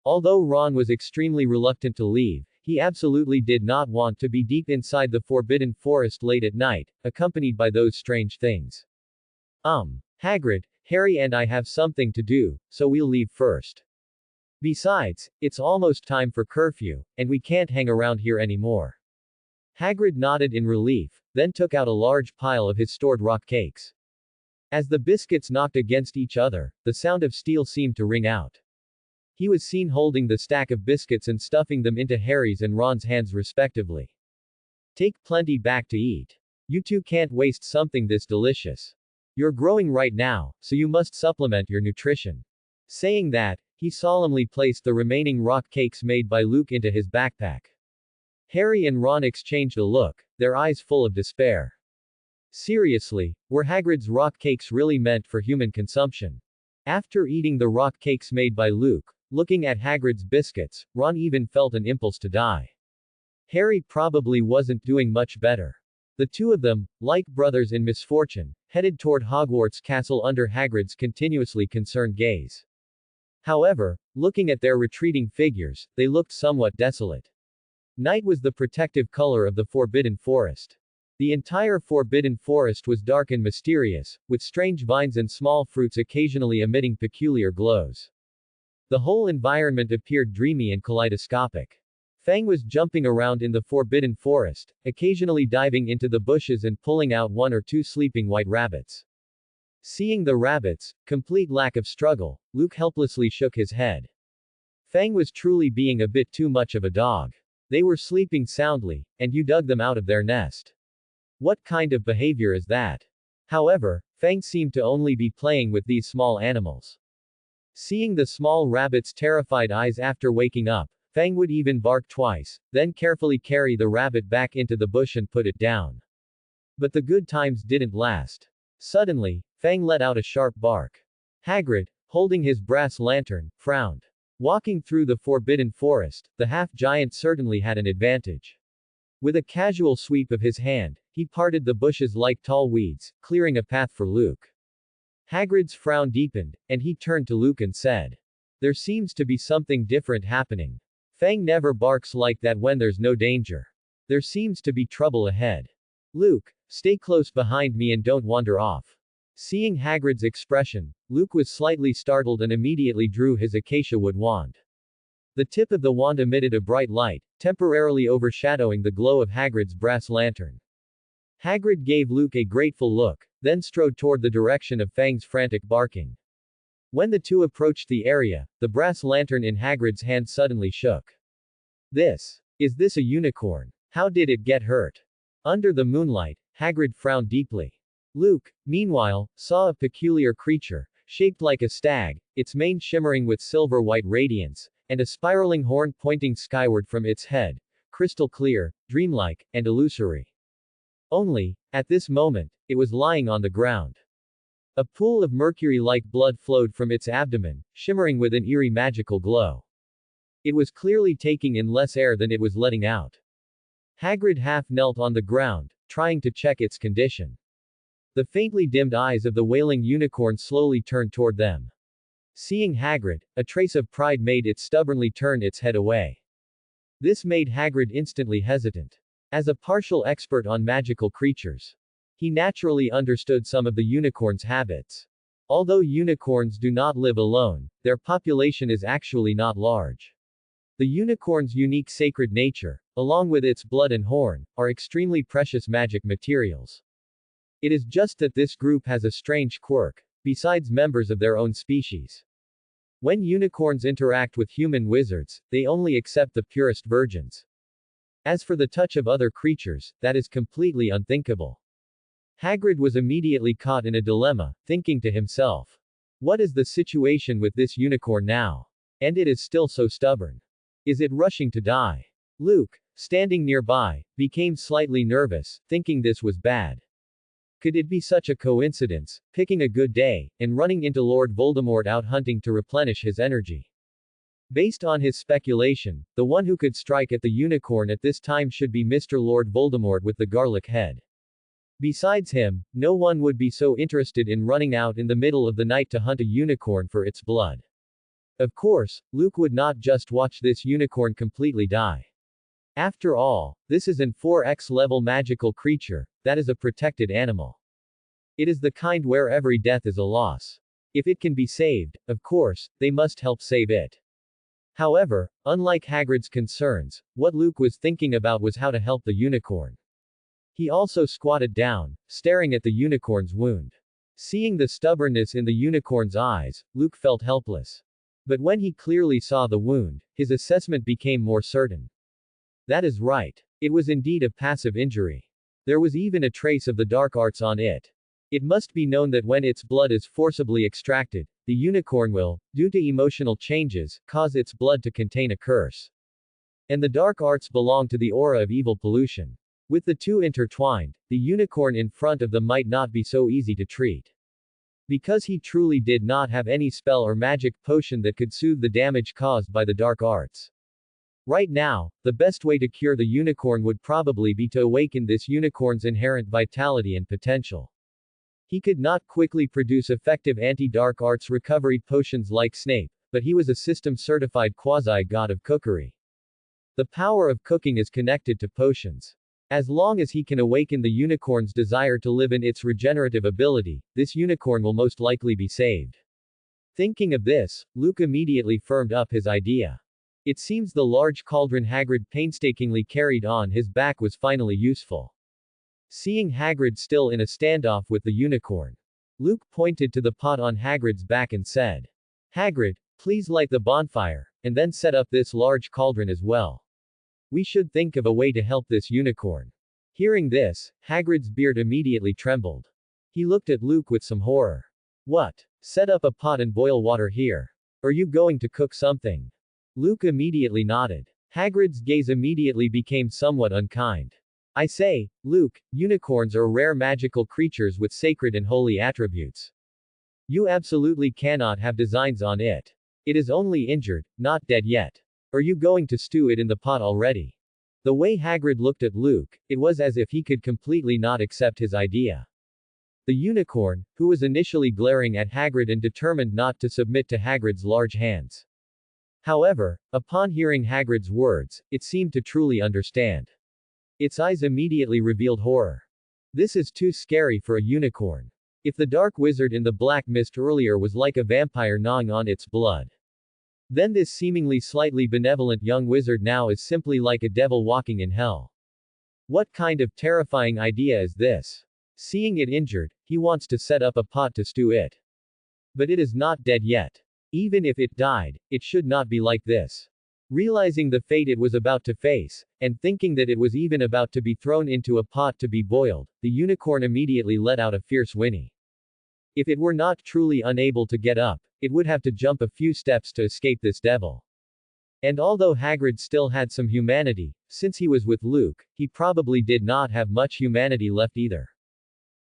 Although Ron was extremely reluctant to leave, he absolutely did not want to be deep inside the Forbidden Forest late at night, accompanied by those strange things. Hagrid, Harry and I have something to do, so we'll leave first. Besides, it's almost time for curfew, and we can't hang around here anymore. Hagrid nodded in relief, then took out a large pile of his stored rock cakes. As the biscuits knocked against each other, the sound of steel seemed to ring out. He was seen holding the stack of biscuits and stuffing them into Harry's and Ron's hands respectively. Take plenty back to eat. You two can't waste something this delicious. You're growing right now, so you must supplement your nutrition. Saying that, he solemnly placed the remaining rock cakes made by Luke into his backpack. Harry and Ron exchanged a look, their eyes full of despair. Seriously, were Hagrid's rock cakes really meant for human consumption? After eating the rock cakes made by Luke, looking at Hagrid's biscuits, Ron even felt an impulse to die. Harry probably wasn't doing much better. The two of them, like brothers in misfortune, headed toward Hogwarts Castle under Hagrid's continuously concerned gaze. However, looking at their retreating figures, they looked somewhat desolate. Night was the protective color of the Forbidden Forest. The entire Forbidden Forest was dark and mysterious, with strange vines and small fruits occasionally emitting peculiar glows. The whole environment appeared dreamy and kaleidoscopic. Fang was jumping around in the Forbidden Forest, occasionally diving into the bushes and pulling out one or two sleeping white rabbits. Seeing the rabbits, complete lack of struggle, Luke helplessly shook his head. Fang was truly being a bit too much of a dog. They were sleeping soundly, and you dug them out of their nest. What kind of behavior is that? However, Fang seemed to only be playing with these small animals. Seeing the small rabbit's terrified eyes after waking up, Fang would even bark twice, then carefully carry the rabbit back into the bush and put it down. But the good times didn't last. Suddenly, Fang let out a sharp bark. Hagrid, holding his brass lantern, frowned. Walking through the Forbidden Forest, the half-giant certainly had an advantage. With a casual sweep of his hand, he parted the bushes like tall weeds, clearing a path for Luke. Hagrid's frown deepened, and he turned to Luke and said, "There seems to be something different happening. Fang never barks like that when there's no danger. There seems to be trouble ahead. Luke, stay close behind me and don't wander off." Seeing Hagrid's expression, Luke was slightly startled and immediately drew his acacia wood wand. The tip of the wand emitted a bright light, temporarily overshadowing the glow of Hagrid's brass lantern. Hagrid gave Luke a grateful look, then strode toward the direction of Fang's frantic barking. When the two approached the area, the brass lantern in Hagrid's hand suddenly shook. Is this a unicorn? How did it get hurt? Under the moonlight, Hagrid frowned deeply. Luke, meanwhile, saw a peculiar creature, shaped like a stag, its mane shimmering with silver-white radiance, and a spiraling horn pointing skyward from its head, crystal clear, dreamlike, and illusory. Only, at this moment, it was lying on the ground. A pool of mercury-like blood flowed from its abdomen, shimmering with an eerie magical glow. It was clearly taking in less air than it was letting out. Hagrid half knelt on the ground, trying to check its condition. The faintly dimmed eyes of the wailing unicorn slowly turned toward them. Seeing Hagrid, a trace of pride made it stubbornly turn its head away. This made Hagrid instantly hesitant. As a partial expert on magical creatures, he naturally understood some of the unicorn's habits. Although unicorns do not live alone, their population is actually not large. The unicorn's unique sacred nature, along with its blood and horn, are extremely precious magic materials. It is just that this group has a strange quirk. besides members of their own species. When unicorns interact with human wizards, they only accept the purest virgins. As for the touch of other creatures, that is completely unthinkable. Hagrid was immediately caught in a dilemma, thinking to himself, what is the situation with this unicorn now? And it is still so stubborn. Is it rushing to die? Luke, standing nearby, became slightly nervous, thinking this was bad. Could it be such a coincidence, picking a good day, and running into Lord Voldemort out hunting to replenish his energy? Based on his speculation, the one who could strike at the unicorn at this time should be Mr. Lord Voldemort with the garlic head. Besides him, no one would be so interested in running out in the middle of the night to hunt a unicorn for its blood. Of course, Luke would not just watch this unicorn completely die. After all, this is an 4x level magical creature, that is a protected animal. It is the kind where every death is a loss. If it can be saved, of course, they must help save it. However, unlike Hagrid's concerns, what Luke was thinking about was how to help the unicorn. He also squatted down, staring at the unicorn's wound. Seeing the stubbornness in the unicorn's eyes, Luke felt helpless. But when he clearly saw the wound, his assessment became more certain. That is right. It was indeed a passive injury. There was even a trace of the dark arts on it. It must be known that when its blood is forcibly extracted, the unicorn will, due to emotional changes, cause its blood to contain a curse. And the dark arts belong to the aura of evil pollution. With the two intertwined, the unicorn in front of them might not be so easy to treat. Because he truly did not have any spell or magic potion that could soothe the damage caused by the dark arts. Right now, the best way to cure the unicorn would probably be to awaken this unicorn's inherent vitality and potential. He could not quickly produce effective anti-dark arts recovery potions like Snape, but he was a system-certified quasi-god of cookery. The power of cooking is connected to potions. As long as he can awaken the unicorn's desire to live in its regenerative ability, this unicorn will most likely be saved. Thinking of this, Luke immediately firmed up his idea. It seems the large cauldron Hagrid painstakingly carried on his back was finally useful. Seeing Hagrid still in a standoff with the unicorn, Luke pointed to the pot on Hagrid's back and said, Hagrid, please light the bonfire, and then set up this large cauldron as well. We should think of a way to help this unicorn. Hearing this, Hagrid's beard immediately trembled. He looked at Luke with some horror. What? Set up a pot and boil water here? Are you going to cook something? Luke immediately nodded. Hagrid's gaze immediately became somewhat unkind. I say, Luke, unicorns are rare magical creatures with sacred and holy attributes. You absolutely cannot have designs on it. It is only injured, not dead yet. Are you going to stew it in the pot already? The way Hagrid looked at Luke, it was as if he could completely not accept his idea. The unicorn, who was initially glaring at Hagrid and determined not to submit to Hagrid's large hands. However, upon hearing Hagrid's words, it seemed to truly understand. Its eyes immediately revealed horror. This is too scary for a unicorn. If the dark wizard in the black mist earlier was like a vampire gnawing on its blood, then this seemingly slightly benevolent young wizard now is simply like a devil walking in hell. What kind of terrifying idea is this? Seeing it injured, he wants to set up a pot to stew it. But it is not dead yet. Even if it died, it should not be like this. Realizing the fate it was about to face, and thinking that it was even about to be thrown into a pot to be boiled, the unicorn immediately let out a fierce whinny. If it were not truly unable to get up, it would have to jump a few steps to escape this devil. And although Hagrid still had some humanity, since he was with Luke, he probably did not have much humanity left either.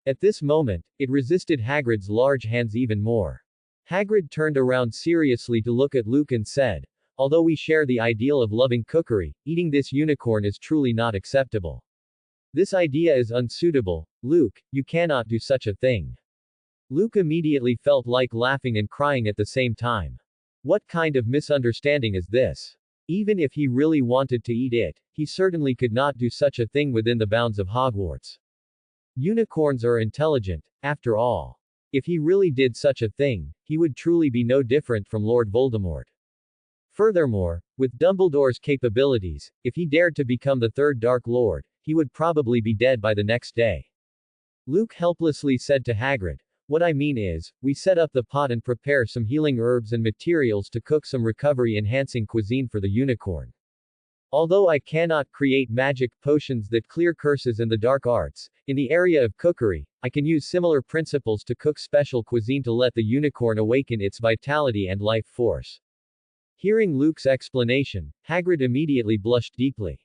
At this moment, it resisted Hagrid's large hands even more. Hagrid turned around seriously to look at Luke and said, although we share the ideal of loving cookery, eating this unicorn is truly not acceptable. This idea is unsuitable. Luke, you cannot do such a thing. Luke immediately felt like laughing and crying at the same time. What kind of misunderstanding is this? Even if he really wanted to eat it, he certainly could not do such a thing within the bounds of Hogwarts. Unicorns are intelligent, after all. If he really did such a thing, he would truly be no different from Lord Voldemort. Furthermore, with Dumbledore's capabilities, if he dared to become the third Dark Lord, he would probably be dead by the next day. Luke helplessly said to Hagrid, What I mean is, we set up the pot and prepare some healing herbs and materials to cook some recovery-enhancing cuisine for the unicorn. Although I cannot create magic potions that clear curses and the dark arts, in the area of cookery, I can use similar principles to cook special cuisine to let the unicorn awaken its vitality and life force. Hearing Luke's explanation, Hagrid immediately blushed deeply.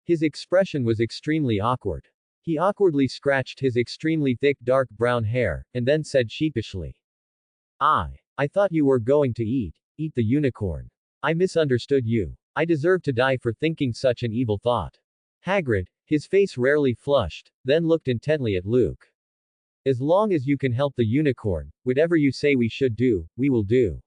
His expression was extremely awkward. He awkwardly scratched his extremely thick dark brown hair, and then said sheepishly, I thought you were going to eat the unicorn. I misunderstood you. I deserve to die for thinking such an evil thought. Hagrid, his face rarely flushed, then looked intently at Luke. As long as you can help the unicorn, whatever you say we should do, we will do.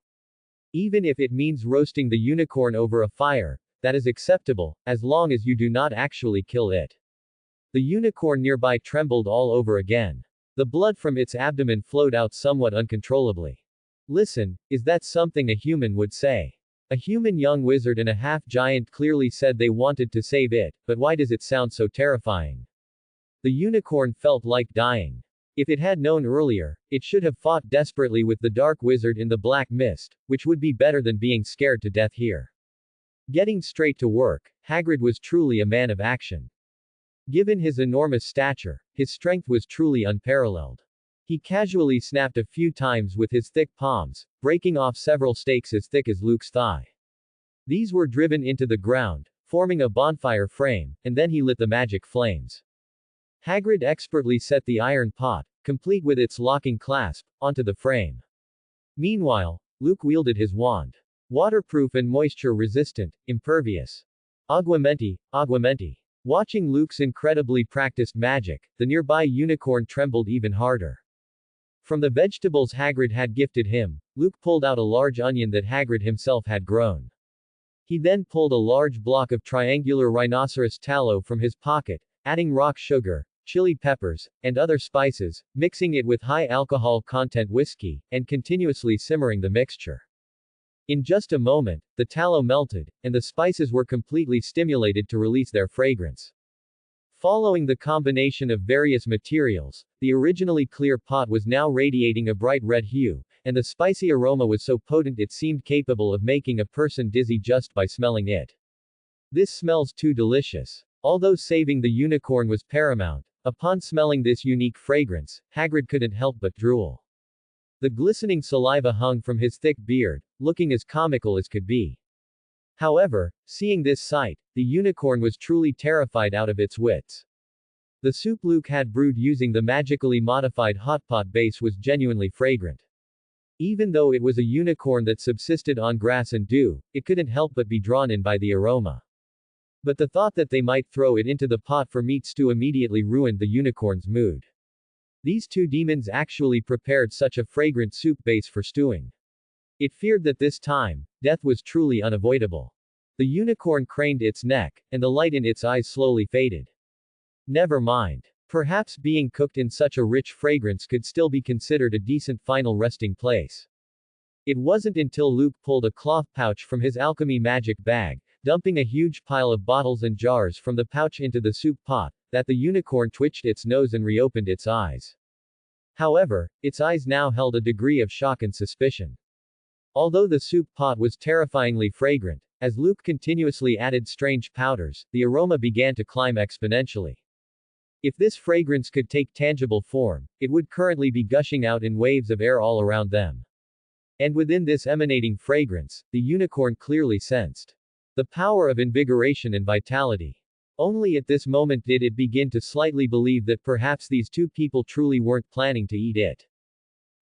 Even if it means roasting the unicorn over a fire, that is acceptable, as long as you do not actually kill it. The unicorn nearby trembled all over again. The blood from its abdomen flowed out somewhat uncontrollably. Listen, is that something a human would say? A human young wizard and a half-giant clearly said they wanted to save it, but why does it sound so terrifying? The unicorn felt like dying. If it had known earlier, it should have fought desperately with the dark wizard in the black mist, which would be better than being scared to death here. Getting straight to work, Hagrid was truly a man of action. Given his enormous stature, his strength was truly unparalleled. He casually snapped a few times with his thick palms, breaking off several stakes as thick as Luke's thigh. These were driven into the ground, forming a bonfire frame, and then he lit the magic flames. Hagrid expertly set the iron pot, complete with its locking clasp, onto the frame. Meanwhile, Luke wielded his wand. Waterproof and moisture-resistant, impervious. Aguamenti, aguamenti. Watching Luke's incredibly practiced magic, the nearby unicorn trembled even harder. From the vegetables Hagrid had gifted him, Luke pulled out a large onion that Hagrid himself had grown. He then pulled a large block of triangular rhinoceros tallow from his pocket, adding rock sugar, chili peppers, and other spices, mixing it with high alcohol content whiskey, and continuously simmering the mixture. In just a moment, the tallow melted, and the spices were completely stimulated to release their fragrance. Following the combination of various materials, the originally clear pot was now radiating a bright red hue, and the spicy aroma was so potent it seemed capable of making a person dizzy just by smelling it. This smells too delicious. Although saving the unicorn was paramount, upon smelling this unique fragrance, Hagrid couldn't help but drool. The glistening saliva hung from his thick beard, looking as comical as could be. However, seeing this sight, the unicorn was truly terrified out of its wits. The soup Luke had brewed using the magically modified hotpot base was genuinely fragrant. Even though it was a unicorn that subsisted on grass and dew, it couldn't help but be drawn in by the aroma. But the thought that they might throw it into the pot for meat stew immediately ruined the unicorn's mood. These two demons actually prepared such a fragrant soup base for stewing. It feared that this time, death was truly unavoidable. The unicorn craned its neck, and the light in its eyes slowly faded. Never mind. Perhaps being cooked in such a rich fragrance could still be considered a decent final resting place. It wasn't until Luke pulled a cloth pouch from his alchemy magic bag, dumping a huge pile of bottles and jars from the pouch into the soup pot, that the unicorn twitched its nose and reopened its eyes. However, its eyes now held a degree of shock and suspicion. Although the soup pot was terrifyingly fragrant, as Luke continuously added strange powders, the aroma began to climb exponentially. If this fragrance could take tangible form, it would currently be gushing out in waves of air all around them. And within this emanating fragrance, the unicorn clearly sensed the power of invigoration and vitality. Only at this moment did it begin to slightly believe that perhaps these two people truly weren't planning to eat it.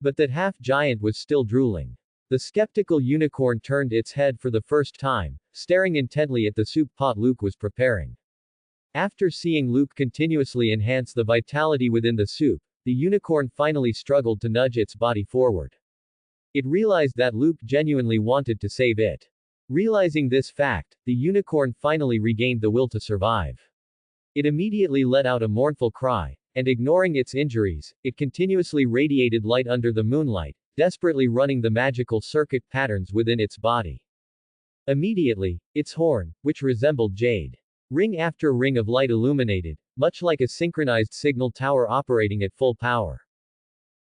But that half-giant was still drooling. The skeptical unicorn turned its head for the first time, staring intently at the soup pot Luke was preparing. After seeing Luke continuously enhance the vitality within the soup, the unicorn finally struggled to nudge its body forward. It realized that Luke genuinely wanted to save it. Realizing this fact, the unicorn finally regained the will to survive. It immediately let out a mournful cry, and ignoring its injuries, it continuously radiated light under the moonlight, desperately running the magical circuit patterns within its body. Immediately, its horn, which resembled jade, ring after ring of light illuminated, much like a synchronized signal tower operating at full power.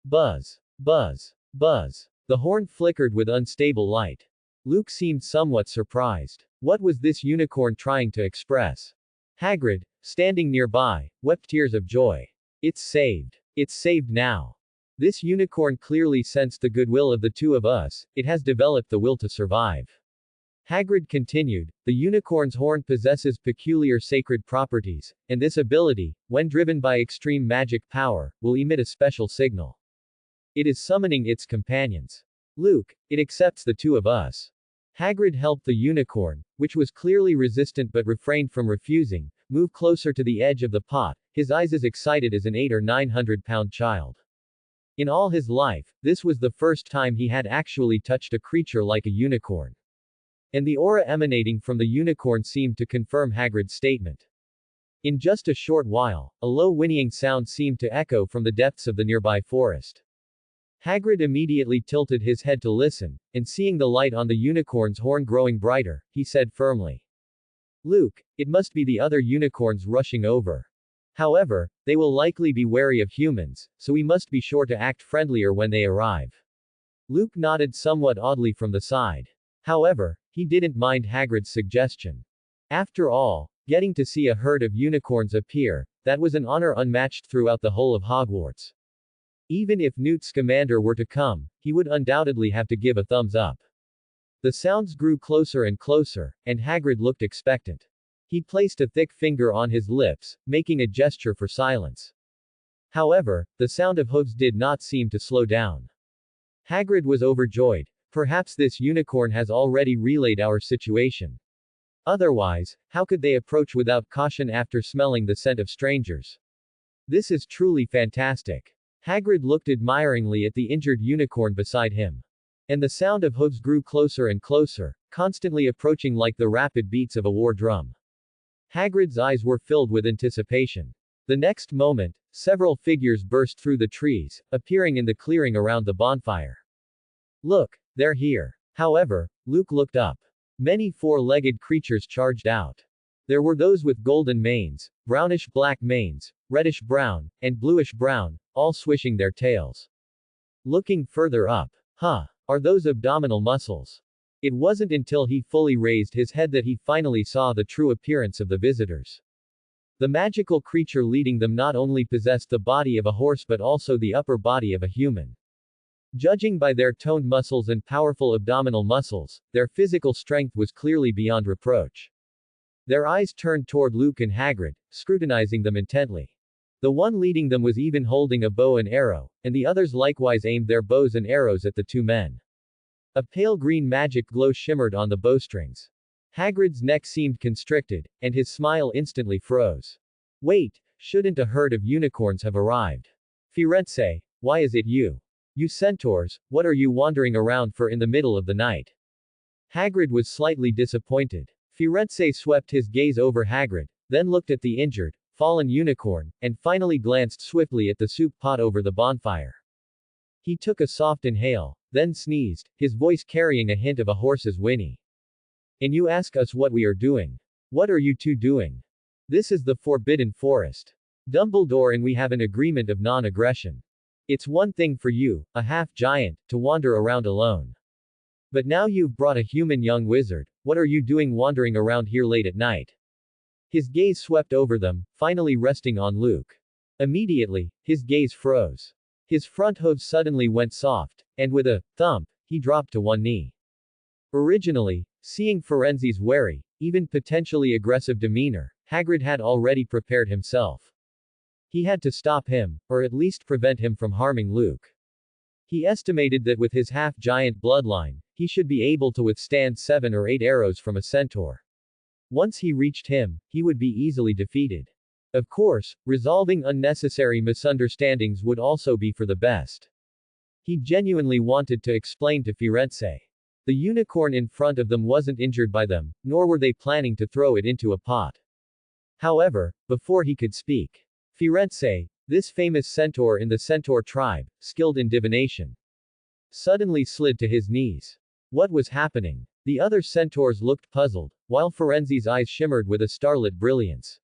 Buzz. Buzz. Buzz. The horn flickered with unstable light. Luke seemed somewhat surprised. What was this unicorn trying to express? Hagrid, standing nearby, wept tears of joy. It's saved. It's saved now. This unicorn clearly sensed the goodwill of the two of us, it has developed the will to survive. Hagrid continued, the unicorn's horn possesses peculiar sacred properties, and this ability, when driven by extreme magic power, will emit a special signal. It is summoning its companions. Luke, it accepts the two of us. Hagrid helped the unicorn, which was clearly resistant but refrained from refusing, move closer to the edge of the pot, his eyes as excited as an 800 or 900-pound child. In all his life, this was the first time he had actually touched a creature like a unicorn. And the aura emanating from the unicorn seemed to confirm Hagrid's statement. In just a short while, a low whinnying sound seemed to echo from the depths of the nearby forest. Hagrid immediately tilted his head to listen, and seeing the light on the unicorn's horn growing brighter, he said firmly, Luke, it must be the other unicorns rushing over. However, they will likely be wary of humans, so we must be sure to act friendlier when they arrive. Luke nodded somewhat oddly from the side. However, he didn't mind Hagrid's suggestion. After all, getting to see a herd of unicorns appear, that was an honor unmatched throughout the whole of Hogwarts. Even if Newt Scamander were to come, he would undoubtedly have to give a thumbs up. The sounds grew closer and closer, and Hagrid looked expectant. He placed a thick finger on his lips, making a gesture for silence. However, the sound of hooves did not seem to slow down. Hagrid was overjoyed. Perhaps this unicorn has already relayed our situation. Otherwise, how could they approach without caution after smelling the scent of strangers? This is truly fantastic. Hagrid looked admiringly at the injured unicorn beside him. And the sound of hooves grew closer and closer, constantly approaching like the rapid beats of a war drum. Hagrid's eyes were filled with anticipation. The next moment, several figures burst through the trees, appearing in the clearing around the bonfire. Look, they're here. However, Luke looked up. Many four-legged creatures charged out. There were those with golden manes, brownish-black manes, reddish-brown, and bluish-brown, all swishing their tails. Looking further up. Are those abdominal muscles? It wasn't until he fully raised his head that he finally saw the true appearance of the visitors. The magical creature leading them not only possessed the body of a horse but also the upper body of a human. Judging by their toned muscles and powerful abdominal muscles, their physical strength was clearly beyond reproach. Their eyes turned toward Luke and Hagrid, scrutinizing them intently. The one leading them was even holding a bow and arrow, and the others likewise aimed their bows and arrows at the two men. A pale green magic glow shimmered on the bowstrings. Hagrid's neck seemed constricted, and his smile instantly froze. Wait, shouldn't a herd of unicorns have arrived? Firenze, why is it you? You centaurs, what are you wandering around for in the middle of the night? Hagrid was slightly disappointed. Firenze swept his gaze over Hagrid, then looked at the injured, fallen unicorn, and finally glanced swiftly at the soup pot over the bonfire. He took a soft inhale, then sneezed, his voice carrying a hint of a horse's whinny. And you ask us what we are doing. What are you two doing? This is the Forbidden Forest. Dumbledore and we have an agreement of non-aggression. It's one thing for you, a half-giant, to wander around alone. But now you've brought a human young wizard, what are you doing wandering around here late at night? His gaze swept over them, finally resting on Luke. Immediately, his gaze froze. His front hooves suddenly went soft, and with a thump, he dropped to one knee. Originally, seeing Firenze's wary, even potentially aggressive demeanor, Hagrid had already prepared himself. He had to stop him, or at least prevent him from harming Luke. He estimated that with his half-giant bloodline, he should be able to withstand 7 or 8 arrows from a centaur. Once he reached him, he would be easily defeated. Of course, resolving unnecessary misunderstandings would also be for the best. He genuinely wanted to explain to Firenze. The unicorn in front of them wasn't injured by them, nor were they planning to throw it into a pot. However, before he could speak, Firenze, this famous centaur in the centaur tribe, skilled in divination, suddenly slid to his knees. What was happening? The other centaurs looked puzzled, while Firenze's eyes shimmered with a starlit brilliance.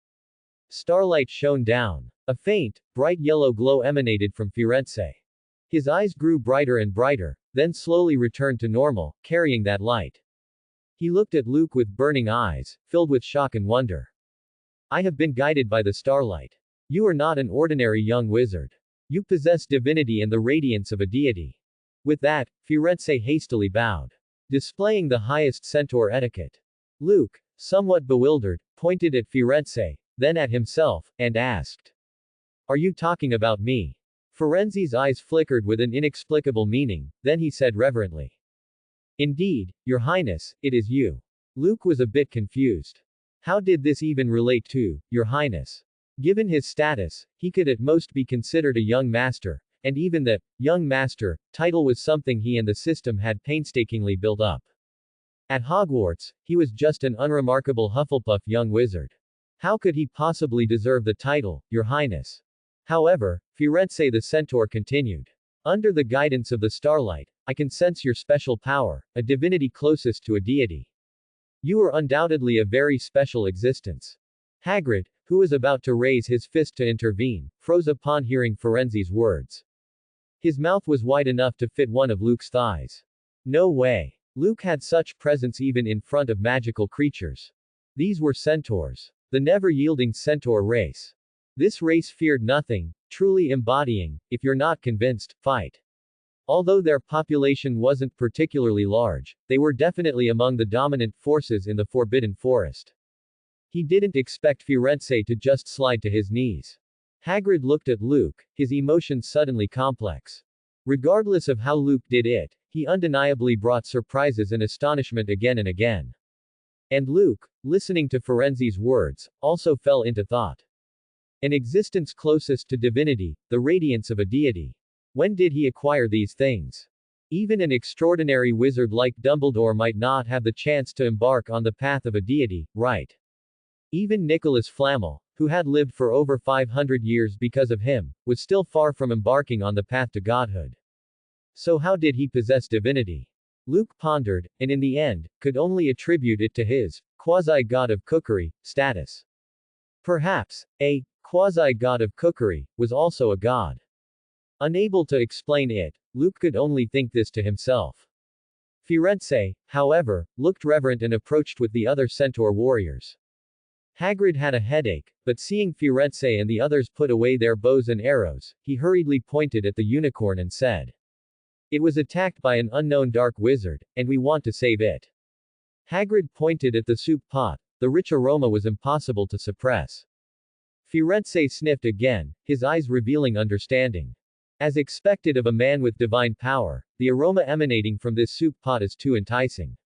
Starlight shone down. A faint, bright yellow glow emanated from Firenze. His eyes grew brighter and brighter, then slowly returned to normal, carrying that light. He looked at Luke with burning eyes, filled with shock and wonder. I have been guided by the starlight. You are not an ordinary young wizard. You possess divinity and the radiance of a deity. With that, Firenze hastily bowed, displaying the highest centaur etiquette. Luke, somewhat bewildered, pointed at Firenze, then at himself, and asked, Are you talking about me? Firenze's eyes flickered with an inexplicable meaning, then he said reverently, Indeed, Your Highness, it is you. Luke was a bit confused. How did this even relate to Your Highness? Given his status, he could at most be considered a young master, and even that young master title was something he and the system had painstakingly built up. At Hogwarts, he was just an unremarkable Hufflepuff young wizard. How could he possibly deserve the title, Your Highness? However, Firenze the centaur continued. Under the guidance of the starlight, I can sense your special power, a divinity closest to a deity. You are undoubtedly a very special existence. Hagrid, who was about to raise his fist to intervene, froze upon hearing Firenze's words. His mouth was wide enough to fit one of Luke's thighs. No way. Luke had such presence even in front of magical creatures. These were centaurs. The never-yielding centaur race. This race feared nothing, truly embodying, if you're not convinced, fight. Although their population wasn't particularly large, they were definitely among the dominant forces in the Forbidden Forest. He didn't expect Firenze to just slide to his knees. Hagrid looked at Luke, his emotions suddenly complex. Regardless of how Luke did it, he undeniably brought surprises and astonishment again and again. And Luke, listening to Firenze's words, also fell into thought. An existence closest to divinity, the radiance of a deity. When did he acquire these things? Even an extraordinary wizard like Dumbledore might not have the chance to embark on the path of a deity, right? Even Nicholas Flamel, who had lived for over 500 years because of him, was still far from embarking on the path to godhood. So how did he possess divinity? Luke pondered, and in the end, could only attribute it to his quasi-god of cookery status. Perhaps, a quasi-god of cookery was also a god. Unable to explain it, Luke could only think this to himself. Firenze, however, looked reverent and approached with the other centaur warriors. Hagrid had a headache, but seeing Firenze and the others put away their bows and arrows, he hurriedly pointed at the unicorn and said, It was attacked by an unknown dark wizard, and we want to save it. Hagrid pointed at the soup pot. The rich aroma was impossible to suppress. Firenze sniffed again, his eyes revealing understanding. As expected of a man with divine power, the aroma emanating from this soup pot is too enticing.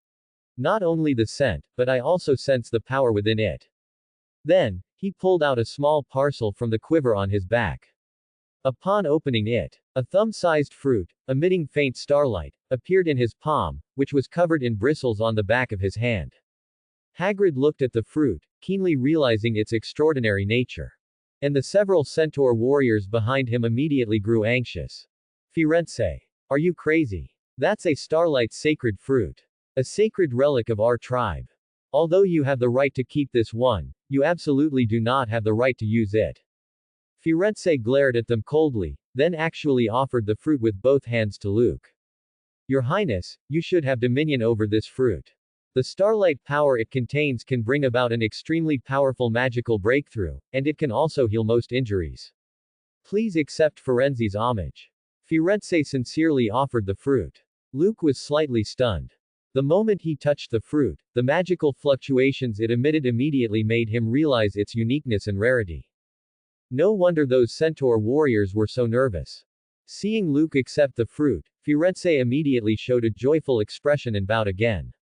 Not only the scent, but I also sense the power within it. Then, he pulled out a small parcel from the quiver on his back. Upon opening it, a thumb-sized fruit, emitting faint starlight, appeared in his palm, which was covered in bristles on the back of his hand. Hagrid looked at the fruit, keenly realizing its extraordinary nature. And the several centaur warriors behind him immediately grew anxious. Firenze. Are you crazy? That's a starlight sacred fruit. A sacred relic of our tribe. Although you have the right to keep this one, you absolutely do not have the right to use it. Firenze glared at them coldly, then actually offered the fruit with both hands to Luke. Your Highness, you should have dominion over this fruit. The starlight power it contains can bring about an extremely powerful magical breakthrough, and it can also heal most injuries. Please accept Firenze's homage. Firenze sincerely offered the fruit. Luke was slightly stunned. The moment he touched the fruit, the magical fluctuations it emitted immediately made him realize its uniqueness and rarity. No wonder those centaur warriors were so nervous. Seeing Luke accept the fruit, Firenze immediately showed a joyful expression and bowed again.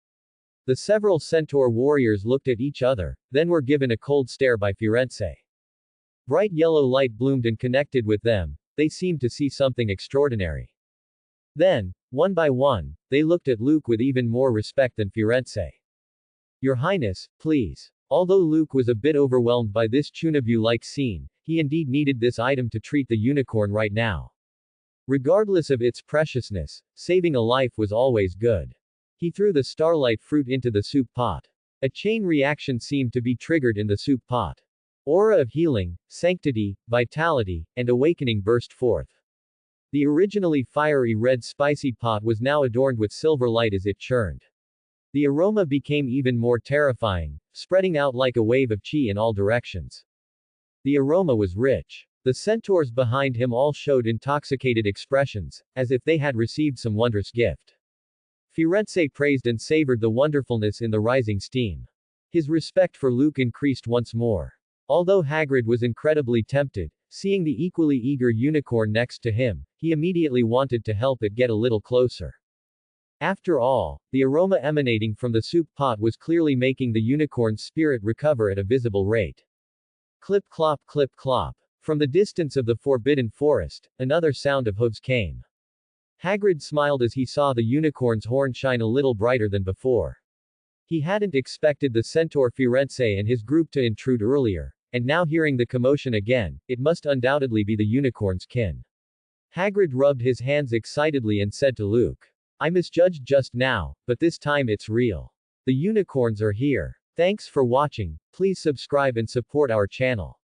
The several centaur warriors looked at each other, then were given a cold stare by Firenze. Bright yellow light bloomed and connected with them, they seemed to see something extraordinary. Then, one by one, they looked at Luke with even more respect than Firenze. Your Highness, please. Although Luke was a bit overwhelmed by this Chunabue-like scene, he indeed needed this item to treat the unicorn right now. Regardless of its preciousness, saving a life was always good. He threw the starlight fruit into the soup pot. A chain reaction seemed to be triggered in the soup pot. Aura of healing, sanctity, vitality, and awakening burst forth. The originally fiery red spicy pot was now adorned with silver light as it churned. The aroma became even more terrifying, spreading out like a wave of chi in all directions. The aroma was rich. The centaurs behind him all showed intoxicated expressions, as if they had received some wondrous gift. Firenze praised and savored the wonderfulness in the rising steam. His respect for Luke increased once more. Although Hagrid was incredibly tempted, seeing the equally eager unicorn next to him, he immediately wanted to help it get a little closer. After all, the aroma emanating from the soup pot was clearly making the unicorn's spirit recover at a visible rate. Clip clop clip clop. From the distance of the forbidden forest, another sound of hooves came. Hagrid smiled as he saw the unicorn's horn shine a little brighter than before. He hadn't expected the centaur Firenze and his group to intrude earlier, and now hearing the commotion again, it must undoubtedly be the unicorn's kin. Hagrid rubbed his hands excitedly and said to Luke, "I misjudged just now, but this time it's real. The unicorns are here." Thanks for watching. Please subscribe and support our channel.